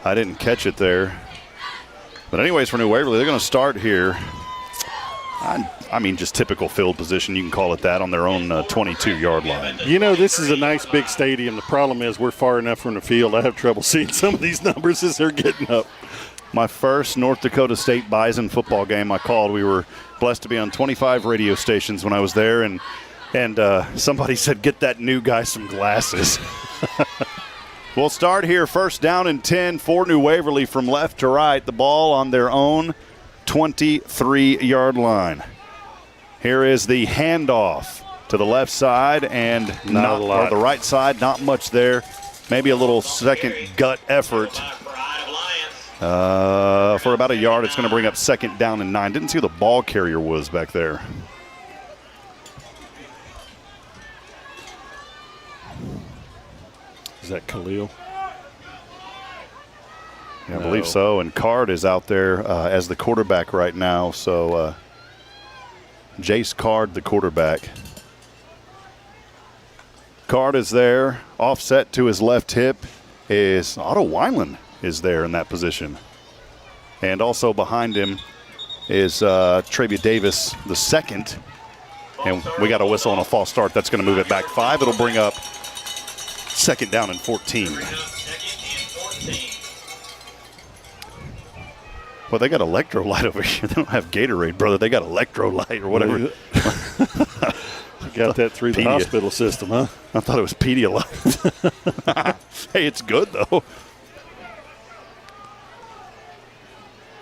I didn't catch it there. But anyways, for New Waverly, they're going to start here. I mean, just typical field position, you can call it that, on their own 22-yard line. You know, this is a nice big stadium. The problem is we're far enough from the field. I have trouble seeing some of these numbers as they're getting up. My first North Dakota State Bison football game I called. We were blessed to be on 25 radio stations when I was there, and somebody said, get that new guy some glasses. We'll start here, first down and 10 for New Waverly from left to right. The ball on their own 23-yard line. Here is the handoff to the left side and not or the right side. Not much there. Maybe a little second gut effort. For about a yard, it's going to bring up second down and 9. Didn't see who the ball carrier was back there. Is that Khalil? Yeah, I believe so. And Card is out there as the quarterback right now. So Jace Card, the quarterback. Card is there. Offset to his left hip is Otto Wineland is there in that position. And also behind him is Trevia Davis, the second. And we got a whistle on a false start. That's going to move it back 5. It'll bring up second down and 14. Well, they got electrolyte over here. They don't have Gatorade, brother. They got electrolyte or whatever. Got that through the hospital system, huh? I thought it was Pedialyte. Hey, it's good, though.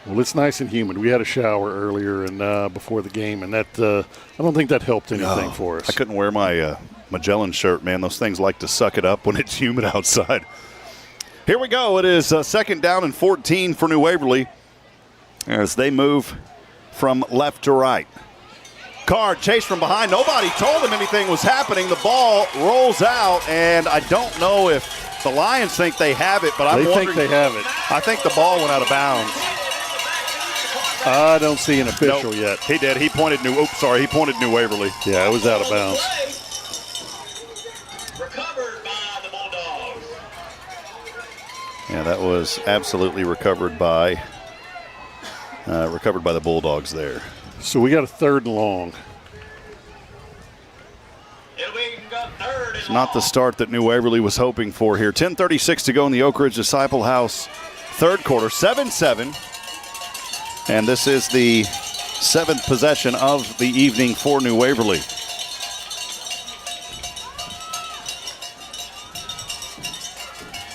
Well, it's nice and humid. We had a shower earlier and before the game, and that I don't think that helped anything for us. I couldn't wear my Magellan shirt, man. Those things like to suck it up when it's humid outside. Here we go. It is second down and 14 for New Waverly as they move from left to right. Card chased from behind. Nobody told him anything was happening. The ball rolls out, and I don't know if the Lions think they have it, but I'm wondering. They think they have it. I think the ball went out of bounds. I don't see an official yet. He did. He pointed New Waverly. Yeah, it was out of bounds. Recovered by the Bulldogs. Yeah, that was absolutely recovered by the Bulldogs there. So we got a third and long. It's not the start that New Waverly was hoping for here. 10:36 to go in the Oak Ridge Disciple House third quarter, 7-7. And this is the 7th possession of the evening for New Waverly.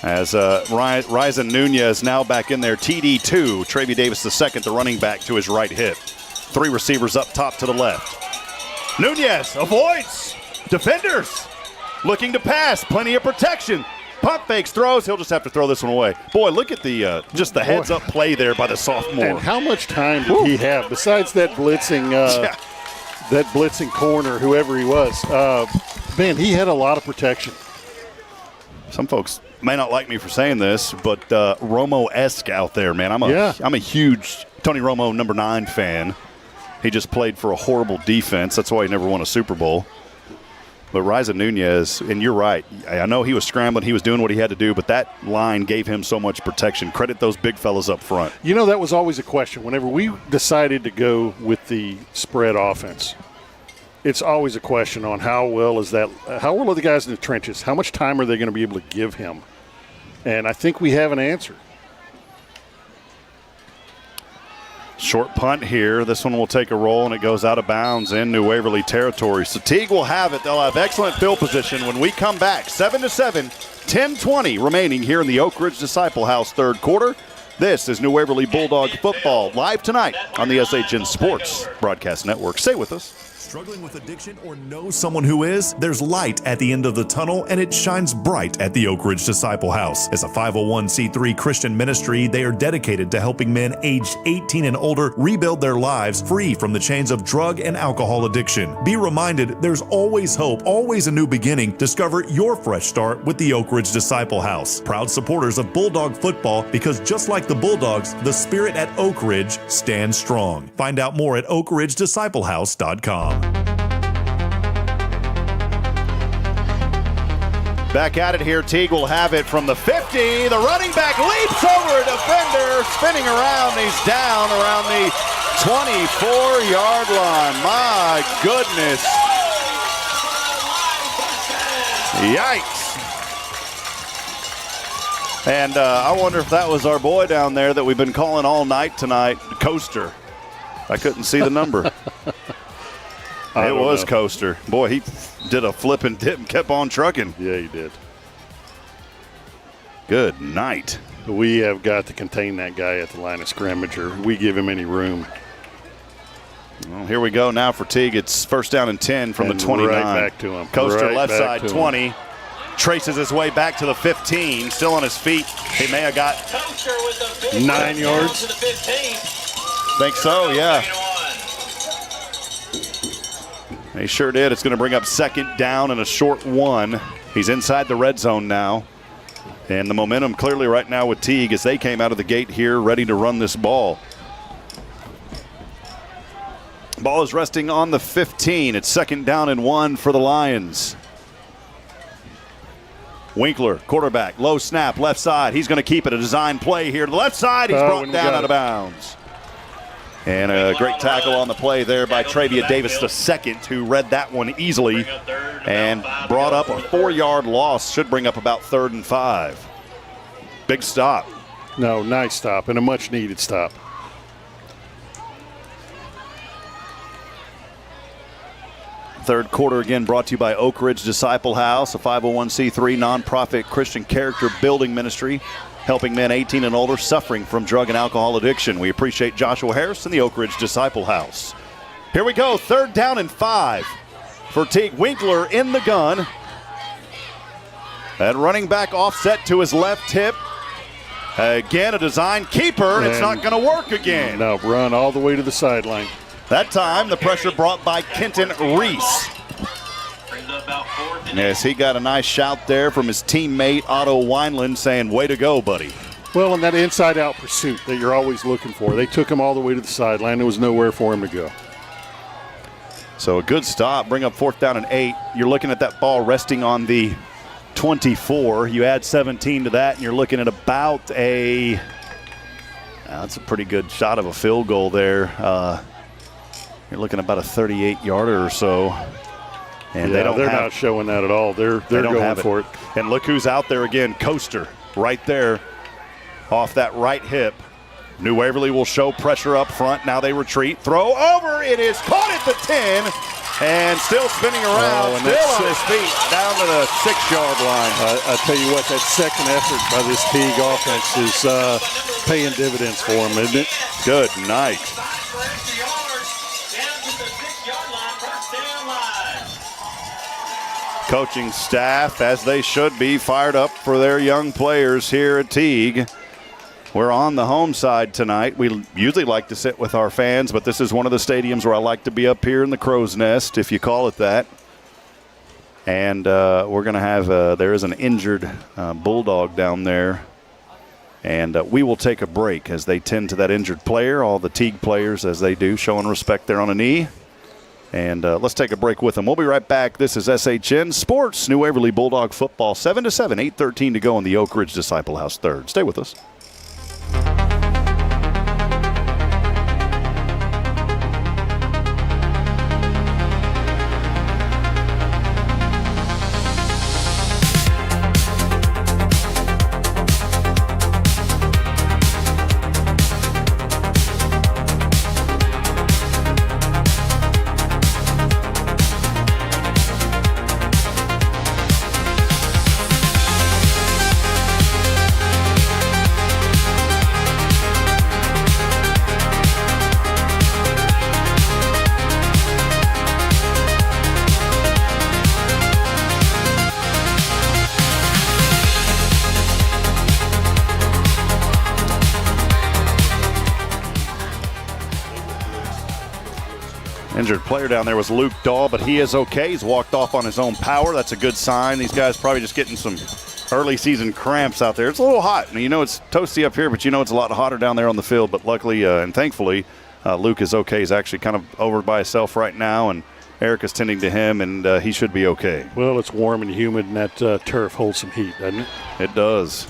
As Ryzen Nunez now back in there, TD2. Trevia Davis II, the running back, to his right hip. 3 receivers up top to the left. Nunez avoids defenders. Looking to pass. Plenty of protection. Pump fakes, throws. He'll just have to throw this one away. Boy, look at the just the heads-up play there by the sophomore. And how much time did he have besides that blitzing that blitzing corner, whoever he was? Man, he had a lot of protection. Some folks may not like me for saying this, but Romo-esque out there, man. I'm a huge Tony Romo number 9 fan. He just played for a horrible defense. That's why he never won a Super Bowl. But Ryzen Nunez, and you're right, I know he was scrambling, he was doing what he had to do, but that line gave him so much protection. Credit those big fellas up front. You know, that was always a question. Whenever we decided to go with the spread offense, it's always a question on how well are the guys in the trenches? How much time are they going to be able to give him? And I think we have an answer. Short punt here. This one will take a roll, and it goes out of bounds in New Waverly territory. So Teague will have it. They'll have excellent field position when we come back. 7-7, 10:20 remaining here in the Oak Ridge Disciple House third quarter. This is New Waverly Bulldog football live tonight on the SHN Sports Broadcast Network. Stay with us. Struggling with addiction or know someone who is? There's light at the end of the tunnel, and it shines bright at the Oak Ridge Disciple House. As a 501c3 Christian ministry, they are dedicated to helping men aged 18 and older rebuild their lives free from the chains of drug and alcohol addiction. Be reminded, there's always hope, always a new beginning. Discover your fresh start with the Oak Ridge Disciple House. Proud supporters of Bulldog football, because just like the Bulldogs, the spirit at Oak Ridge stands strong. Find out more at oakridgedisciplehouse.com. Back at it here. Teague will have it from the 50. The running back leaps over a defender, spinning around. He's down around the 24-yard line. My goodness. Yikes. And I wonder if that was our boy down there that we've been calling all night tonight, Coaster. I couldn't see the number. It was Coaster. Boy, he did a flip and dip and kept on trucking. Yeah, he did. Good night. We have got to contain that guy at the line of scrimmage, or we give him any room. Well, here we go now for Teague. It's first down and 10 from the 29. Right back to him. Coaster right left back side 20. Him. Traces his way back to the 15. Still on his feet. He may have got 9 yards. Think so, yeah. He sure did. It's going to bring up second down and a short one. He's inside the red zone now. And the momentum clearly right now with Teague as they came out of the gate here ready to run this ball. Ball is resting on the 15. It's second down and 1 for the Lions. Winkler, quarterback, low snap, left side. He's going to keep it. A design play here to the left side. He's brought down out of bounds. And a great tackle on the play there by Travia Davis II, who read that one easily and brought up a 4-yard loss. Should bring up about 3rd and 5. Big stop. No, nice stop and a much-needed stop. Third quarter again brought to you by Oak Ridge Disciple House, a 501c3 nonprofit Christian character building ministry, helping men 18 and older suffering from drug and alcohol addiction. We appreciate Joshua Harris and the Oak Ridge Disciple House. Here we go, third down and 5 for Teague. Winkler in the gun. That running back offset to his left hip. Again, a design keeper. It's not going to work again. No, run all the way to the sideline. That time, the pressure brought by Kenton Reese. Yes, he got a nice shout there from his teammate Otto Wineland saying, way to go, buddy. Well, in that inside-out pursuit that you're always looking for, they took him all the way to the sideline. There was nowhere for him to go. So a good stop, bring up 4th down and 8. You're looking at that ball resting on the 24. You add 17 to that, and you're looking at about a that's a pretty good shot of a field goal there. You're looking at about a 38-yarder or so. And they're not showing that at all. They're going for it. And look who's out there again, Coaster, right there off that right hip. New Waverly will show pressure up front. Now they retreat. Throw over. It is caught at the 10 and still spinning around. Still on his feet down to the 6-yard line. I tell you what, that second effort by this Teague offense is paying dividends for him, isn't it? Good night. Coaching staff, as they should be, fired up for their young players here at Teague. We're on the home side tonight. We usually like to sit with our fans, but this is one of the stadiums where I like to be up here in the crow's nest, if you call it that. And we're going to have, there is an injured Bulldog down there. And we will take a break as they tend to that injured player, all the Teague players as they do, showing respect there on a knee. And let's take a break with them. We'll be right back. This is SHN Sports, New Waverly Bulldog football, 7-7, 8:13 to go in the Oak Ridge Disciple House third. Stay with us. Injured player down there was Luke Dahl, but he is okay. He's walked off on his own power. That's a good sign. These guys probably just getting some early season cramps out there. It's a little hot. You know, it's toasty up here, but you know it's a lot hotter down there on the field. But luckily and thankfully, Luke is okay. He's actually kind of over by himself right now, and Eric is tending to him, and he should be okay. Well, it's warm and humid, and that turf holds some heat, doesn't it? It does.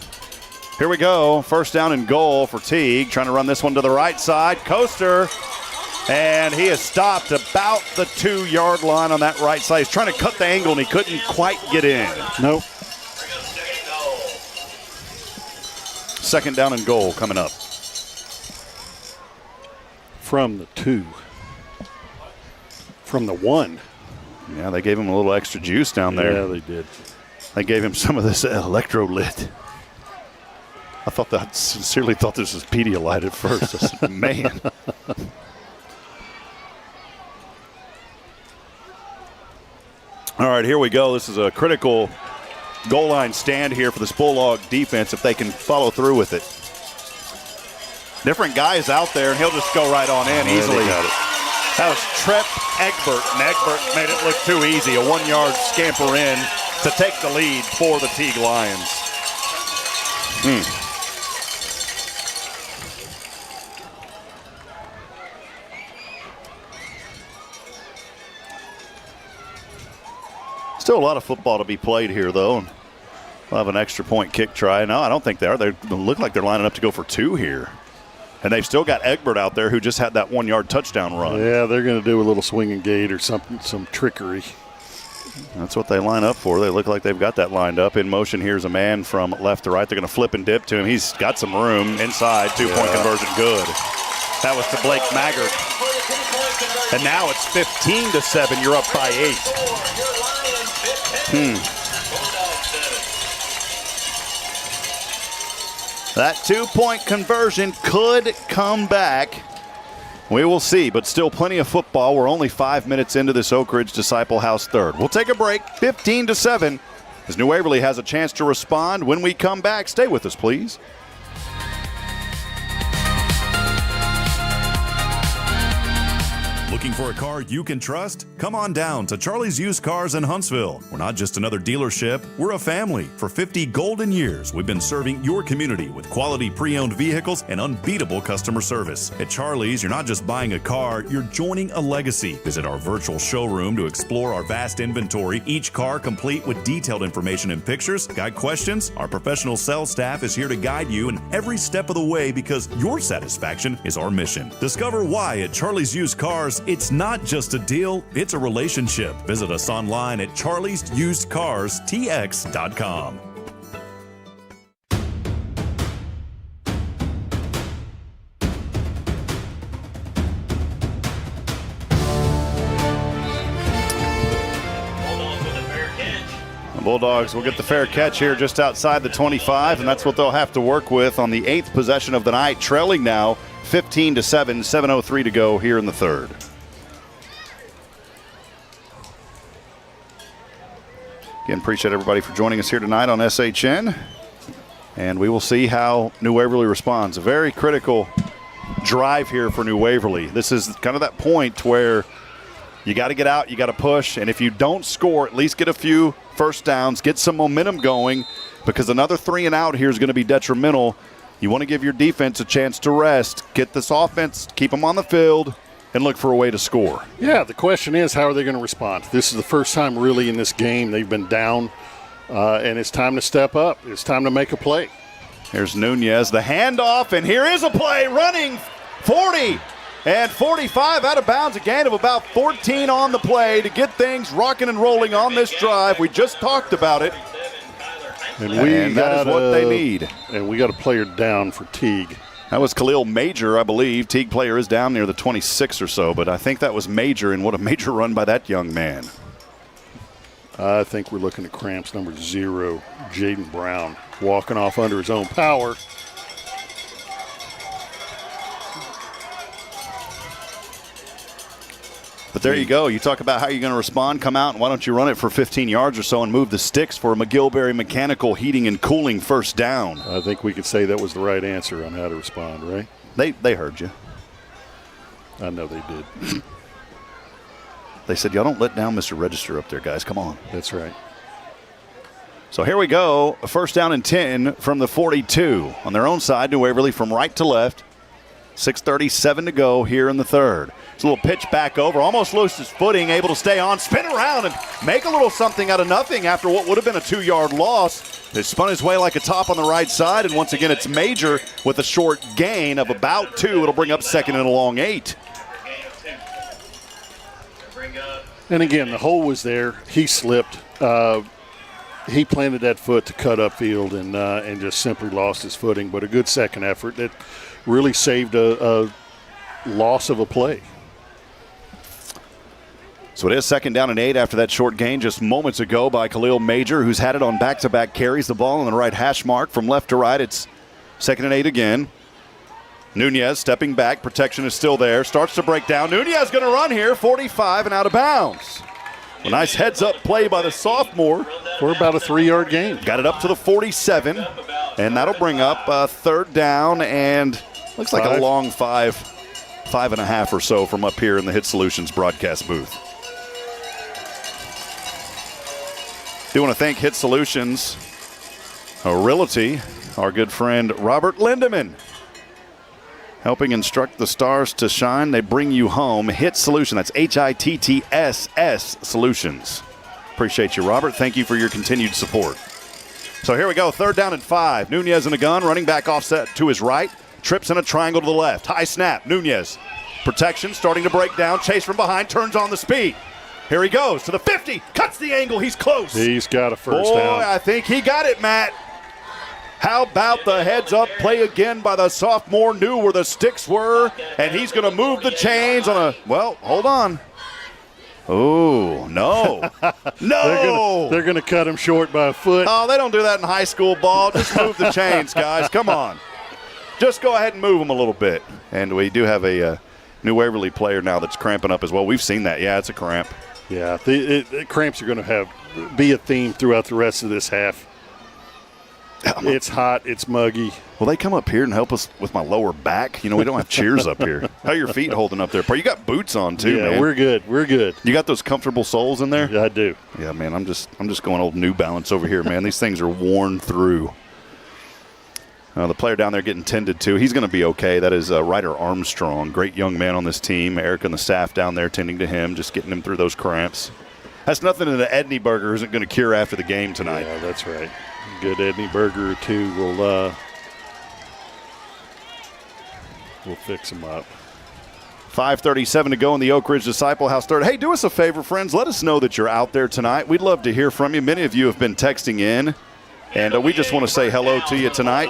Here we go. First down and goal for Teague. Trying to run this one to the right side. Coaster. And he is stopped about the 2-yard line on that right side. He's trying to cut the angle, and he couldn't quite get in. Nope. second down and goal coming up. From the 2. From the 1. Yeah, they gave him a little extra juice down there. Yeah, they did. They gave him some of this electrolyte. I sincerely thought this was Pedialyte at first. I said, man. All right, here we go. This is a critical goal line stand here for this Bulldog defense if they can follow through with it. Different guys out there, and he'll just go right on in easily. Got it. That was Trep Egbert, and Egbert made it look too easy. A 1-yard scamper in to take the lead for the Teague Lions. Still a lot of football to be played here, though. We'll have an extra point kick try. No, I don't think they are. They look like they're lining up to go for 2 here. And they've still got Egbert out there who just had that 1-yard touchdown run. Yeah, they're going to do a little swinging gate or something, some trickery. That's what they line up for. They look like they've got that lined up. In motion, here's a man from left to right. They're going to flip and dip to him. He's got some room inside. 2-point conversion, good. That was to Blake Maggard. And now it's 15-7. You're up by 8. That 2-point conversion could come back. We will see, but still plenty of football. We're only 5 minutes into this Oak Ridge Disciple House third. We'll take a break, 15-7, as New Waverly has a chance to respond. When we come back, stay with us, please. Looking for a car you can trust? Come on down to Charlie's Used Cars in Huntsville. We're not just another dealership, we're a family. For 50 golden years, we've been serving your community with quality pre-owned vehicles and unbeatable customer service. At Charlie's, you're not just buying a car, you're joining a legacy. Visit our virtual showroom to explore our vast inventory, each car complete with detailed information and pictures. Got questions? Our professional sales staff is here to guide you in every step of the way because your satisfaction is our mission. Discover why at Charlie's Used Cars, it's not just a deal, it's a relationship. Visit us online at charliesusedcarstx.com. The Bulldogs will get the fair catch here just outside the 25, and that's what they'll have to work with on the 8th possession of the night, trailing now 15-7, 7:03 to go here in the third. Again, appreciate everybody for joining us here tonight on SHN. And we will see how New Waverly responds. A very critical drive here for New Waverly. This is kind of that point where you got to get out, you got to push, and if you don't score, at least get a few first downs, get some momentum going, because another 3 and out here is going to be detrimental. You want to give your defense a chance to rest, get this offense, keep them on the field, and look for a way to score. Yeah, the question is, how are they going to respond? This is the first time really in this game they've been down, and it's time to step up. It's time to make a play. Here's Nunez, the handoff, and here is a play, running 40 and 45 out of bounds, a gain of about 14 on the play to get things rocking and rolling on this drive. We just talked about it. And that is what they need. And we got a player down for Teague. That was Khalil Major, I believe. Teague player is down near the 26 or so, but I think that was Major, and what a major run by that young man. I think we're looking at cramps number 0, Jaden Brown, walking off under his own power. But there you go. You talk about how you're going to respond. Come out, and why don't you run it for 15 yards or so and move the sticks for a McGillberry Mechanical Heating and Cooling first down. I think we could say that was the right answer on how to respond, right? They heard you. I know they did. They said, y'all don't let down Mr. Register up there, guys. Come on. That's right. So here we go. A first down and 10 from the 42. On their own side, New Waverly from right to left. 6:37 to go here in the third. It's a little pitch back over, almost lost his footing, able to stay on, spin around, and make a little something out of nothing after what would have been a 2-yard loss. They spun his way like a top on the right side, and once again it's Major with a short gain of about 2. It'll bring up second and a long 8. And again, the hole was there. He slipped. he planted that foot to cut upfield and just simply lost his footing. But a good second effort that really saved a loss of a play. So it is 2nd down and 8 after that short gain just moments ago by Khalil Major, who's had it on back-to-back carries. The ball on the right hash mark from left to right. It's 2nd and 8 again. Nunez stepping back. Protection is still there. Starts to break down. Nunez going to run here. 45 and out of bounds. A nice heads-up play by the sophomore. For about a 3-yard gain. Got it up to the 47, and that'll bring up 3rd down and looks like a long 5.5 or so from up here in the Hit Solutions broadcast booth. Do want to thank Hit Solutions Realty, our good friend Robert Lindeman, helping instruct the stars to shine. They bring you home. Hit Solution. That's HITTSS Solutions. Appreciate you, Robert. Thank you for your continued support. So here we go. 3rd down and 5. Nunez in the gun. Running back offset to his right. Trips in a triangle to the left. High snap. Nunez. Protection starting to break down. Chase from behind. Turns on the speed. Here he goes to the 50. Cuts the angle. He's close. He's got a first down. I think he got it, Matt. How about the heads-up play again by the sophomore? Knew where the sticks were, and he's going to move the chains on a – well, hold on. Oh, no. No. They're going to cut him short by a foot. Oh, they don't do that in high school ball. Just move the chains, guys. Come on. Just go ahead and move them a little bit. And we do have a New Waverly player now that's cramping up as well. We've seen that. Yeah, it's a cramp. Yeah, the cramps are going to be a theme throughout the rest of this half. It's hot. It's muggy. Will they come up here and help us with my lower back? You know, we don't have cheers up here. How are your feet holding up there? You got boots on too, man. Yeah, we're good. We're good. You got those comfortable soles in there? Yeah, I do. Yeah, man, I'm just going old New Balance over here, man. These things are worn through. The player down there getting tended to, he's going to be okay. That is Ryder Armstrong, great young man on this team. Eric and the staff down there tending to him, just getting him through those cramps. That's nothing that an Edney burger isn't going to cure after the game tonight. Yeah, that's right. Good Edney burger or two will fix him up. 5:37 to go in the Oak Ridge Disciple House third. Hey, do us a favor, friends. Let us know that you're out there tonight. We'd love to hear from you. Many of you have been texting in, and we just want to say hello to you tonight.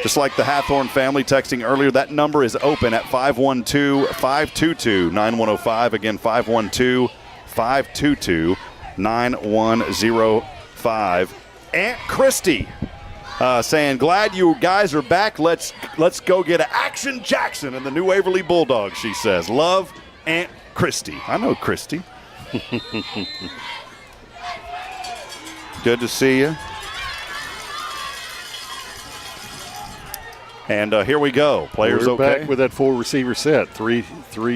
Just like the Hathorn family texting earlier, that number is open at 512-522-9105. Again, 512-522-9105. Aunt Christy saying, glad you guys are back. Let's go get Action Jackson and the New Waverly Bulldogs, she says. Love, Aunt Christy. I know Christy. Good to see you. And here we go. Players We're okay. back with that 4-receiver set. Three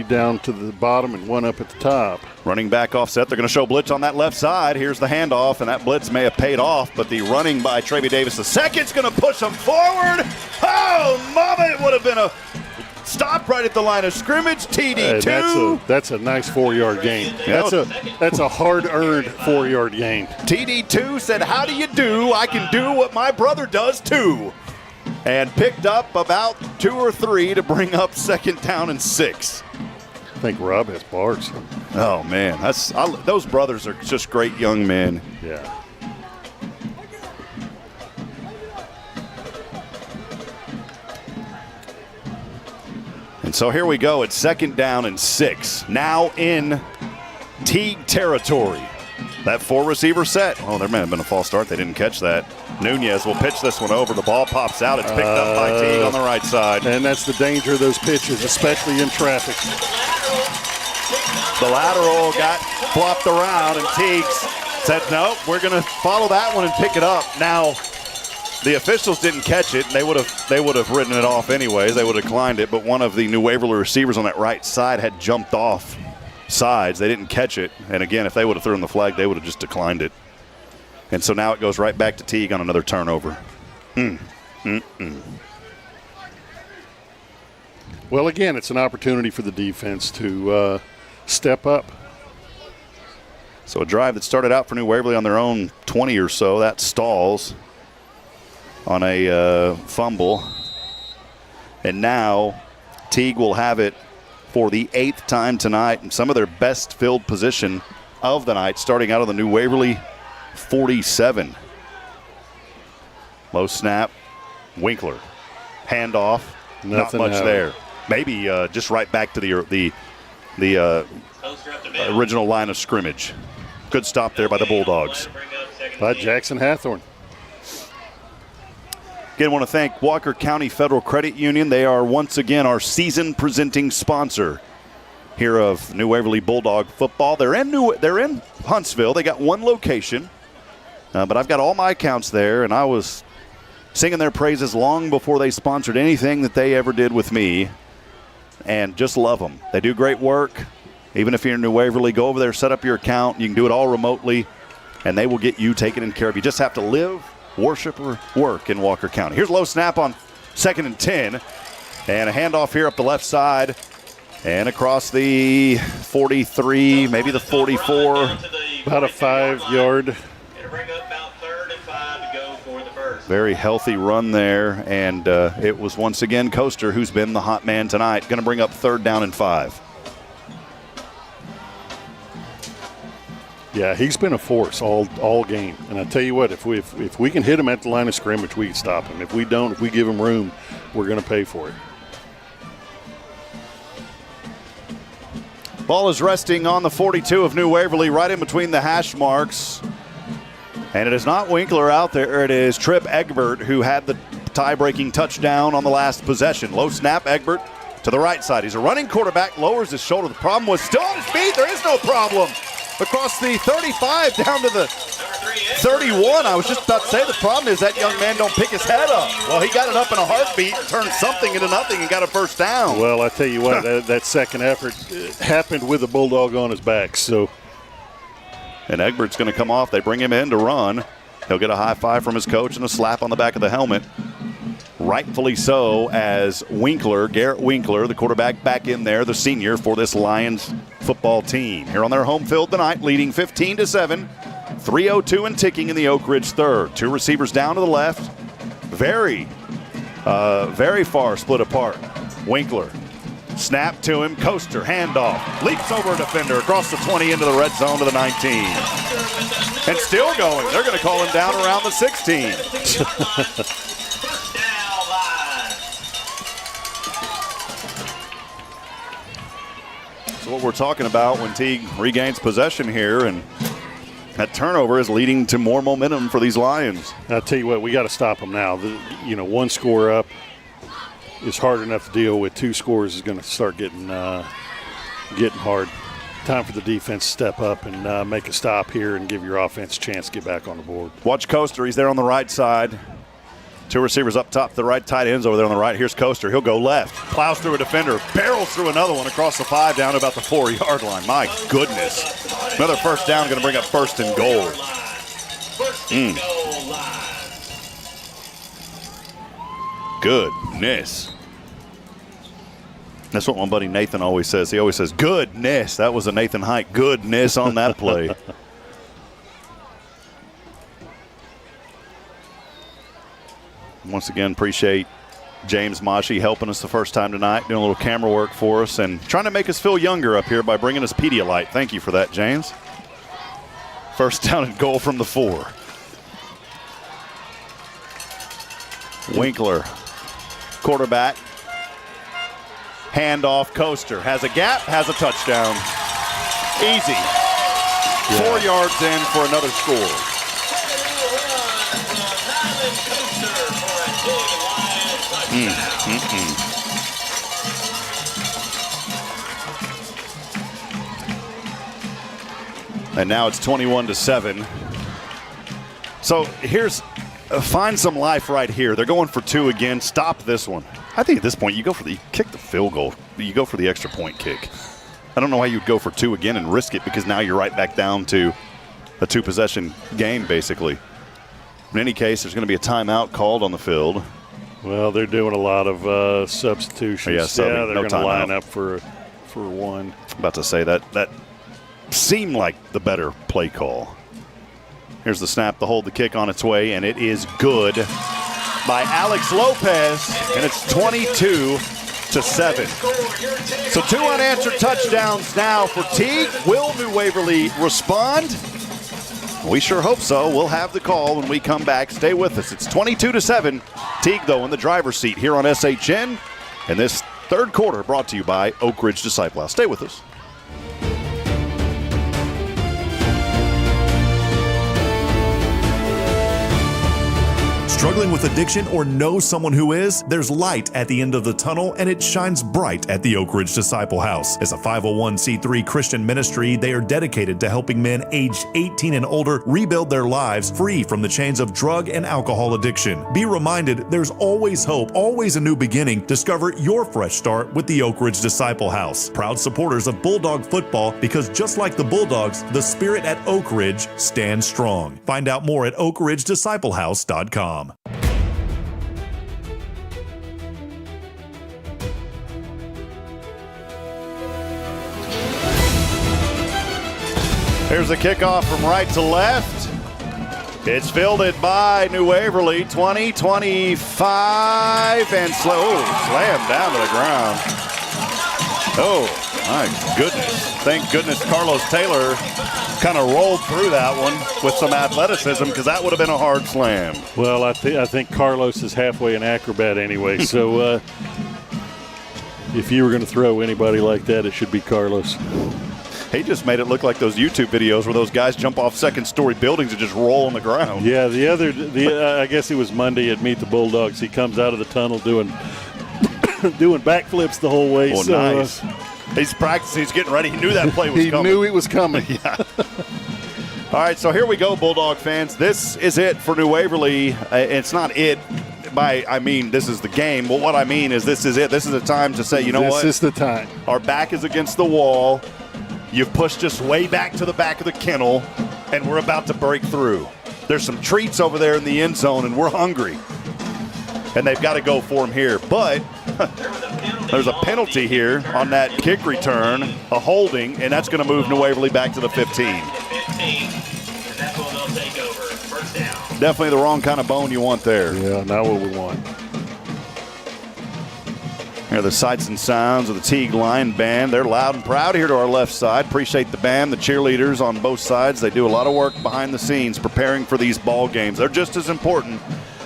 down to the bottom and one up at the top. Running back offset. They're going to show blitz on that left side. Here's the handoff, and that blitz may have paid off, but the running by Traby Davis II is going to push them forward. Oh, mama, it would have been a stop right at the line of scrimmage. TD2. That's a nice 4-yard gain. That's a hard-earned 4-yard gain. TD2 said, how do you do? I can do what my brother does too. And picked up about 2 or 3 to bring up 2nd down and 6. I think Rob has bars. Oh, man. Those brothers are just great young men. Yeah. And so here we go. It's 2nd down and 6. Now in Teague territory. That 4-receiver set. Oh, there may have been a false start. They didn't catch that. Nunez will pitch this one over. The ball pops out. It's picked up by Teague on the right side. And that's the danger of those pitches, especially in traffic. The lateral got flopped around, and Teague said, no, we're going to follow that one and pick it up. Now, the officials didn't catch it. They would have ridden it off anyways. They would have declined it, but one of the New Waverly receivers on that right side had jumped off sides. They didn't catch it. And again, if they would have thrown the flag, they would have just declined it. And so now it goes right back to Teague on another turnover. Well, again, it's an opportunity for the defense to step up. So a drive that started out for New Waverly on their own 20 or so, that stalls on a fumble. And now Teague will have it for the 8th time tonight, and some of their best field position of the night, starting out of the New Waverly 47. Low snap. Winkler. Handoff. Not much there. Maybe just right back to the original line of scrimmage. Good stop there by the Bulldogs. By Jackson Hathorn. Again, I want to thank Walker County Federal Credit Union. They are once again our season presenting sponsor here of New Waverly Bulldog football. They're in Huntsville. They got one location, but I've got all my accounts there, and I was singing their praises long before they sponsored anything that they ever did with me, and just love them. They do great work. Even if you're in New Waverly, go over there, set up your account. You can do it all remotely, and they will get you taken care of. You just have to live, worship, or work in Walker County. Here's low snap on 2nd and 10, and a handoff here up the left side and across the 43, maybe the 44. About a 5-yard. Very healthy run there, and it was once again Coaster who's been the hot man tonight. Going to bring up 3rd down and 5. Yeah, he's been a force all game. And I tell you what, if we can hit him at the line of scrimmage, we can stop him. If we don't, if we give him room, we're going to pay for it. Ball is resting on the 42 of New Waverly, right in between the hash marks. And it is not Winkler out there. It is Tripp Egbert who had the tie-breaking touchdown on the last possession. Low snap, Egbert to the right side. He's a running quarterback, lowers his shoulder. The problem was still on his feet. There is no problem. Across the 35 down to the 31. I was just about to say the problem is that young man don't pick his head up. Well, he got it up in a heartbeat, turned something into nothing, and got a first down. Well, I tell you what, that second effort happened with a Bulldog on his back. So, and Egbert's going to come off. They bring him in to run. He'll get a high five from his coach and a slap on the back of the helmet. Rightfully so, as Garrett Winkler, the quarterback, back in there, the senior for this Lions football team. Here on their home field tonight, leading 15-7, 3:02 and ticking in the Oak Ridge third. Two receivers down to the left, very far split apart. Winkler, snap to him, Coaster, handoff, leaps over a defender across the 20 into the red zone to the 19. And still going. They're going to call him down around the 16. What we're talking about when Teague regains possession here, and that turnover is leading to more momentum for these Lions. I'll tell you what, we got to stop them now. One score up is hard enough to deal with. 2 scores is going to start getting hard. Time for the defense to step up and make a stop here and give your offense a chance to get back on the board. Watch Coaster. He's there on the right side. 2 receivers up top, the right tight ends over there on the right. Here's Coaster. He'll go left, plows through a defender, barrels through another one across the 5 down to about the 4-yard line. My goodness. Another first down, going to bring up 1st and goal. Goodness. That's what my buddy Nathan always says. He always says, goodness. That was a Nathan Hike goodness on that play. Once again, appreciate James Mashi helping us the first time tonight, doing a little camera work for us and trying to make us feel younger up here by bringing us Pedialyte. Thank you for that, James. First down and goal from the 4. Winkler, quarterback, handoff, Coaster. Has a gap, has a touchdown. Easy. 4 yards in for another score. And now it's 21-7. So here's find some life right here. They're going for 2 again. Stop this one. I think at this point you kick the field goal. You go for the extra point kick. I don't know why you'd go for 2 again and risk it, because now you're right back down to a 2-possession game basically. In any case, there's going to be a timeout called on the field. Well, they're doing a lot of substitutions. They're going to line up for one. About to say that seemed like the better play call. Here's the snap to hold the kick on its way, and it is good by Alex Lopez, and it's 22-7. So 2 unanswered touchdowns now for Teague. Will New Waverly respond? We sure hope so. We'll have the call when we come back. Stay with us. It's 22-7. Teague, though, in the driver's seat here on SHN. And this third quarter brought to you by Oak Ridge Disciple House. Stay with us. Struggling with addiction or know someone who is? There's light at the end of the tunnel, and it shines bright at the Oak Ridge Disciple House. As a 501c3 Christian ministry, they are dedicated to helping men aged 18 and older rebuild their lives free from the chains of drug and alcohol addiction. Be reminded, there's always hope, always a new beginning. Discover your fresh start with the Oak Ridge Disciple House. Proud supporters of Bulldog football, because just like the Bulldogs, the spirit at Oak Ridge stands strong. Find out more at oakridgedisciplehouse.com. Here's a kickoff from right to left. It's fielded by New Waverly, 20-25, and slammed down to the ground. Oh, my goodness. Thank goodness Carlos Taylor kind of rolled through that one with some athleticism, because that would have been a hard slam. Well, I think Carlos is halfway an acrobat anyway, so if you were going to throw anybody like that, it should be Carlos. He just made it look like those YouTube videos where those guys jump off second-story buildings and just roll on the ground. Yeah, I guess it was Monday at Meet the Bulldogs. He comes out of the tunnel doing backflips the whole way. Oh, so, nice. He's practicing. He's getting ready. He knew that play was coming. He knew it was coming. Yeah. All right, so here we go, Bulldog fans. This is it for New Waverly. It's not it. I mean, this is the game. But what I mean is this is it. This is the time to say, you know what? This is the time. Our back is against the wall. You've pushed us way back to the back of the kennel, and we're about to break through. There's some treats over there in the end zone, and we're hungry. And they've got to go for them here. But there's a penalty here on that kick return, a holding, and that's going to move New Waverly back to the 15. And that's what they'll take over. First down. Definitely the wrong kind of bone you want there. Yeah, not what we want. Here are the sights and sounds of the Teague Lion Band. They're loud and proud here to our left side. Appreciate the band, the cheerleaders on both sides. They do a lot of work behind the scenes preparing for these ball games. They're just as important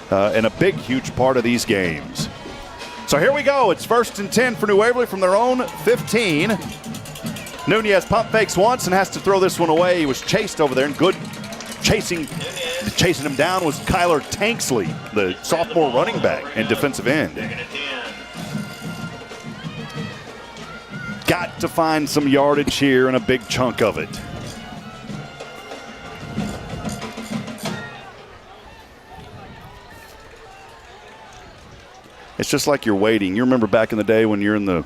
and a big, huge part of these games. So here we go. It's 1st and 10 for New Waverly from their own 15. Nunez pump fakes once and has to throw this one away. He was chased over there, and good chasing him down was Kyler Tanksley, the sophomore running back and defensive end. Got to find some yardage here and a big chunk of it. It's just like you're waiting. You remember back in the day when you're in the,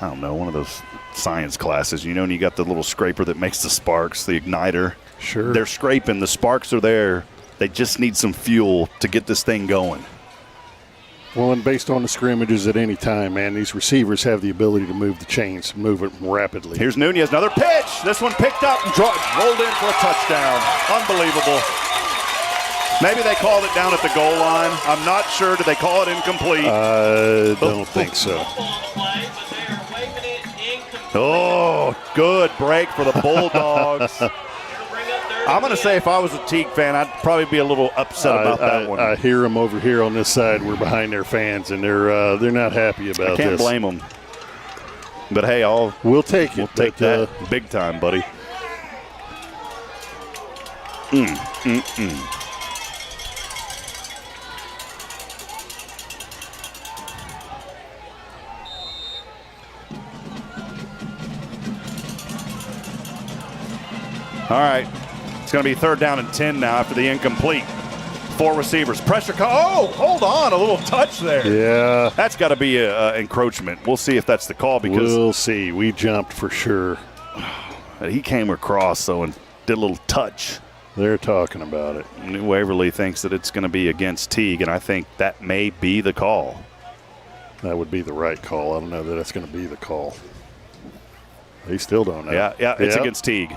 I don't know, one of those science classes, you know, and you got the little scraper that makes the sparks, the igniter. Sure. They're scraping. The sparks are there. They just need some fuel to get this thing going. Well, and based on the scrimmages at any time, man, these receivers have the ability to move the chains, move it rapidly. Here's Nunez, another pitch. This one picked up and rolled in for a touchdown. Unbelievable. Maybe they called it down at the goal line. I'm not sure. Did they call it incomplete? I don't think so. Oh, good break for the Bulldogs. I'm going to say if I was a Teague fan, I'd probably be a little upset about that one. I hear them over here on this side. We're behind their fans, and they're not happy about this. I can't blame them. But, hey, we'll take it. We'll take that big time, buddy. All right. It's going to be 3rd down and 10 now after the incomplete. 4 receivers. Pressure. Hold on. A little touch there. Yeah. That's got to be encroachment. We'll see if that's the call, because we'll see. We jumped for sure. He came across, though, and did a little touch. They're talking about it. New Waverly thinks that it's going to be against Teague, and I think that may be the call. That would be the right call. I don't know that that's going to be the call. They still don't know. Yeah, it's against Teague.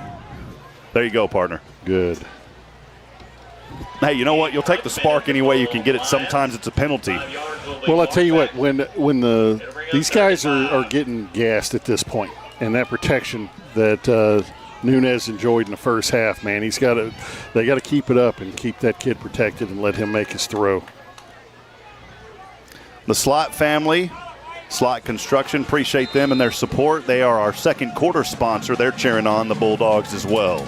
There you go, partner. Good. Hey, you know what? You'll take the spark any way you can get it. Sometimes it's a penalty. Well, I tell you what, when these guys are getting gassed at this point, and that protection that Nunez enjoyed in the first half, man. They got to keep it up and keep that kid protected and let him make his throw. The Slot family, Slot Construction, appreciate them and their support. They are our second quarter sponsor. They're cheering on the Bulldogs as well.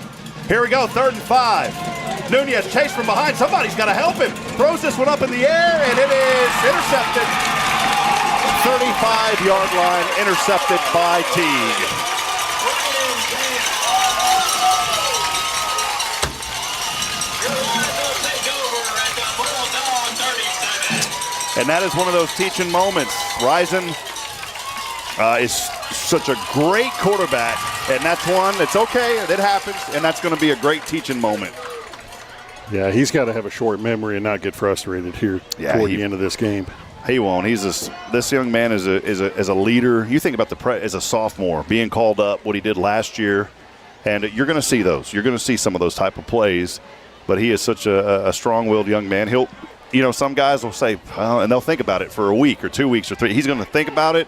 Here we go, 3rd and 5. Nunez chased from behind. Somebody's got to help him. Throws this one up in the air, and it is intercepted. 35-yard line, intercepted by Teague. And that is one of those teaching moments. Rison is such a great quarterback, and that's one, it's okay, it happens, and that's going to be a great teaching moment. Yeah, he's got to have a short memory and not get frustrated here toward the end of this game. He won't. This young man is a leader. You think about as a sophomore, being called up, what he did last year, and you're going to see those. You're going to see some of those type of plays, but he is such a strong-willed young man. Some guys will say, and they'll think about it for a week or 2 weeks or 3. He's going to think about it.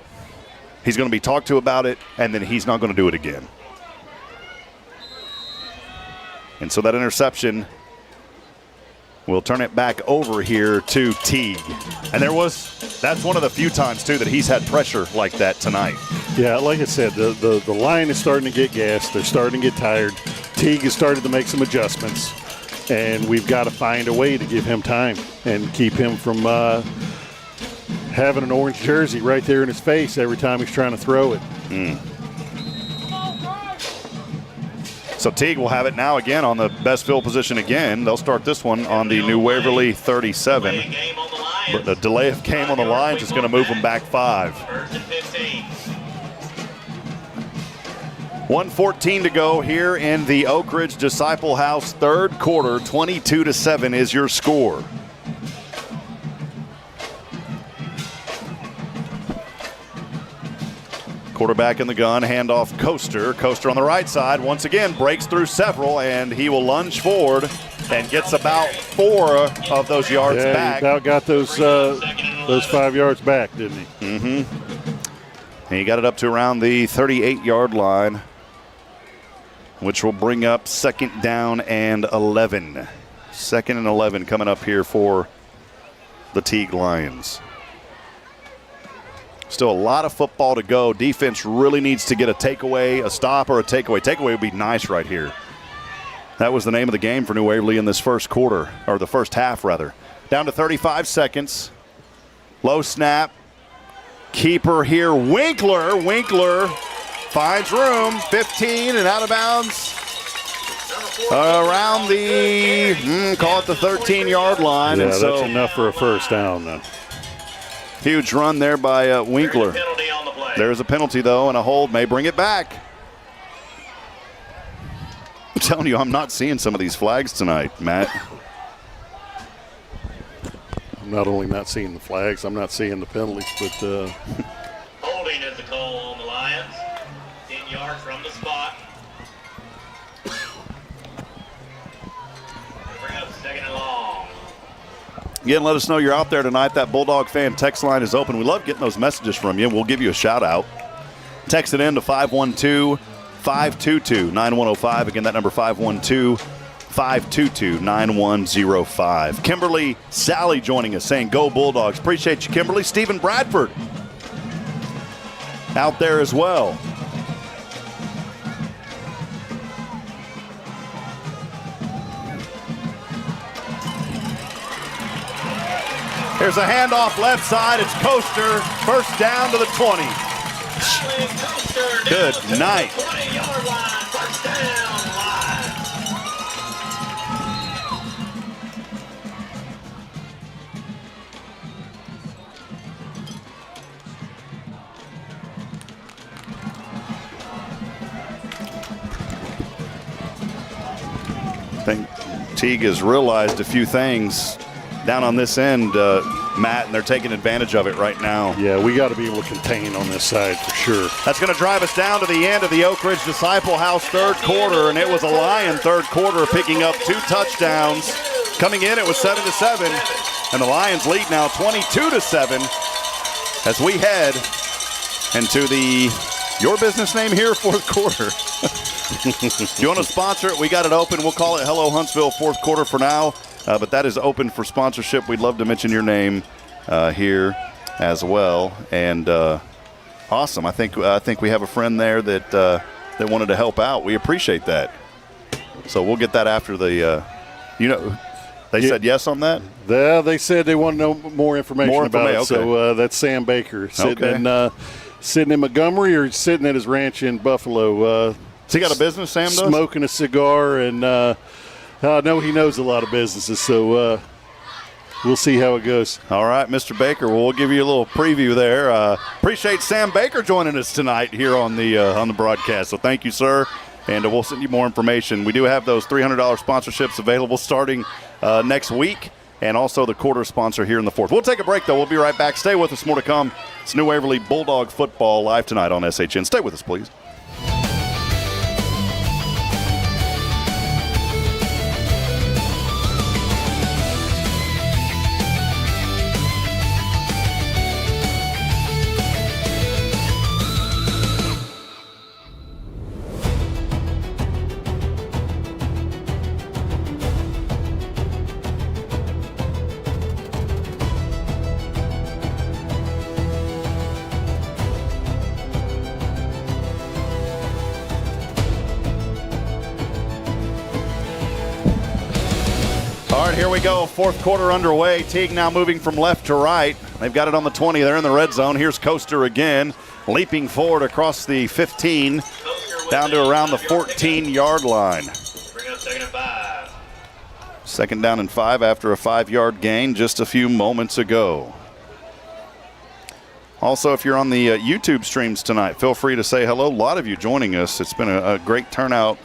He's going to be talked to about it, and then he's not going to do it again. And so that interception will turn it back over here to Teague. And that's one of the few times, too, that he's had pressure like that tonight. Yeah, like I said, the line is starting to get gassed. They're starting to get tired. Teague has started to make some adjustments. And we've got to find a way to give him time and keep him from having an orange jersey right there in his face every time he's trying to throw it. So Teague will have it now again on the best field position again. They'll start this one on the New Waverly 37. But the delay of game on the Lions is going to move them back 5. 1:14 to go here in the Oak Ridge Disciple House, 3rd quarter. 22-7 is your score. Quarterback in the gun, handoff Coaster. Coaster on the right side once again breaks through several, and he will lunge forward and gets about 4 of those yards back. He about got those 5 yards back, didn't he? And he got it up to around the 38-yard line, which will bring up 2nd down and 11. 2nd and 11 coming up here for the Teague Lions. Still a lot of football to go. Defense really needs to get a takeaway, a stop, or a takeaway. Takeaway would be nice right here. That was the name of the game for New Waverly in this first quarter, or the first half, rather. Down to 35 seconds. Low snap. Keeper here, Winkler. Winkler finds room, 15 and out of bounds. Around the, call it the 13-yard line. Yeah, and so that's enough for a first down then. Huge run there by Winkler. There's a penalty, though, and a hold may bring it back. I'm telling you, I'm not seeing some of these flags tonight, Matt. I'm not only not seeing the flags, I'm not seeing the penalties, but holding is the call on the Lions. 10 yards from the spot. Bring up 2nd and long. Again, let us know you're out there tonight. That Bulldog fan text line is open. We love getting those messages from you. We'll give you a shout out. Text it in to 512-522-9105. Again, that number 512-522-9105. Kimberly Sally joining us saying, go Bulldogs. Appreciate you, Kimberly. Stephen Bradford out there as well. Here's a handoff left side. It's Coaster. First down to the 20. Good night. I think Teague has realized a few things down on this end, Matt, and they're taking advantage of it right now. Yeah, we got to be able to contain on this side for sure. That's going to drive us down to the end of the Oak Ridge Disciple House 3rd quarter, and it was a Lion 3rd quarter picking up 2 touchdowns. Coming in, it was 7-7, and the Lions lead now 22-7 as we head into the Your Business Name Here 4th quarter. If you want to sponsor it, we got it open. We'll call it Hello Huntsville fourth quarter for now, but that is open for sponsorship. We'd love to mention your name here as well. And awesome. I think we have a friend there that wanted to help out. We appreciate that. So we'll get that after the they said yes on that? Yeah, they said they want to know more information about it. Okay. So that's Sam Baker sitting in Montgomery or sitting at his ranch in Buffalo. Has he got a business, Sam does? Smoking a cigar, and I know he knows a lot of businesses, so we'll see how it goes. All right, Mr. Baker, we'll give you a little preview there. Appreciate Sam Baker joining us tonight here on the broadcast, so thank you, sir. And we'll send you more information. We do have those $300 sponsorships available starting next week, and also the quarter sponsor here in the fourth. We'll take a break, though. We'll be right back. Stay with us. More to come. It's New Waverly Bulldog football live tonight on SHN. Stay with us, please. Here we go, fourth quarter underway. Teague now moving from left to right. They've got it on the 20. They're in the red zone. Here's Coaster again, leaping forward across the 15, down to around the 14-yard line. Bring up 2nd and 5. 2nd down and 5 after a 5-yard gain just a few moments ago. Also, if you're on the YouTube streams tonight, feel free to say hello. A lot of you joining us. It's been a great turnout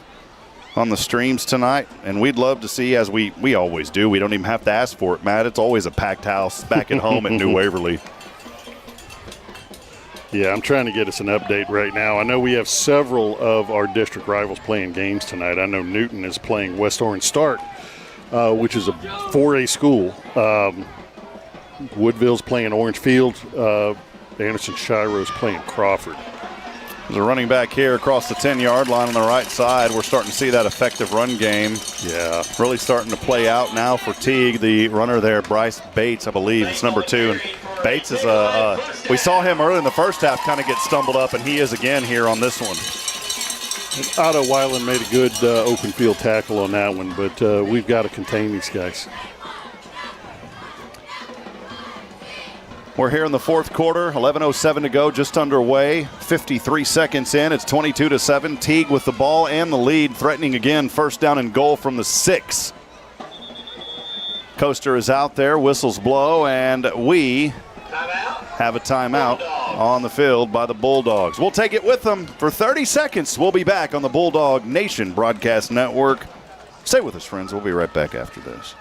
on the streams tonight, and we'd love to see, as we always do. We don't even have to ask for it, Matt. It's always a packed house back at home at New Waverly. Yeah, I'm trying to get us an update right now. I know we have several of our district rivals playing games tonight. I know Newton is playing West Orange Stark, which is a 4A school. Woodville's playing Orangefield. Anderson Shiro's playing Crawford. There's a running back here across the 10-yard line on the right side. We're starting to see that effective run game. Yeah. Really starting to play out now for Teague. The runner there, Bryce Bates, I believe, it's number 2. And Bates is we saw him early in the first half kind of get stumbled up, and he is again here on this one. Otto Weiland made a good open field tackle on that one, but we've got to contain these guys. We're here in the fourth quarter, 11:07 to go, just underway. 53 seconds in, it's 22-7. Teague with the ball and the lead, threatening again, first down and goal from the 6. Coaster is out there, whistles blow, and we have a timeout on the field by the Bulldogs. We'll take it with them for 30 seconds. We'll be back on the Bulldog Nation Broadcast Network. Stay with us, friends. We'll be right back after this.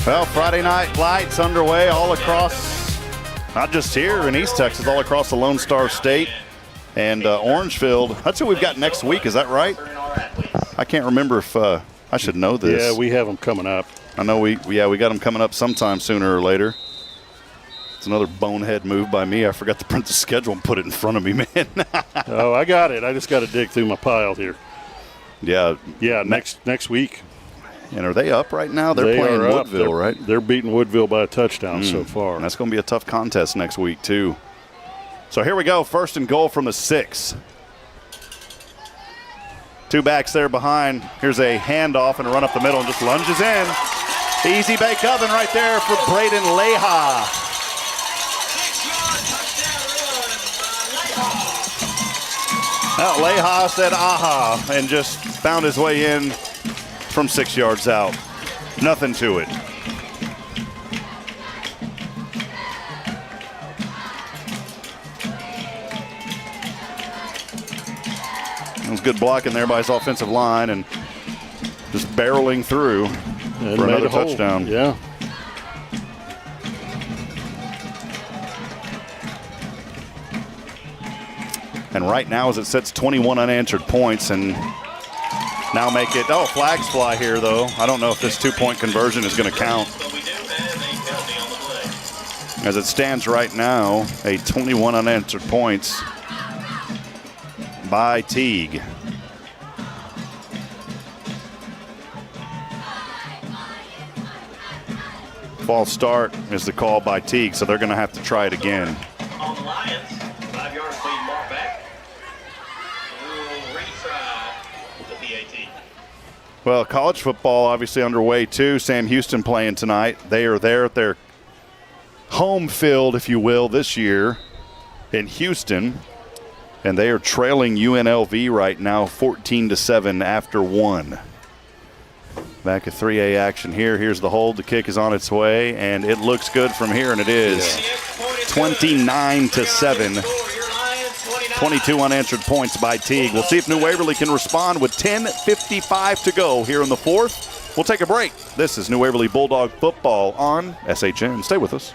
Well, Friday Night Lights underway all across, not just here in East Texas, all across the Lone Star State and Orangefield. That's who we've got next week, is that right? I can't remember if I should know this. Yeah, we have them coming up. I know we got them coming up sometime sooner or later. It's another bonehead move by me. I forgot to print the schedule and put it in front of me, man. Oh, I got it. I just got to dig through my pile here. Yeah. Yeah, next week. And are they up right now? They're playing Woodville, right? They're beating Woodville by a touchdown so far. And that's going to be a tough contest next week, too. So here we go, first and goal from the 6. 2 backs there behind. Here's a handoff and a run up the middle and just lunges in. Easy bake oven right there for Braden Leha. Well, Leha said aha and just found his way in from 6 yards out. Nothing to it. It was good blocking there by his offensive line and just barreling through And for made another a hole. touchdown. Yeah. And right now, as it sits 21 unanswered points, and now make it, flags fly here, though. I don't know if this two-point conversion is going to count. As it stands right now, a 21 unanswered points by Teague. False start is the call by Teague, so they're going to have to try it again. On the Lions, 5 yards lead, mark back. We'll retry the PAT. Well, college football obviously underway too. Sam Houston playing tonight. They are there at their home field, if you will, this year in Houston. And they are trailing UNLV right now 14-7 after 1. Back at 3A action here. Here's the hold. The kick is on its way, and it looks good from here, and it is 29-7. 22 unanswered points by Teague. We'll see if New Waverly can respond with 10:55 to go here in the fourth. We'll take a break. This is New Waverly Bulldog football on SHN. Stay with us.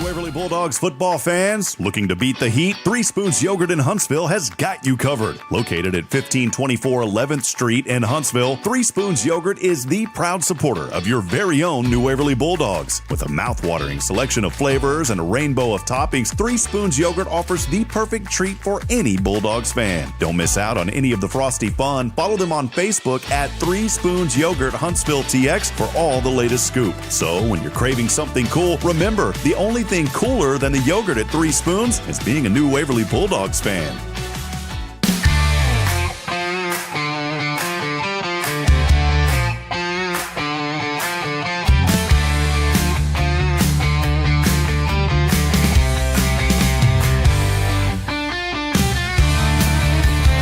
Waverly Bulldogs football fans, looking to beat the heat? Three Spoons Yogurt in Huntsville has got you covered. Located at 1524 11th Street in Huntsville, Three Spoons Yogurt is the proud supporter of your very own New Waverly Bulldogs. With a mouth-watering selection of flavors and a rainbow of toppings, Three Spoons Yogurt offers the perfect treat for any Bulldogs fan. Don't miss out on any of the frosty fun. Follow them on Facebook at Three Spoons Yogurt Huntsville TX for all the latest scoop. So when you're craving something cool, remember, the only thing cooler than the yogurt at Three Spoons is being a New Waverly Bulldogs fan.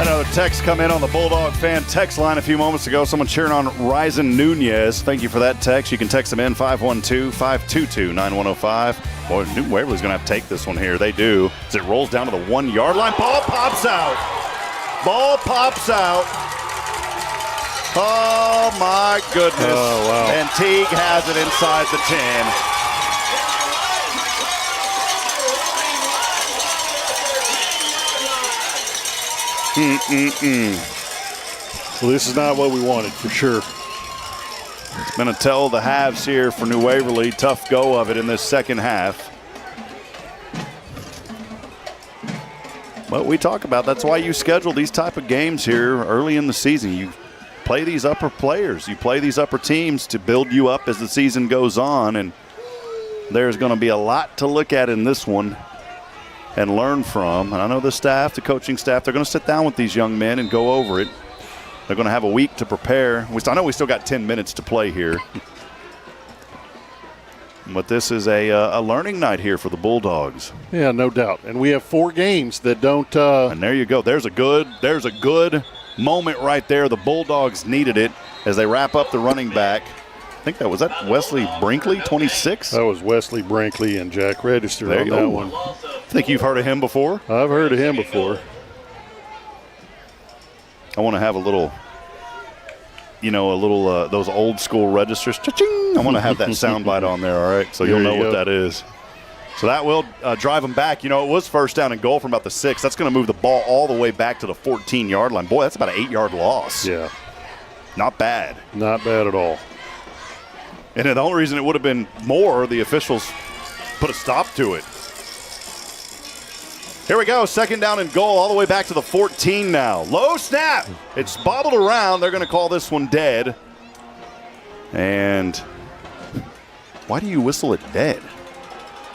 Another text come in on the Bulldog fan text line a few moments ago. Someone cheering on Ryzen Nunez. Thank you for that text. You can text them in 512-522-9105. Boy, New Waverly's going to have to take this one here. They do. As it rolls down to the 1 yard line. Ball pops out. Ball pops out. Oh, my goodness. Oh, wow. And Teague has it inside the 10. Well, this is not what we wanted, for sure. It's been a tell of the halves here for New Waverly. Tough go of it in this second half. But we talk about that's why you schedule these type of games here early in the season. You play these upper players. You play these upper teams to build you up as the season goes on. And there's going to be a lot to look at in this one and learn from. And I know the staff, the coaching staff, they're going to sit down with these young men and go over it. They're going to have a week to prepare. I know we still got 10 minutes to play here. But this is a learning night here for the Bulldogs. Yeah, no doubt. And we have 4 games that don't and there you go. There's a good moment right there. The Bulldogs needed it as they wrap up the running back. I think that was Wesley Brinkley, 26? That was Wesley Brinkley and Jack Register There on you that go. one. Think you've heard of him before? I've heard of him before. I want to have a little those old school registers. Cha-ching! I want to have that soundbite on there, all right? So you'll know what that is. So that will drive them back. It was first down and goal from about the 6. That's going to move the ball all the way back to the 14-yard line. Boy, that's about an 8-yard loss. Yeah. Not bad. Not bad at all. And the only reason it would have been more, the officials put a stop to it. Here we go, second down and goal all the way back to the 14 now. Low snap. It's bobbled around. They're going to call this one dead. And why do you whistle it dead?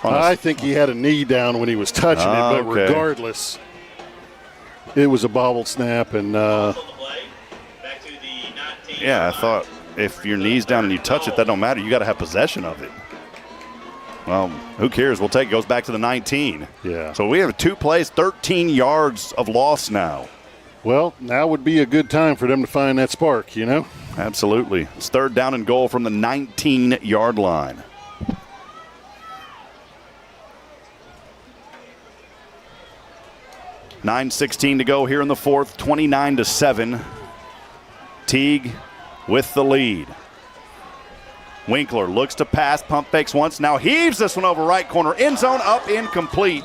I think he had a knee down when he was touching it, but okay. Regardless, it was a bobbled snap. And yeah, I thought if your knee's down and you touch it, that don't matter. You got to have possession of it. Well, who cares? We'll take it. Goes back to the 19. Yeah. So we have 2 plays, 13 yards of loss now. Well, now would be a good time for them to find that spark, Absolutely. It's third down and goal from the 19-yard line. 9:16 to go here in the fourth, 29-7. Teague with the lead. Winkler looks to pass, pump fakes once, now heaves this one over right corner, end zone, up, incomplete.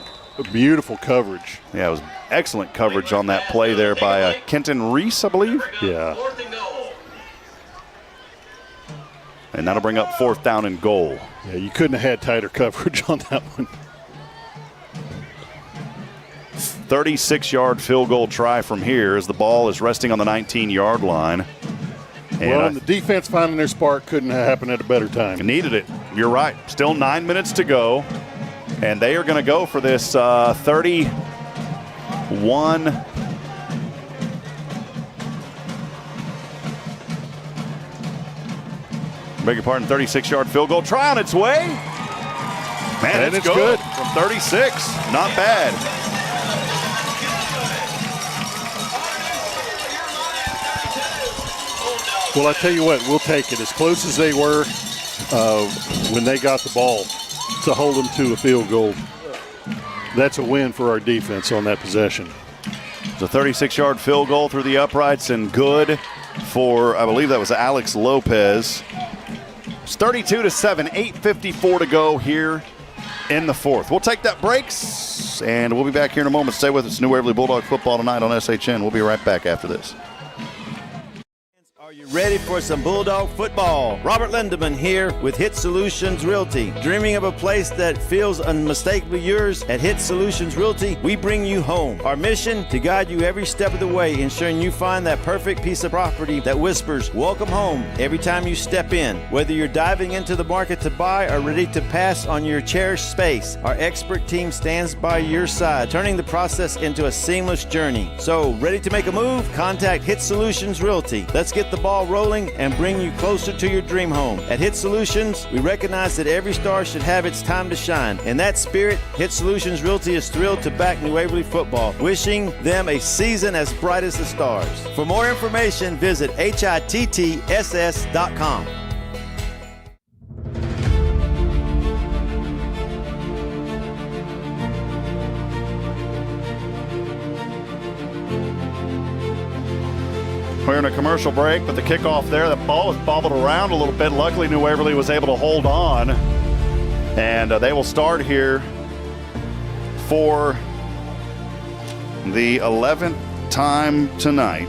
Beautiful coverage. Yeah, it was excellent coverage on that play there by Kenton Reese, I believe. Yeah. And that'll bring up fourth down and goal. Yeah, you couldn't have had tighter coverage on that one. 36-yard field goal try from here as the ball is resting on the 19-yard line. And the defense finding their spark couldn't have happened at a better time. Needed it. You're right. Still 9 minutes to go. And they are going to go for this 31. Beg your pardon, 36-yard field goal. Try on its way. Man, and it's good. From 36. Not bad. Well, I tell you what, we'll take it. As close as they were when they got the ball to hold them to a field goal, that's a win for our defense on that possession. It's a 36-yard field goal through the uprights and good for, I believe that was Alex Lopez. It's 32-7, 8:54 to go here in the fourth. We'll take that breaks, and we'll be back here in a moment. Stay with us. New Waverly Bulldog football tonight on SHN. We'll be right back after this. Are you ready for some Bulldog football? Robert Lindeman here with Hit Solutions Realty. Dreaming of a place that feels unmistakably yours? At Hit Solutions Realty, we bring you home. Our mission, to guide you every step of the way, ensuring you find that perfect piece of property that whispers, welcome home, every time you step in. Whether you're diving into the market to buy or ready to pass on your cherished space, our expert team stands by your side, turning the process into a seamless journey. So, ready to make a move? Contact Hit Solutions Realty. Let's get the ball rolling and bring you closer to your dream home. At Hit Solutions, we recognize that every star should have its time to shine. In that spirit, Hit Solutions Realty is thrilled to back New Waverly football, wishing them a season as bright as the stars. For more information, visit HITTSS.com. We're in a commercial break, but the kickoff there, the ball was bobbled around a little bit. Luckily, New Waverly was able to hold on. And they will start here for the 11th time tonight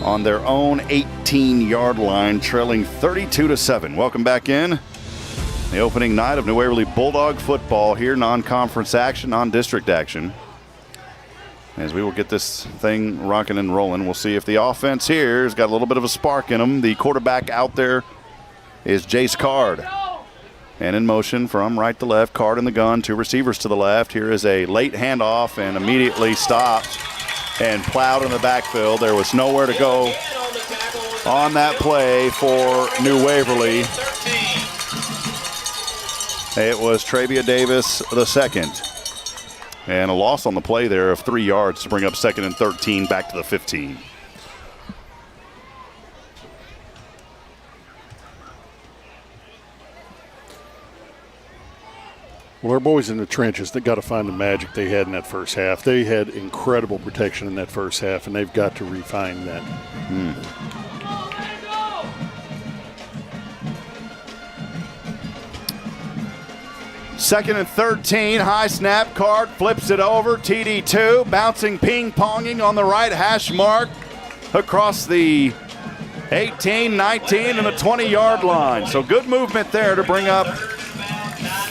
on their own 18-yard line, trailing 32-7. Welcome back in. The opening night of New Waverly Bulldog football here, non-conference action, non-district action. As we will get this thing rocking and rolling, we'll see if the offense here has got a little bit of a spark in them. The quarterback out there is Jace Card. And in motion from right to left, Card in the gun, two receivers to the left. Here is a late handoff and immediately stopped and plowed in the backfield. There was nowhere to go on that play for New Waverly. It was Travia Davis II. And a loss on the play there of 3 yards to bring up 2nd and 13 back to the 15. Well, our boys in the trenches, they got to find the magic they had in that first half. They had incredible protection in that first half, and they've got to refine that. 2nd and 13, high snap, Card flips it over, TD2, bouncing ping-ponging on the right hash mark across the 18, 19, and the 20-yard line. So good movement there to bring up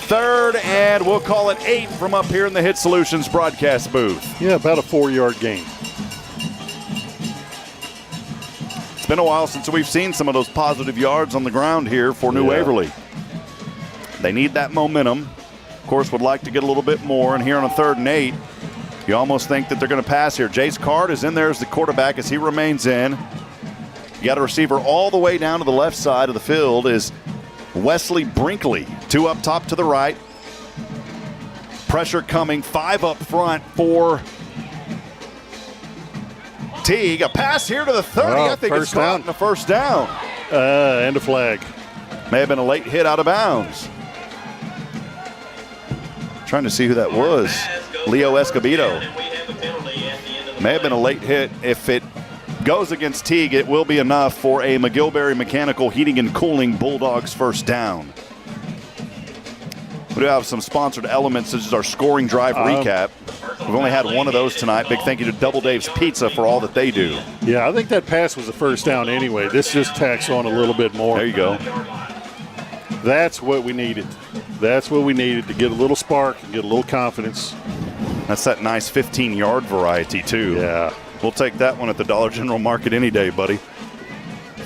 3rd, and we'll call it 8 from up here in the Hit Solutions broadcast booth. Yeah, about a 4-yard gain. It's been a while since we've seen some of those positive yards on the ground here for New Waverly. They need that momentum. Of course, would like to get a little bit more. And here on a 3rd and 8, you almost think that they're going to pass here. Jace Card is in there as the quarterback as he remains in. You got a receiver all the way down to the left side of the field is Wesley Brinkley. 2 up top to the right. Pressure coming. 5 up front for Teague. A pass here to the 30. I think it's caught in the first down. And a flag. May have been a late hit out of bounds. Trying to see who that was. Leo Escobedo. And we have a penalty at the end of the May have been a late hit. If it goes against Teague, it will be enough for a McGillberry Mechanical Heating and Cooling Bulldogs first down. We do have some sponsored elements. This is our scoring drive recap. We've only had one of those tonight. Big thank you to Double Dave's Pizza for all that they do. Yeah, I think that pass was a first down anyway. This just tacks on a little bit more. There you go. That's what we needed. That's what we needed to get a little spark and get a little confidence. That's that nice 15-yard variety, too. Yeah. We'll take that one at the Dollar General Market any day, buddy.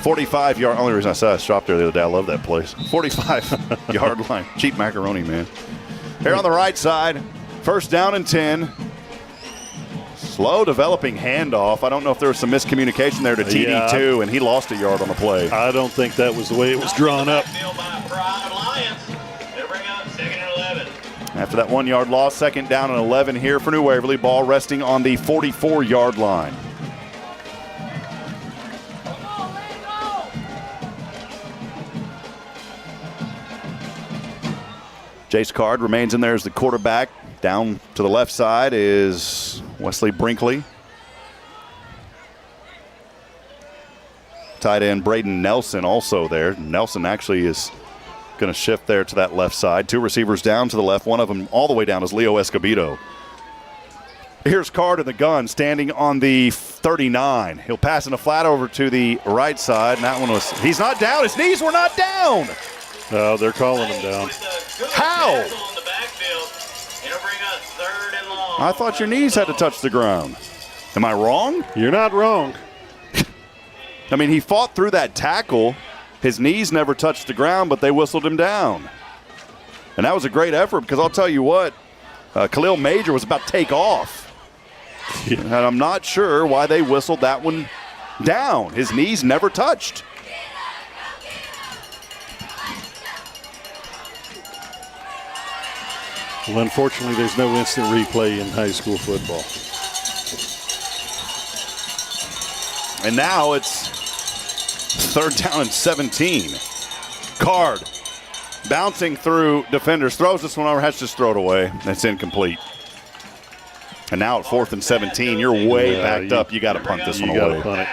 45-yard. Only reason I said I stopped there the other day, I love that place. 45-yard line. Cheap macaroni, man. Here on the right side, first down and 10. Slow developing handoff. I don't know if there was some miscommunication there to TD2, and he lost a yard on the play. I don't think that was the way it was drawn up. After that 1 yard loss, second down and 11 here for New Waverly. Ball resting on the 44-yard line. Jace Card remains in there as the quarterback. Down to the left side is Wesley Brinkley. Tight end Braden Nelson also there. Nelson actually is going to shift there to that left side. Two receivers down to the left. One of them all the way down is Leo Escobedo. Here's Card in the gun, standing on the 39. He'll pass in a flat over to the right side, and that one was, he's not down. His knees were not down. No, they're calling him down. How? I thought your knees had to touch the ground. Am I wrong? You're not wrong. I mean, he fought through that tackle. His knees never touched the ground, but they whistled him down. And that was a great effort because I'll tell you what, Khalil Major was about to take off. Yeah. And I'm not sure why they whistled that one down. His knees never touched. Well, unfortunately, there's no instant replay in high school football. And now it's third down and 17. Card bouncing through defenders, throws this one over, has to just throw it away. That's incomplete. And now at 4th and 17, you're way backed up. You got to punt this one away. You got to punt it.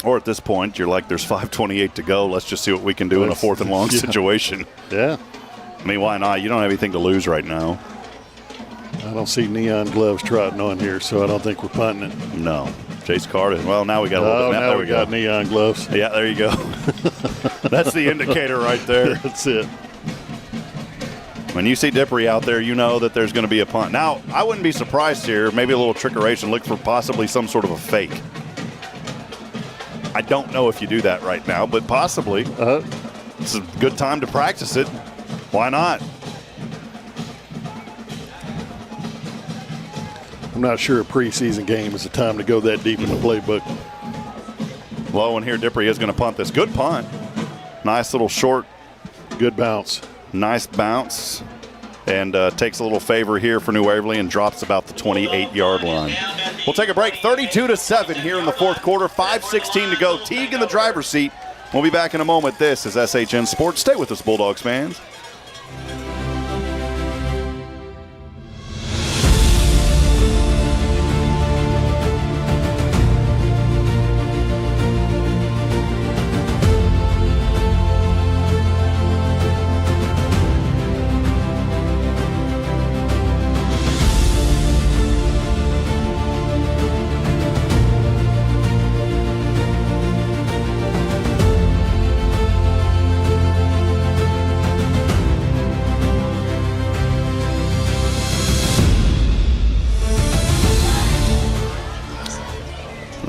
Or at this point, you're like, there's 5:28 to go. Let's just see what we can do in a 4th and long situation. Yeah. I mean, why not? You don't have anything to lose right now. I don't see neon gloves trotting on here, so I don't think we're punting it. No. Chase Carter. Well, now we got a little bit. Now we got neon gloves. Yeah, there you go. That's the indicator right there. That's it. When you see Dippery out there, you know that there's going to be a punt. Now, I wouldn't be surprised here. Maybe a little trickeration. Look for possibly some sort of a fake. I don't know if you do that right now, but possibly. It's a good time to practice it. Why not? I'm not sure a preseason game is the time to go that deep in the playbook. Low and here, Dippery is going to punt this. Good punt. Nice little short. Good bounce. Nice bounce. And takes a little favor here for New Waverly and drops about the 28-yard line. We'll take a break. 32-7 here in the fourth quarter. 5:16 to go. Teague in the driver's seat. We'll be back in a moment. This is SHN Sports. Stay with us, Bulldogs fans.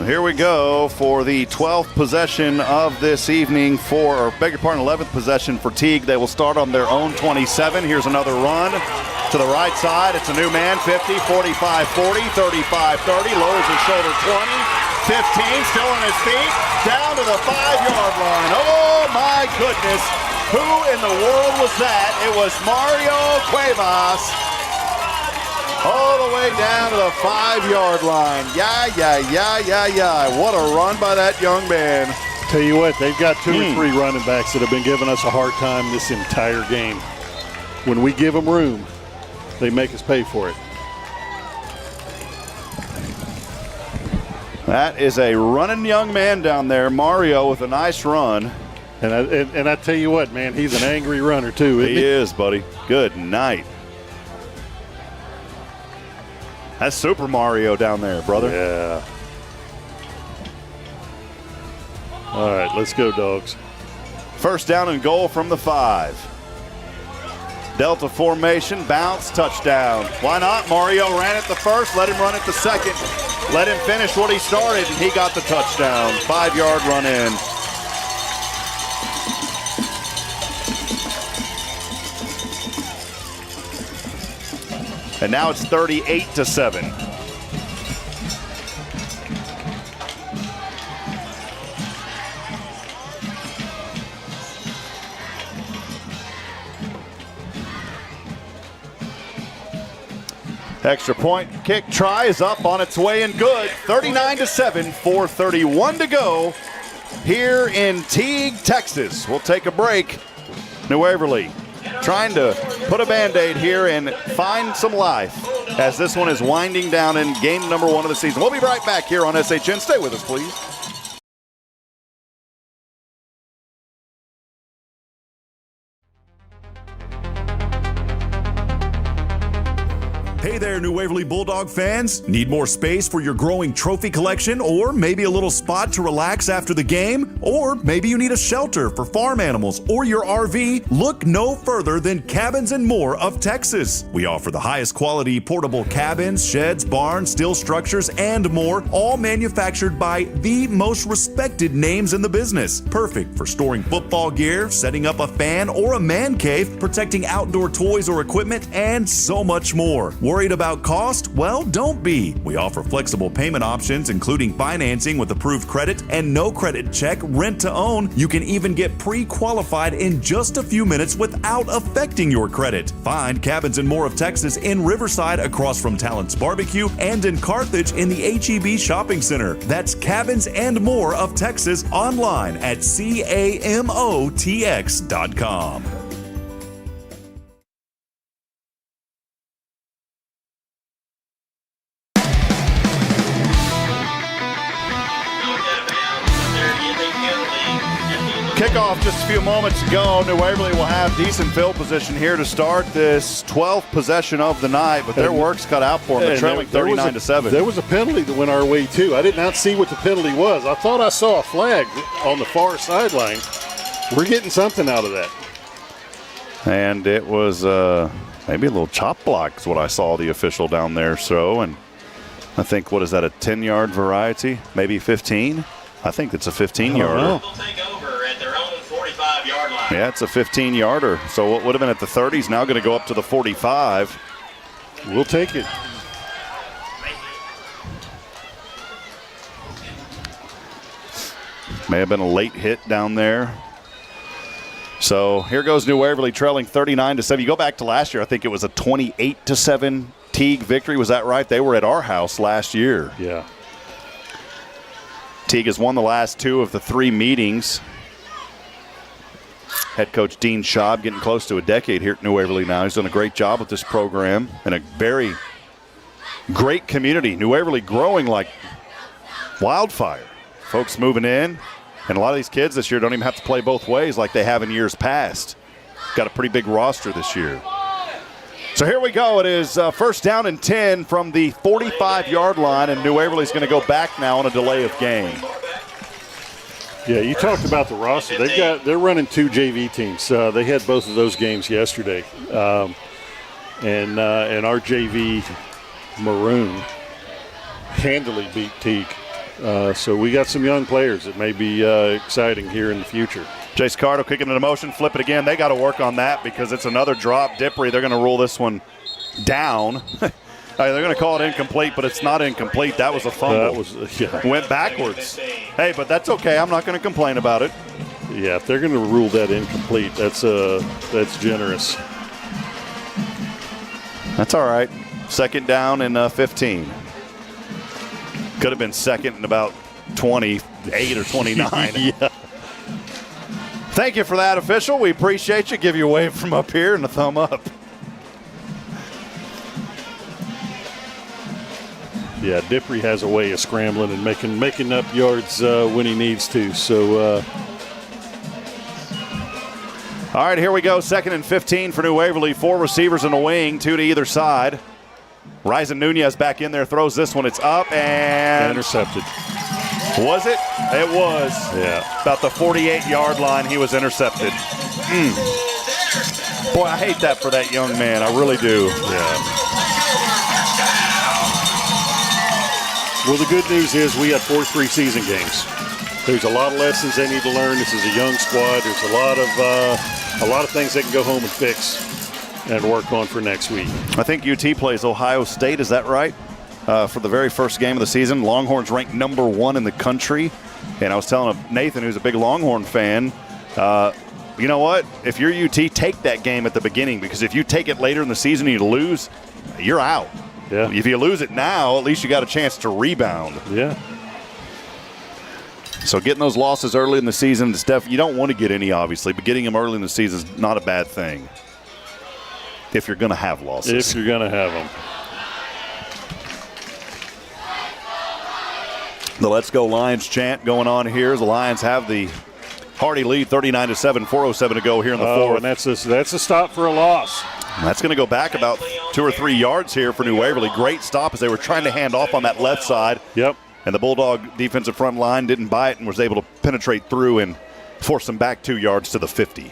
Here we go for the 12th possession of this evening or beg your pardon, 11th possession for Teague. They will start on their own 27. Here's another run to the right side. It's a new man, 50, 45, 40, 35, 30, lowers his shoulder 20, 15, still on his feet, down to the 5-yard line. Oh my goodness, who in the world was that? It was Mario Cuevas. All the way down to the 5-yard line. Yeah. What a run by that young man. Tell you what, they've got 2 or 3 running backs that have been giving us a hard time this entire game. When we give them room, they make us pay for it. That is a running young man down there, Mario, with a nice run. And I tell you what, man, he's an angry runner too, isn't he? He is, buddy. Good night. That's Super Mario down there, brother. Yeah. All right, let's go, Dogs. First down and goal from the 5. Delta formation, bounce, touchdown. Why not? Mario ran it the first, let him run it the second. Let him finish what he started, and he got the touchdown. 5-yard run in. And now it's 38-7. Extra point kick try is up on its way and good. 39-7, 4:31 to go here in Teague, Texas. We'll take a break. New Waverly trying to put a Band-Aid here and find some life as this one is winding down in game number 1 of the season. We'll be right back here on SHN. Stay with us, please. Hey there, New Waverly Bulldog fans. Need more space for your growing trophy collection, or maybe a little spot to relax after the game? Or maybe you need a shelter for farm animals or your RV? Look no further than Cabins and More of Texas. We offer the highest quality portable cabins, sheds, barns, steel structures, and more, all manufactured by the most respected names in the business. Perfect for storing football gear, setting up a fan or a man cave, protecting outdoor toys or equipment, and so much more. Worried about cost? Well, don't be. We offer flexible payment options, including financing with approved credit and no credit check, rent to own. You can even get pre-qualified in just a few minutes without affecting your credit. Find Cabins and More of Texas in Riverside across from Talent's Barbecue and in Carthage in the HEB Shopping Center. That's Cabins and More of Texas online at CAMOTX.com. Kickoff just a few moments ago. New Waverly will have decent field position here to start this 12th possession of the night, but their work's cut out for them. They're trailing 39-7. There was a penalty that went our way, too. I did not see what the penalty was. I thought I saw a flag on the far sideline. We're getting something out of that. And it was maybe a little chop block is what I saw the official down there. So, and I think, what is that, a 10-yard variety? Maybe 15? I think it's a 15-yarder. Yeah, it's a 15-yarder. So what would have been at the 30s now going to go up to the 45. We'll take it. May have been a late hit down there. So here goes New Waverly trailing 39-7. You go back to last year, I think it was a 28-7 Teague victory. Was that right? They were at our house last year. Yeah. Teague has won the last 2 of the 3 meetings. Head coach Dean Schaub getting close to a decade here at New Waverly now. He's done a great job with this program and a very great community. New Waverly growing like wildfire. Folks moving in, and a lot of these kids this year don't even have to play both ways like they have in years past. Got a pretty big roster this year. So here we go. It is first down and 10 from the 45-yard line, and New Waverly's going to go back now on a delay of game. Yeah, you talked about the roster. They're running 2 JV teams. They had both of those games yesterday, and our JV Maroon handily beat Teague. So we got some young players that may be exciting here in the future. Jace Cardo kicking into motion, flip it again. They got to work on that because it's another drop. Dippery, they're going to rule this one down. They're going to call it incomplete, but it's not incomplete. That was a fumble. Went backwards. Hey, but that's okay. I'm not going to complain about it. Yeah, if they're going to rule that incomplete, that's generous. That's all right. Second down and 15. Could have been second and about 28 or 29. Yeah. Thank you for that, official. We appreciate you. Give you a wave from up here and a thumb up. Yeah, Dippery has a way of scrambling and making up yards when he needs to. So, all right, here we go. 2nd and 15 for New Waverly. 4 receivers in a wing, 2 to either side. Ryzen Nunez back in there, throws this one. It's up and intercepted. Was it? It was. Yeah. About the 48-yard line, he was intercepted. Boy, I hate that for that young man. I really do. Yeah. Well, the good news is we have 4 preseason games. There's a lot of lessons they need to learn. This is a young squad. There's a lot of things they can go home and fix and work on for next week. I think UT plays Ohio State. Is that right? For the very first game of the season. Longhorns ranked number 1 in the country. And I was telling Nathan, who's a big Longhorn fan, you know what? If you're UT, take that game at the beginning, because if you take it later in the season and you lose, you're out. Yeah. If you lose it now, at least you got a chance to rebound. Yeah. So getting those losses early in the season, you don't want to get any, obviously, but getting them early in the season is not a bad thing if you're going to have losses. If you're going to have them. The Let's Go Lions chant going on here as the Lions have the hearty lead, 39-7, 4:07 to go here in the fourth. And that's a stop for a loss. And that's going to go back about 2 or 3 yards here for New Waverly. Great stop as they were trying to hand off on that left side. Yep. And the Bulldog defensive front line didn't buy it and was able to penetrate through and force them back 2 yards to the 50.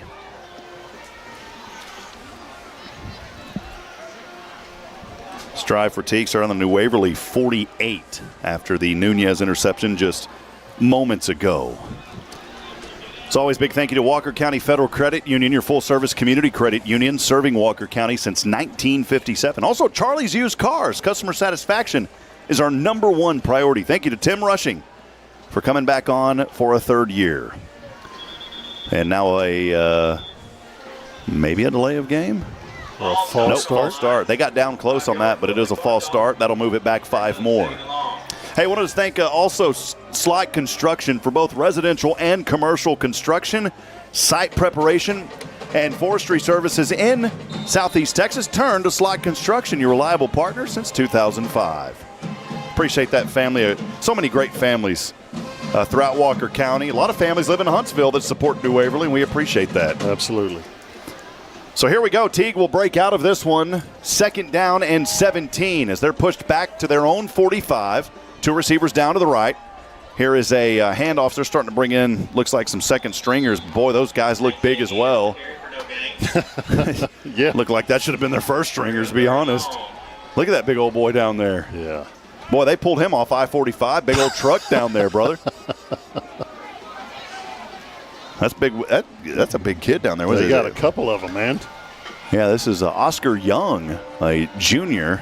Strive for Teague started on the New Waverly 48 after the Nunez interception just moments ago. As always, big thank you to Walker County Federal Credit Union, your full-service community credit union serving Walker County since 1957. Also, Charlie's Used Cars. Customer satisfaction is our number 1 priority. Thank you to Tim Rushing for coming back on for a 3rd year. And now maybe a delay of game? Or a false start? False start. They got down close on that, but it is a false start. That'll move it back 5 more. Hey, I want to thank also Slide Construction for both residential and commercial construction, site preparation, and forestry services in Southeast Texas. Turn to Slide Construction, your reliable partner since 2005. Appreciate that family. So many great families throughout Walker County. A lot of families live in Huntsville that support New Waverly, and we appreciate that. Absolutely. So here we go. Teague will break out of this one. 2nd down and 17 as they're pushed back to their own 45. 2 receivers down to the right. Here is a handoff. They're starting to bring in, looks like some second stringers. Boy, those guys look big as well. Yeah. Look like that should have been their first stringers, to be honest. Look at that big old boy down there. Yeah. Boy, they pulled him off I-45. Big old truck down there, brother. That's big. That's a big kid down there. They got a couple of them, man. Yeah, this is Oscar Young, a junior.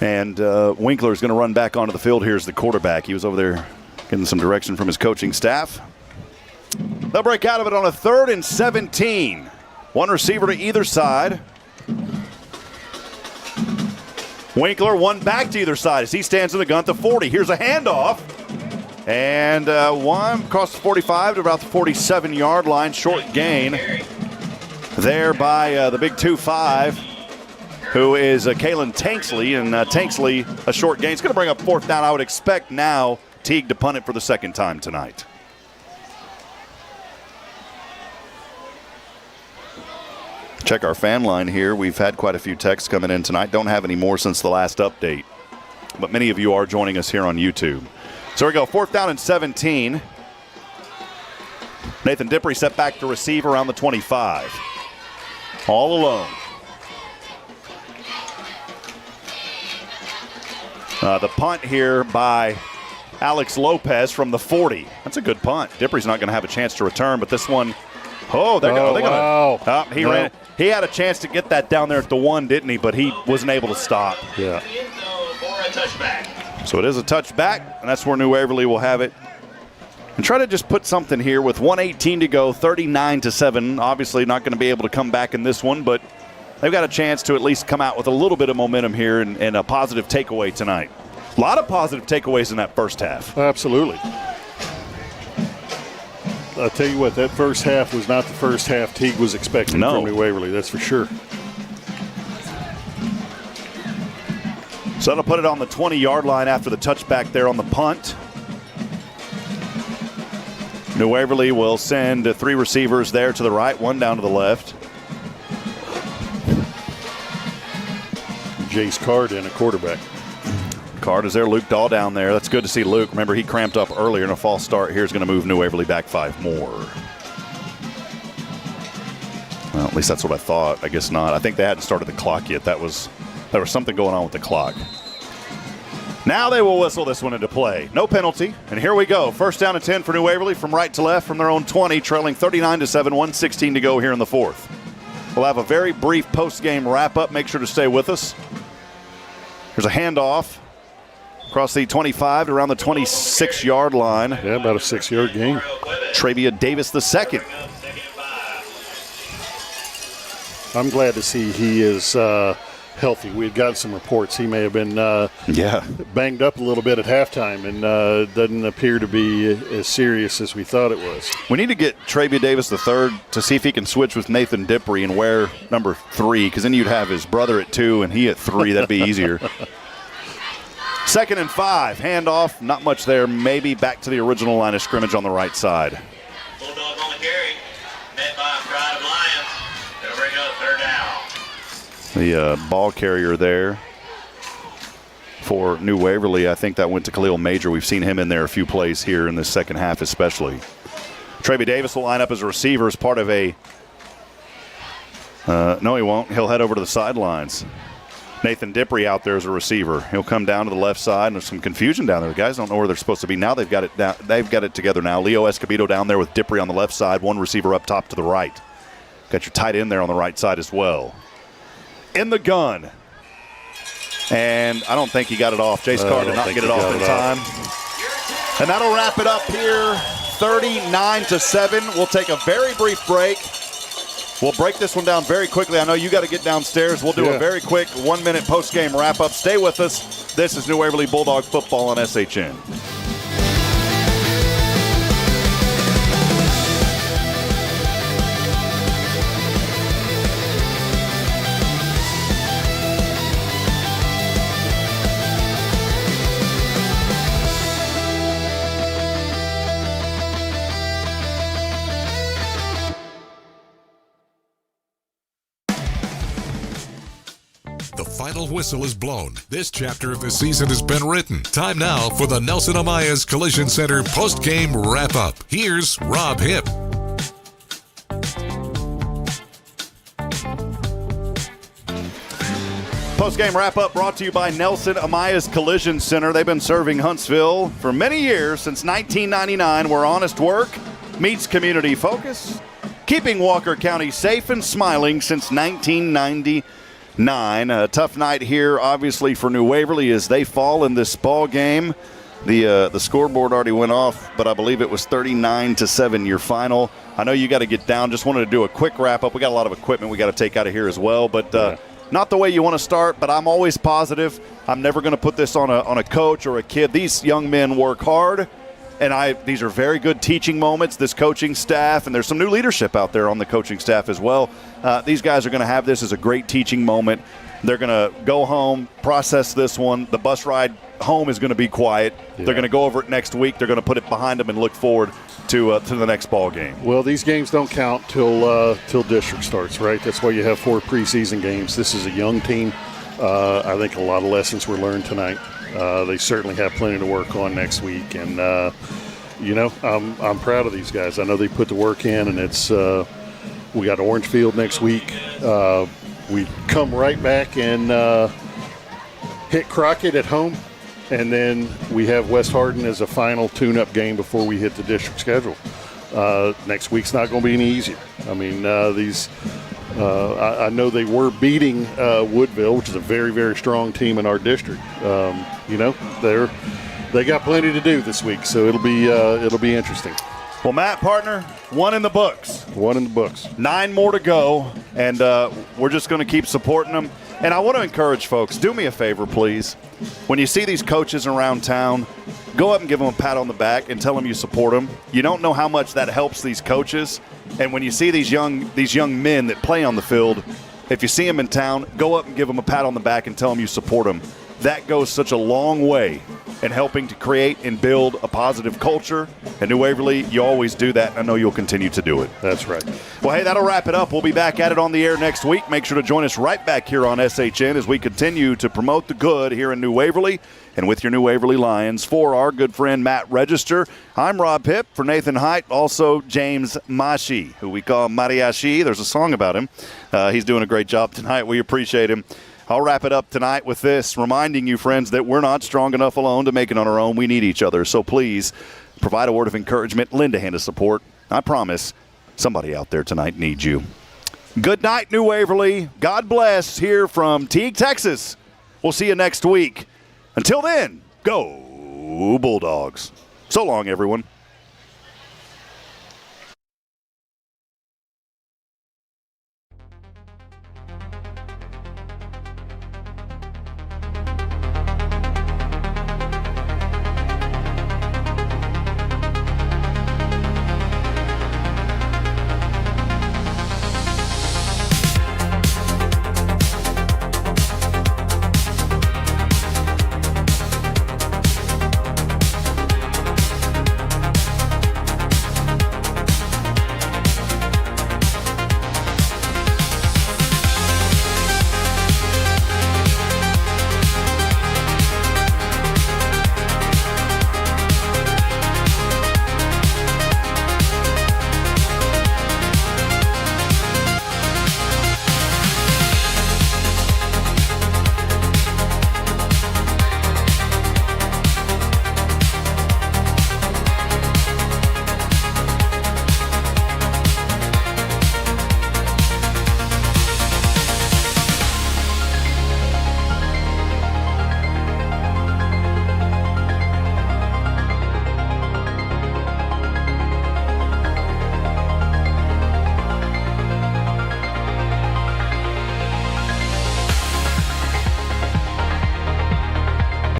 And Winkler's going to run back onto the field here as the quarterback. He was over there getting some direction from his coaching staff. They'll break out of it on a 3rd and 17. 1 receiver to either side. Winkler, 1 back to either side as he stands in the gun at the 40. Here's a handoff. And 1 across the 45 to about the 47-yard line. Short gain there by the big 2-5, who is Kalen Tanksley. And Tanksley, a short gain. It's going to bring up 4th down. I would expect now Teague to punt it for the 2nd time tonight. Check our fan line here. We've had quite a few texts coming in tonight. Don't have any more since the last update. But many of you are joining us here on YouTube. So here we go, 4th down and 17. Nathan Dippery set back to receive around the 25. All alone. The punt here by Alex Lopez from the 40. That's a good punt. Dippery's not going to have a chance to return, but this one, Wow. Ran. He had a chance to get that down there at the 1, didn't he? But he wasn't able to stop. Yeah. So it is a touchback, and that's where New Waverly will have it. And try to just put something here with 1:18 to go, 39-7. Obviously not going to be able to come back in this one, but they've got a chance to at least come out with a little bit of momentum here and a positive takeaway tonight. A lot of positive takeaways in that first half. Absolutely. I'll tell you what, that first half was not the first half Teague was expecting from New Waverly, that's for sure. So that'll put it on the 20-yard line after the touchback there on the punt. New Waverly will send 3 receivers there to the right, 1 down to the left. Jace Card in a quarterback. Card is there. Luke Dahl down there. That's good to see Luke. Remember, he cramped up earlier in a false start. Here's going to move New Waverly back 5 more. Well, at least that's what I thought. I guess not. I think they hadn't started the clock yet. There was something going on with the clock. Now they will whistle this one into play. No penalty. And here we go. First down and 10 for New Waverly from right to left from their own 20, trailing 39-7, 1:16 to go here in the 4th. We'll have a very brief post-game wrap-up. Make sure to stay with us. There's a handoff across the 25 to around the 26-yard line. Yeah, about a 6-yard gain. Trevia Davis II. I'm glad to see he is healthy. We had gotten some reports he may have been banged up a little bit at halftime, and doesn't appear to be as serious as we thought it was. We need to get Trevia Davis III to see if he can switch with Nathan Dippery and wear number 3, because then you'd have his brother at 2 and he at 3. That'd be easier. 2nd and 5. Handoff. Not much there. Maybe back to the original line of scrimmage on the right side. Bulldogs on the carry. Met by Teague Lions. They'll bring up 3rd down. The ball carrier there for New Waverly, I think that went to Khalil Major. We've seen him in there a few plays here in the second half especially. Trevia Davis will line up as a receiver as part of a no, he won't. He'll head over to the sidelines. Nathan Dippery out there as a receiver. He'll come down to the left side, and there's some confusion down there. The guys don't know where they're supposed to be. Now they've got it down. They've got it together now. Leo Escobedo down there with Dippery on the left side, 1 receiver up top to the right. Got your tight end there on the right side as well. In the gun. And I don't think he got it off. Jace Carr did not get it off in time. And that'll wrap it up here, 39-7. We'll take a very brief break. We'll break this one down very quickly. I know you got to get downstairs. We'll do a very quick 1-minute post-game wrap-up. Stay with us. This is New Waverly Bulldog football on SHN. The final whistle is blown. This chapter of the season has been written. Time now for the Nelson Ameyas Collision Center post-game wrap-up. Here's Rob Hipp. Post-game wrap-up brought to you by Nelson Ameyas Collision Center. They've been serving Huntsville for many years, since 1999, where honest work meets community focus, keeping Walker County safe and smiling since 1999. A tough night here, obviously, for New Waverly as they fall in this ball game. The scoreboard already went off, but I believe it was 39-7 your final. I know you got to get down. Just wanted to do a quick wrap-up. We got a lot of equipment we got to take out of here as well, but not the way you want to start, but I'm always positive. I'm never going to put this on a coach or a kid. These young men work hard, and these are very good teaching moments, this coaching staff, and there's some new leadership out there on the coaching staff as well. These guys are going to have this as a great teaching moment. They're going to go home, process this one. The bus ride home is going to be quiet. Yeah. They're going to go over it next week. They're going to put it behind them and look forward to the next ball game. Well, these games don't count till district starts, right? That's why you have 4 preseason games. This is a young team. I think a lot of lessons were learned tonight. They certainly have plenty to work on next week, and I'm proud of these guys. I know they put the work in, and it's we got Orangefield next week. We come right back and hit Crockett at home, and then we have West Hardin as a final tune-up game before we hit the district schedule. Next week's not going to be any easier. I mean, I know they were beating Woodville, which is a very, very strong team in our district. They got plenty to do this week, so it'll be interesting. Well, Matt, partner, 1 in the books. 1 in the books. 9 more to go, and we're just going to keep supporting them. And I want to encourage folks, do me a favor, please. When you see these coaches around town, go up and give them a pat on the back and tell them you support them. You don't know how much that helps these coaches. And when you see these young men that play on the field, if you see them in town, go up and give them a pat on the back and tell them you support them. That goes such a long way in helping to create and build a positive culture. And New Waverly, you always do that, and I know you'll continue to do it. That's right. Well, hey, that'll wrap it up. We'll be back at it on the air next week. Make sure to join us right back here on SHN as we continue to promote the good here in New Waverly and with your New Waverly Lions. For our good friend Matt Register, I'm Rob Hipp. For Nathan Height, also James Mashi, who we call Mariachi. There's a song about him. He's doing a great job tonight. We appreciate him. I'll wrap it up tonight with this, reminding you, friends, that we're not strong enough alone to make it on our own. We need each other. So please provide a word of encouragement, lend a hand of support. I promise somebody out there tonight needs you. Good night, New Waverly. God bless here from Teague, Texas. We'll see you next week. Until then, go Bulldogs. So long, everyone.